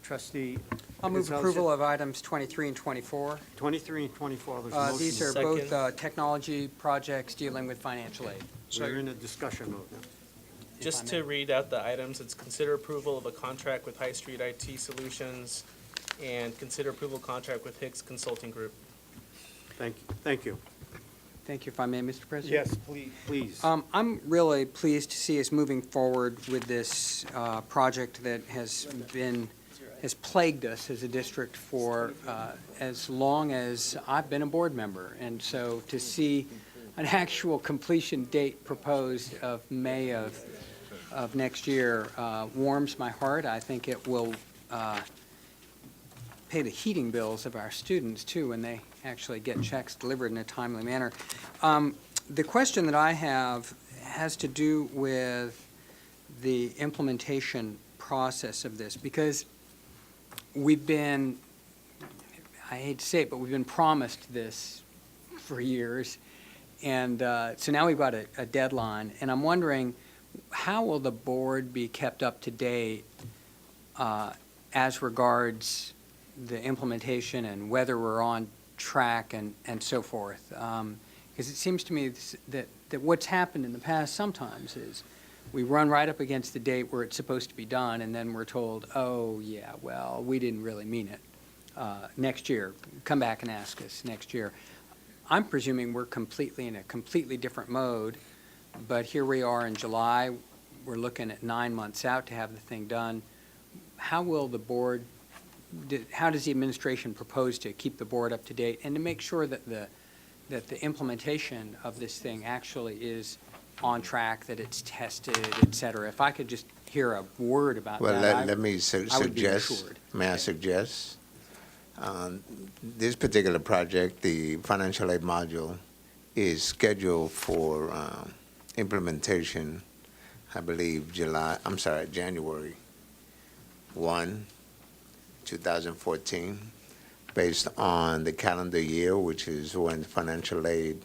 Trustee? I'll move approval of items 23 and 24. 23 and 24, there's a motion. These are both technology projects dealing with financial aid. We're in a discussion mode now. Just to read out the items, it's consider approval of a contract with High Street IT Solutions and consider approval contract with Hicks Consulting Group. Thank you. Thank you. Thank you, if I may, Mr. President. Yes, please. I'm really pleased to see us moving forward with this project that has plagued us as a district for as long as I've been a board member. And so to see an actual completion date proposed of May of next year warms my heart. I think it will pay the heating bills of our students, too, when they actually get checks delivered in a timely manner. The question that I have has to do with the implementation process of this, because we've been, I hate to say it, but we've been promised this for years, and so now we've got a deadline, and I'm wondering, how will the board be kept up to date as regards the implementation and whether we're on track and so forth? Because it seems to me that what's happened in the past sometimes is we run right up against the date where it's supposed to be done, and then we're told, oh, yeah, well, we didn't really mean it. Next year, come back and ask us next year. I'm presuming we're completely in a completely different mode, but here we are in July. We're looking at 9 months out to have the thing done. How will the board, how does the administration propose to keep the board up to date and to make sure that the implementation of this thing actually is on track, that it's tested, et cetera? If I could just hear a word about that, Well, let me I would be suggest, assured. may I suggest? This particular project, the financial aid module, is scheduled for implementation, I believe, January 1, 2014, based on the calendar year, which is when financial aid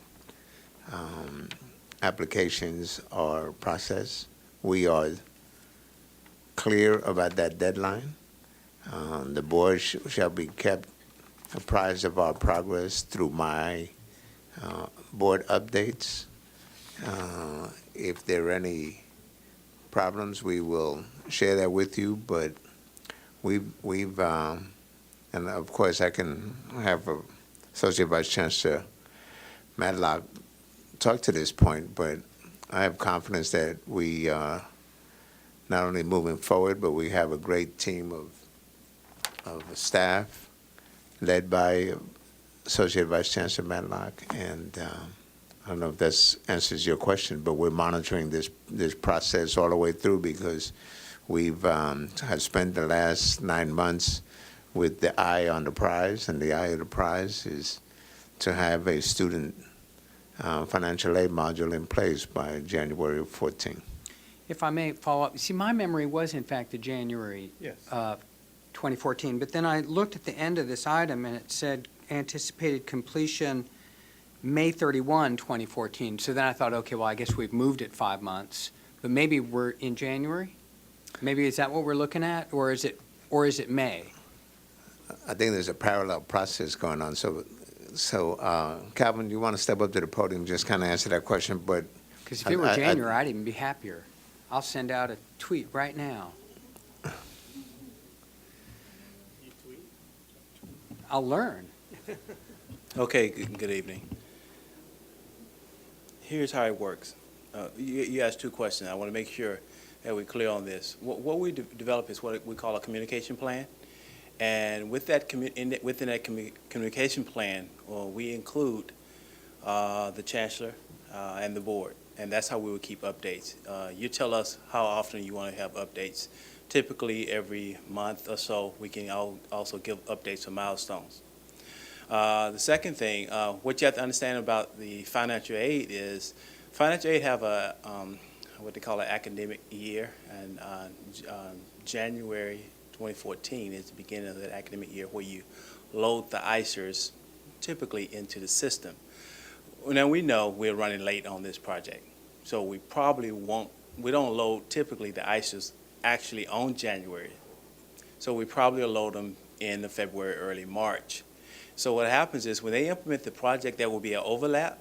applications are processed. We are clear about that deadline. The board shall be kept apprised of our progress through my board updates. If there are any problems, we will share that with you, but we've and of course I can have Associate Vice Chancellor Matlock talk to this point, but I have confidence that we are not only moving forward, but we have a great team of staff led by Associate Vice Chancellor Matlock, and I don't know if that answers your question, but we're monitoring this process all the way through because we've have spent the last 9 months with the eye on the prize, and the eye of the prize is to have a student financial aid module in place by January 14. If I may follow up, see, my memory was in fact the January 2014, but then I looked at the end of this item and it said anticipated completion May 31, 2014. So then I thought, okay, well, I guess we've moved it 5 months, but maybe we're in January? Maybe is that what we're looking at, or is it May? I think there's a parallel process going on. So Calvin, you want to step up to the podium, just kind of answer that question, but. Because if it were January, I'd even be happier. I'll send out a tweet right now. I'll learn. Okay, good evening. Here's how it works. You asked 2 questions. I want to make sure that we're clear on this. What we develop is what we call a communication plan. And with that within that communication plan, we include the chancellor and the board. And that's how we would keep updates. You tell us how often you want to have updates. Typically every month or so, we can also give updates on milestones. The second thing, what you have to understand about the financial aid is financial aid have a what they call an academic year, and January 2014 is the beginning of that academic year where you load the ICERs typically into the system. Now we know we're running late on this project, so we probably we don't load typically the ICERs actually on January. So we probably will load them in the February, early March. So what happens is when they implement the project, there will be an overlap.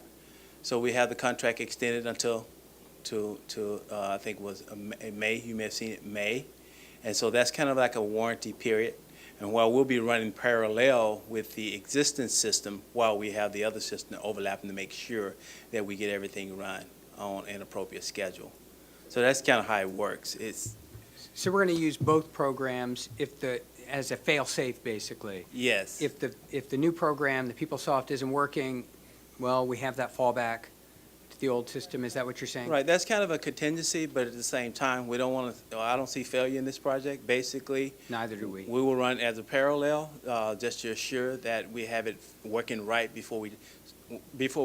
So we have the contract extended until I think it was May. You may have seen it May. And so that's kind of like a warranty period. And while we'll be running parallel with the existing system, while we have the other system overlapping to make sure that we get everything run on an appropriate schedule. So that's kind of how it works. So we're going to use both programs as a fail-safe, basically. Yes. If the new program, the PeopleSoft, isn't working, well, we have that fallback with the old system, is that what you're saying? Right, that's kind of a contingency, but at the same time, we don't want to, I don't see failure in this project. Basically, Neither do we. we will run as a parallel, just to assure that we have it working right before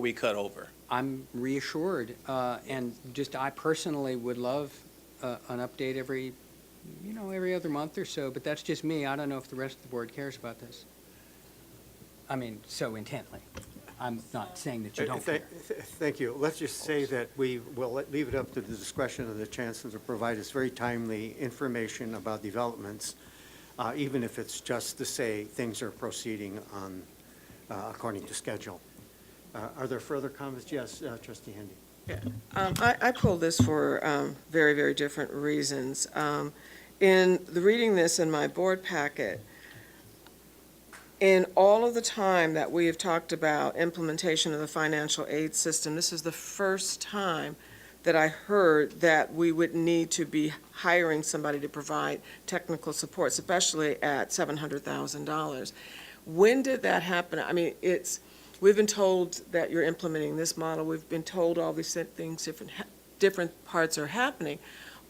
we cut over. I'm reassured, and just I personally would love an update every other month or so, but that's just me. I don't know if the rest of the board cares about this. I mean, so intently. I'm not saying that you don't care. Thank you. Let's just say that we will leave it up to the discretion of the chancellor to provide us very timely information about developments, even if it's just to say things are proceeding on, according to schedule. Are there further comments? Yes, Trustee Handy. I pulled this for very, very different reasons. In reading this in my board packet, in all of the time that we have talked about implementation of the financial aid system, this is the first time that I heard that we would need to be hiring somebody to provide technical support, especially at $700,000. When did that happen? I mean, we've been told that you're implementing this model. We've been told all these things, different parts are happening.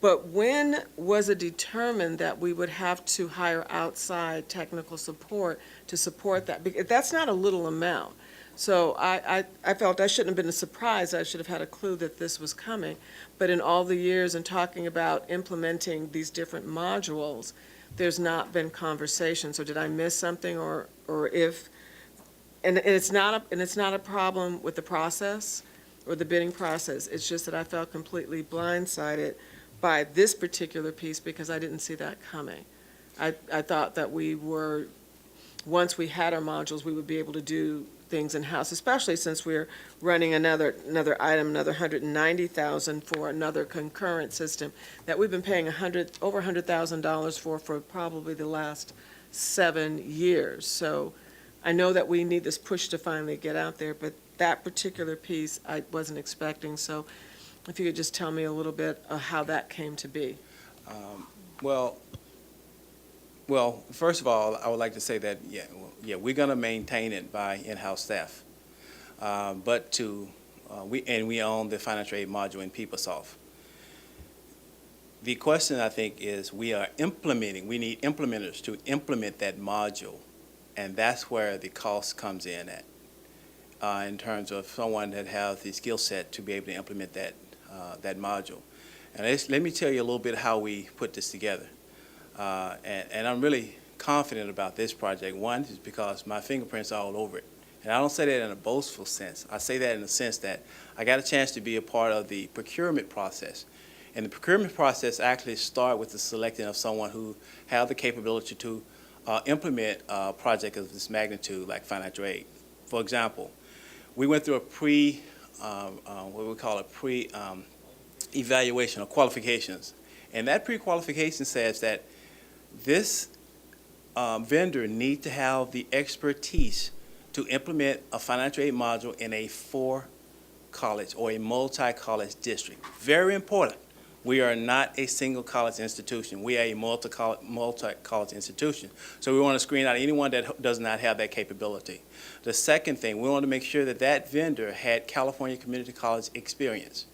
But when was it determined that we would have to hire outside technical support to support that? Because that's not a little amount. So I felt that shouldn't have been a surprise. I should have had a clue that this was coming. But in all the years and talking about implementing these different modules, there's not been conversation. So did I miss something, or if? And it's not a problem with the process or the bidding process. It's just that I felt completely blindsided by this particular piece because I didn't see that coming. I thought that once we had our modules, we would be able to do things in-house, especially since we're running another item, another $190,000 for another concurrent system that we've been paying over $100,000 for probably the last 7 years. So I know that we need this push to finally get out there, but that particular piece I wasn't expecting. So if you could just tell me a little bit of how that came to be. Well, first of all, I would like to say that, we're going to maintain it by in-house staff. But we own the financial aid module in PeopleSoft. The question, I think, is we need implementers to implement that module, and that's where the cost comes in at, in terms of someone that has the skill set to be able to implement that module. And let me tell you a little bit how we put this together. And I'm really confident about this project. One is because my fingerprints are all over it. And I don't say that in a boastful sense. I say that in the sense that I got a chance to be a part of the procurement process. And the procurement process actually starts with the selecting of someone who has the capability to implement a project of this magnitude like financial aid. For example, we went through a evaluation of qualifications. And that pre-qualification says that this vendor needs to have the expertise to implement a financial aid module in a 4-college or a multi-college district. Very important. We are not a single college institution. We are a multi-college institution. So we want to screen out anyone that does not have that capability. The second thing, we want to make sure that that vendor had California Community College experience.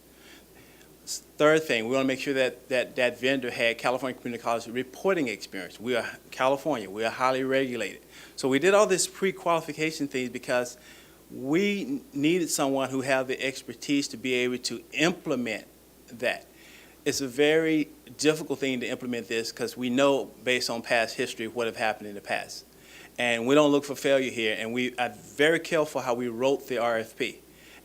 Third thing, we want to make sure that vendor had California Community College reporting experience. We are California. We are highly regulated. So we did all this pre-qualification things because we needed someone who had the expertise to be able to implement that. It's a very difficult thing to implement this because we know, based on past history, what have happened in the past. And we don't look for failure here. And we are very careful how we wrote the RFP.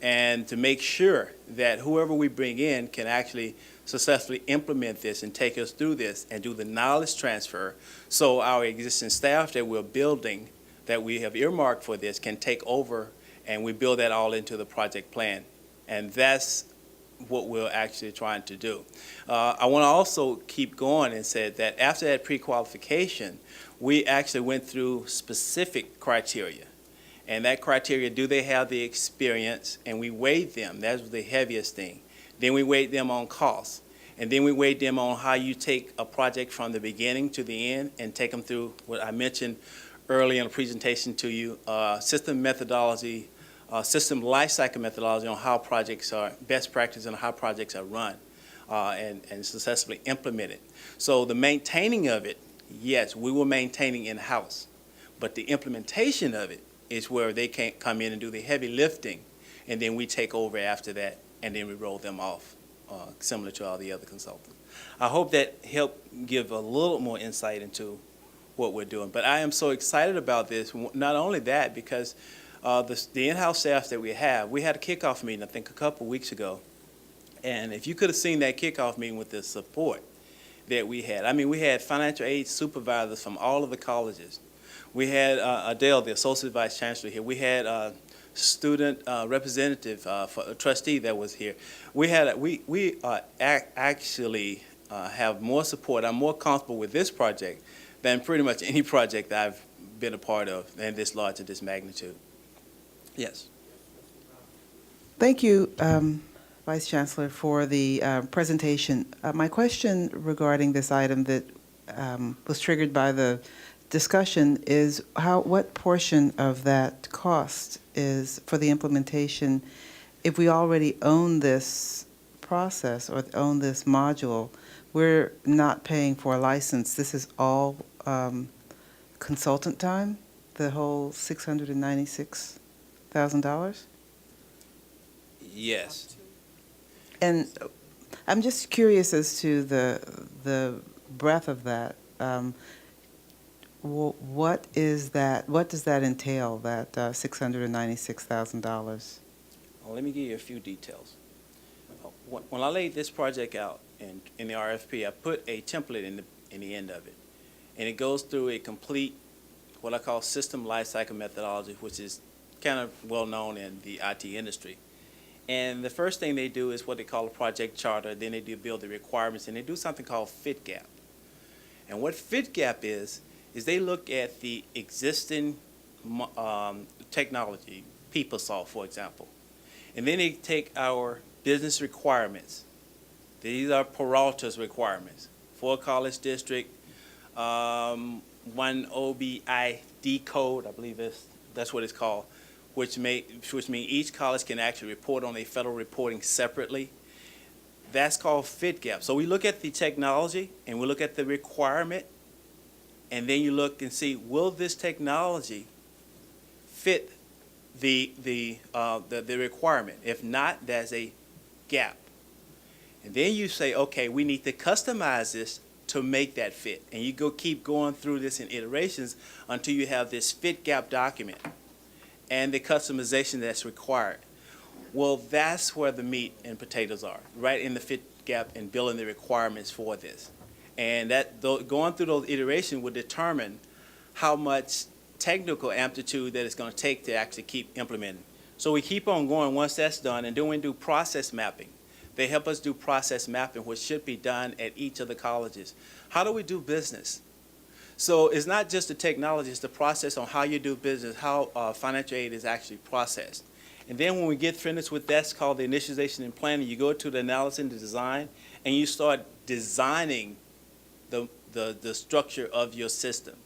And to make sure that whoever we bring in can actually successfully implement this and take us through this and do the knowledge transfer so our existing staff that we're building, that we have earmarked for this, can take over and we build that all into the project plan. And that's what we're actually trying to do. I want to also keep going and say that after that pre-qualification, we actually went through specific criteria. And that criteria, do they have the experience? And we weighed them. That was the heaviest thing. Then we weighed them on cost. And then we weighed them on how you take a project from the beginning to the end and take them through what I mentioned early in the presentation to you, system methodology system lifecycle methodology on how projects are, best practice on how projects are run and successfully implemented. So the maintaining of it, yes, we will maintaining in-house, but the implementation of it is where they can't come in and do the heavy lifting, and then we take over after that, and then we roll them off, similar to all the other consultants. I hope that helped give a little more insight into what we're doing. But I am so excited about this, not only that, because the in-house staff that we had a kickoff meeting, I think, a couple weeks ago. And if you could have seen that kickoff meeting with the support that we had. I mean, we had financial aid supervisors from all of the colleges. We had Adele, the Associate Vice Chancellor, here. We had a student representative for a trustee that was here. We had we actually have more support. I'm more comfortable with this project than pretty much any project that I've been a part of, and this large and this magnitude. Yes. Thank you, Vice Chancellor, for the presentation. My question regarding this item that was triggered by the discussion is what portion of that cost is for the implementation if we already own this process or own this module? We're not paying for a license. This is all consultant time, the whole $696,000? Yes. And I'm just curious as to the breadth of that. What is that? What does that entail, that $696,000? Well, let me give you a few details. When I laid this project out in the RFP, I put a template in the end of it. And it goes through a complete, what I call system lifecycle methodology, which is kind of well known in the IT industry. And the first thing they do is what they call a project charter. Then they build the requirements, and they do something called fit gap. And what fit gap is they look at the existing technology, PeopleSoft, for example. And then they take our business requirements. These are Peralta's requirements for a college district, one OBID code, I believe that's what it's called, which means each college can actually report on a federal reporting separately. That's called fit gap. So we look at the technology and we look at the requirement, and then you look and see, will this technology fit the requirement? If not, there's a gap. And then you say, okay, we need to customize this to make that fit. And you keep going through this in iterations until you have this fit gap document and the customization that's required. Well, that's where the meat and potatoes are, right in the fit gap and building the requirements for this. And going through those iterations will determine how much technical aptitude that it's going to take to actually keep implementing. So we keep on going once that's done, and then we do process mapping. They help us do process mapping, which should be done at each of the colleges. How do we do business? So it's not just the technology, it's the process on how you do business, how financial aid is actually processed. And then when we get finished with that's called the initialization and planning, you go to the analysis and the design, and you start designing the structure of your system.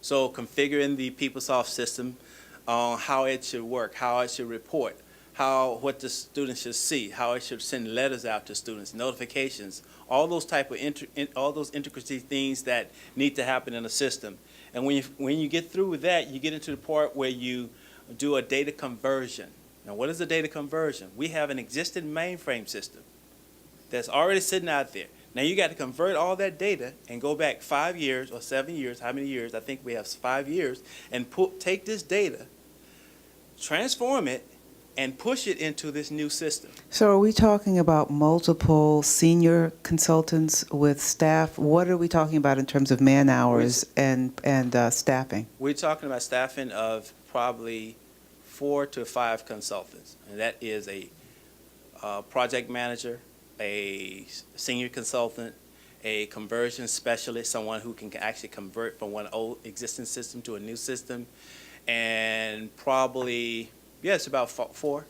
So configuring the PeopleSoft system, how it should work, how it should report, what the students should see, how it should send letters out to students, notifications, all those type of all those intricacy things that need to happen in a system. And when you get through with that, you get into the part where you do a data conversion. Now, what is a data conversion? We have an existing mainframe system that's already sitting out there. Now you got to convert all that data and go back 5 years or 7 years, how many years? I think we have 5 years, and take this data, transform it, and push it into this new system. So are we talking about multiple senior consultants with staff? What are we talking about in terms of man hours and staffing? We're talking about staffing of probably 4 to 5 consultants, and that is a project manager, a senior consultant, a conversion specialist, someone who can actually convert from one old existing system to a new system, and probably, yes, about 4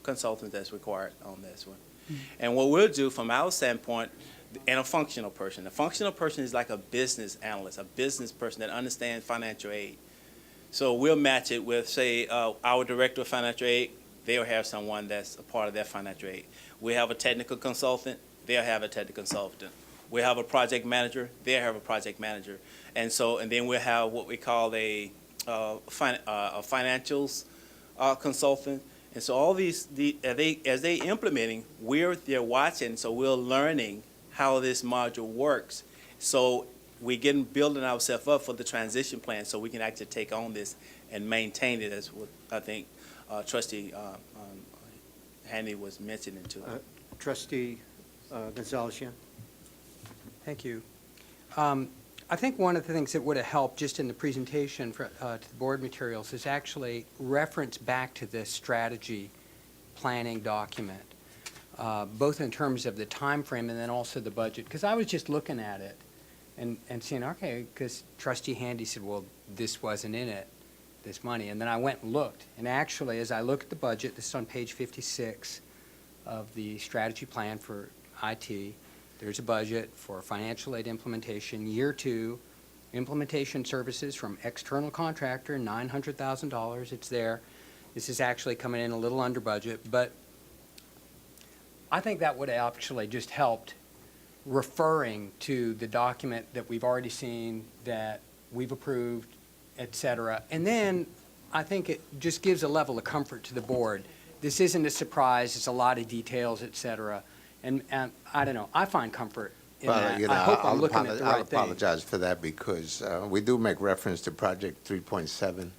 consultants that's required on this one. Mm-hmm. And what we'll do from our standpoint, and a functional person. A functional person is like a business analyst, a business person that understands financial aid. So we'll match it with, say, our director of financial aid, they'll have someone that's a part of their financial aid. We have a technical consultant, they'll have a technical consultant. We have a project manager, they'll have a project manager. And then we'll have what we call a financials consultant. And so all these, as they implementing, we're there watching, so we're learning how this module works. So we're building ourselves up for the transition plan so we can actually take on this and maintain it, as what I think Trustee Handy was mentioning too. Trustee Gonzalez-Yan. Thank you. I think one of the things that would have helped just in the presentation to the board materials is actually reference back to this strategy planning document, both in terms of the time frame and then also the budget. Because I was just looking at it and seeing, okay, because Trustee Handy said, well, this wasn't in it, this money. And then I went and looked. And actually, as I look at the budget, this is on page 56 of the strategy plan for IT. There's a budget for financial aid implementation, year 2, implementation services from external contractor, $900,000. It's there. This is actually coming in a little under budget, but I think that would have actually just helped referring to the document that we've already seen, that we've approved, et cetera. And then I think it just gives a level of comfort to the board. This isn't a surprise. It's a lot of details, et cetera. And I don't know, I find comfort in that. I hope I'm looking at the right thing. I'll apologize for that because we do make reference to Project 3.7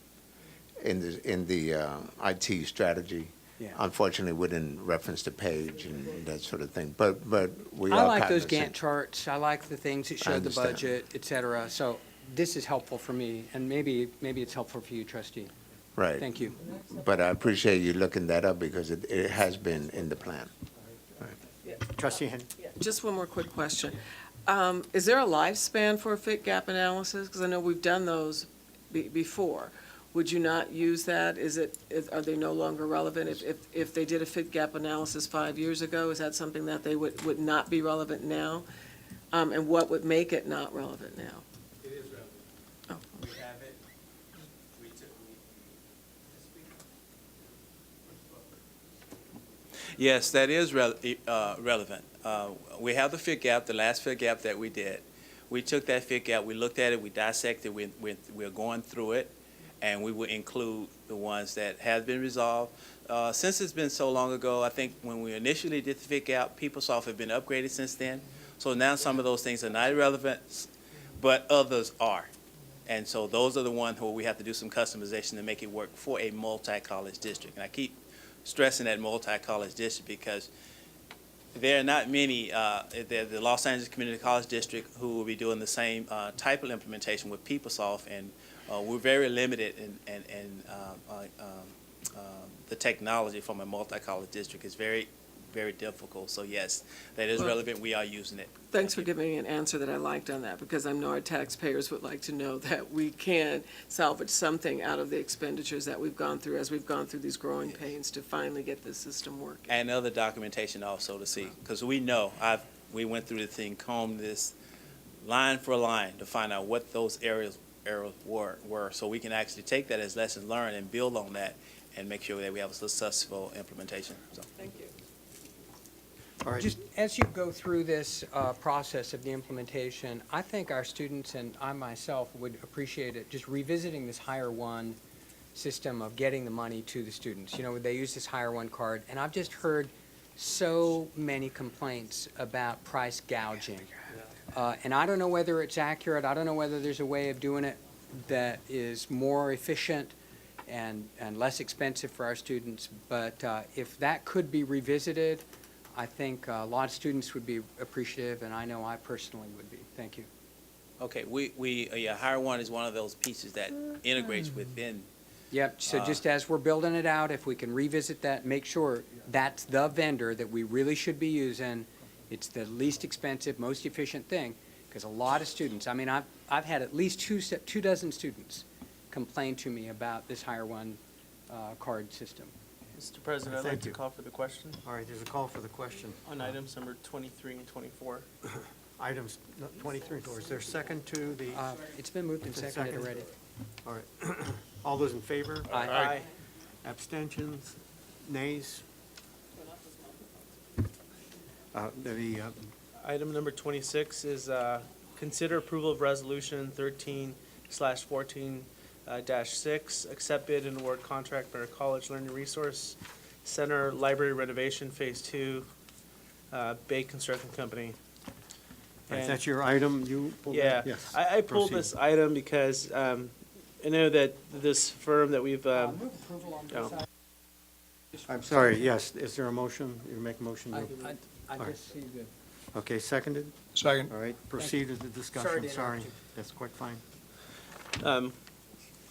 in the IT strategy. Yeah. Unfortunately, we didn't reference the page and that sort of thing, but we are I like those cognizant. Gantt charts. I like the things that show the understand. budget, et cetera. So this is helpful for me, and maybe it's helpful for you, Trustee. Right. Thank you. But I appreciate you looking that up because it has been in the plan. Trustee Henry. Just one more quick question. Is there a lifespan for a fit gap analysis? Because I know we've done those before. Would you not use that? Are they no longer relevant? If they did a fit gap analysis 5 years ago, is that something that they would not be relevant now? And what would make it not relevant now? It is relevant. Oh. We have it. Yes, that is relevant. We have the fit gap, the last fit gap that we did. We took that fit gap, we looked at it, we dissected, we're going through it, and we will include the ones that have been resolved. Since it's been so long ago, I think when we initially did the fit gap, PeopleSoft have been upgraded since then. So now some of those things are not relevant, but others are. And so those are the ones where we have to do some customization to make it work for a multi-college district. And I keep stressing that multi-college district because there are not many, the Los Angeles Community College District who will be doing the same type of implementation with PeopleSoft, and we're very limited in the technology from a multi-college district. It's very, very difficult. So yes, that is relevant. We are using it. Thanks for giving me an answer that I liked on that, because I know our taxpayers would like to know that we can salvage something out of the expenditures that we've gone through as we've gone through these growing pains to finally get this system working. And other documentation also to see, because we know, we went through the thing, combed this line for line to find out what those errors were, so we can actually take that as lessons learned and build on that and make sure that we have a successful implementation. So. Thank you. All right. Just as you go through this process of the implementation, I think our students and I myself would appreciate it, just revisiting this Hire One system of getting the money to the students. You know, they use this Hire One card, and I've just heard so many complaints about price gouging. And I don't know whether it's accurate. I don't know whether there's a way of doing it that is more efficient and less expensive for our students. But if that could be revisited, I think a lot of students would be appreciative, and I know I personally would be. Thank you. Okay, Hire One is one of those pieces that integrates within. Yep, so just as we're building it out, if we can revisit that, make sure that's the vendor that we really should be using. It's the least expensive, most efficient thing, because a lot of students, I mean, I've had at least two dozen students complain to me about this Hire One card system. Mr. President, I'd like to call for the question. All right, there's a call for the question. On items number 23 and 24. Items 23, is there a second to the? It's been moved and seconded already. All right. All those in favor? Aye. Abstentions? Nays? Item number 26 is consider approval of resolution 13/14-6, accept bid and award contract for College Learning Resource Center Library Renovation Phase 2, Bay Construction Company. Is that your item? You pulled Yeah, that? Yes. I pulled Proceed. this item because I know that this firm that we've. Oh. I'm sorry, yes. Is there a motion? You make a motion? I All right. just see the. Okay, seconded? Second. All right, proceed with the discussion. Sorry to Sorry, interrupt you. that's quite fine.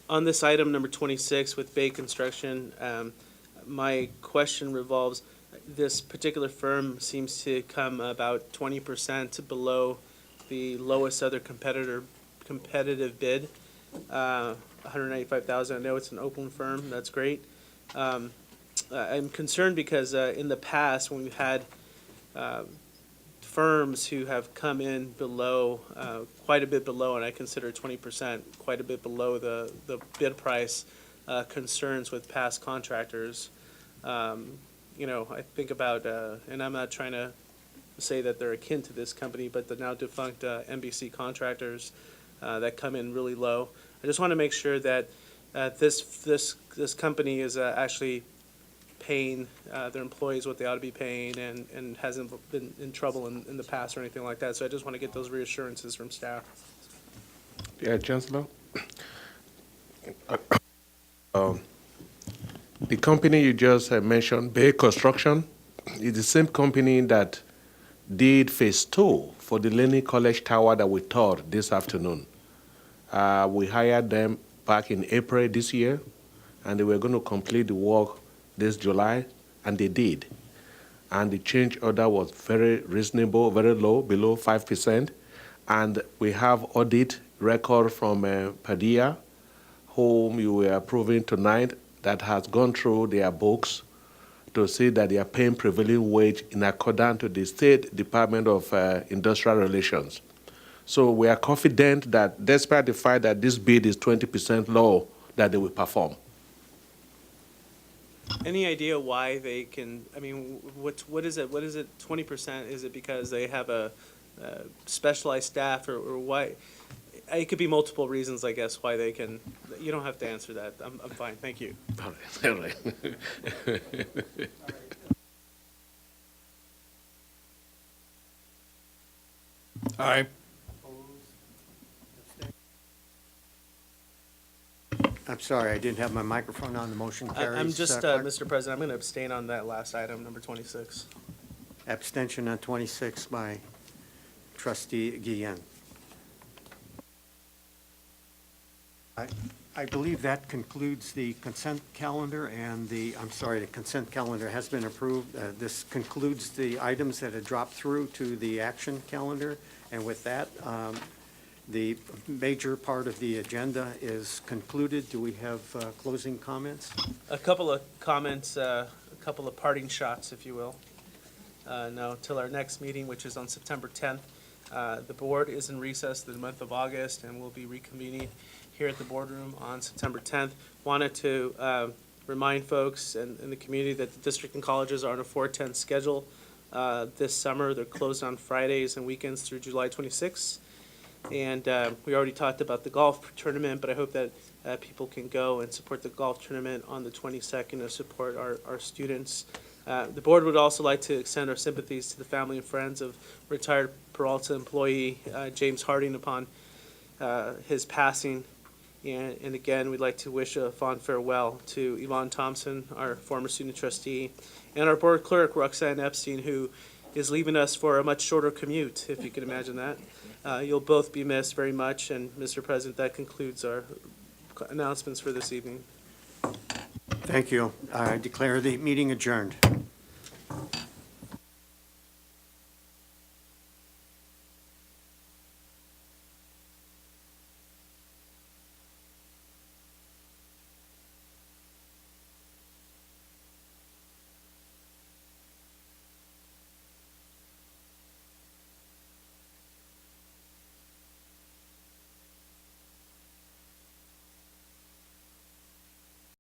On this item, number 26, with Bay Construction, my question revolves, this particular firm seems to come about 20% below the lowest other competitive bid, $195,000. I know it's an Oakland firm, that's great. I'm concerned because in the past, when we've had firms who have come in below, quite a bit below, and I consider 20% quite a bit below the bid price, concerns with past contractors. You know, I think about, and I'm not trying to say that they're akin to this company, but the now defunct NBC contractors that come in really low. I just want to make sure that this company is actually paying their employees what they ought to be paying and hasn't been in trouble in the past or anything like that. So I just want to get those reassurances from staff. Yeah, Chancellor. The company you just mentioned, Bay Construction, is the same company that did phase 2 for the Lenny College Tower that we toured this afternoon. We hired them back in April this year, and they were going to complete the work this July, and they did. And the change order was very reasonable, very low, below 5%. And we have audit record from Padilla, whom you were approving tonight, that has gone through their books to see that they are paying prevailing wage in accordance to the State Department of Industrial Relations. So we are confident that despite the fact that this bid is 20% low, that they will perform. Any idea why they can, I mean, what is it, 20%? Is it because they have a specialized staff or why? It could be multiple reasons, I guess, why they can, you don't have to answer that. I'm fine, thank you. All right. Aye. I'm sorry, I didn't have my microphone on. The motion carries. I'm just, Clerk? Mr. President, I'm going to abstain on that last item, number 26. Abstention on 26 by Trustee Guillen. I believe that concludes the consent calendar and the consent calendar has been approved. This concludes the items that had dropped through to the action calendar. And with that, the major part of the agenda is concluded. Do we have closing comments? A couple of comments, a couple of parting shots, if you will. Now, till our next meeting, which is on September 10th, the board is in recess the month of August, and we'll be reconvening here at the boardroom on September 10th. Wanted to remind folks and the community that the district and colleges are on a 4-10 schedule this summer. They're closed on Fridays and weekends through July 26th. And we already talked about the golf tournament, but I hope that people can go and support the golf tournament on the 22nd to support our students. The board would also like to extend our sympathies to the family and friends of retired Peralta employee James Harding upon his passing. And again, we'd like to wish a fond farewell to Yvonne Thompson, our former student trustee, and our board clerk, Roxanne Epstein, who is leaving us for a much shorter commute, if you can imagine that. You'll both be missed very much, and Mr. President, that concludes our announcements for this evening. Thank you. I declare the meeting adjourned.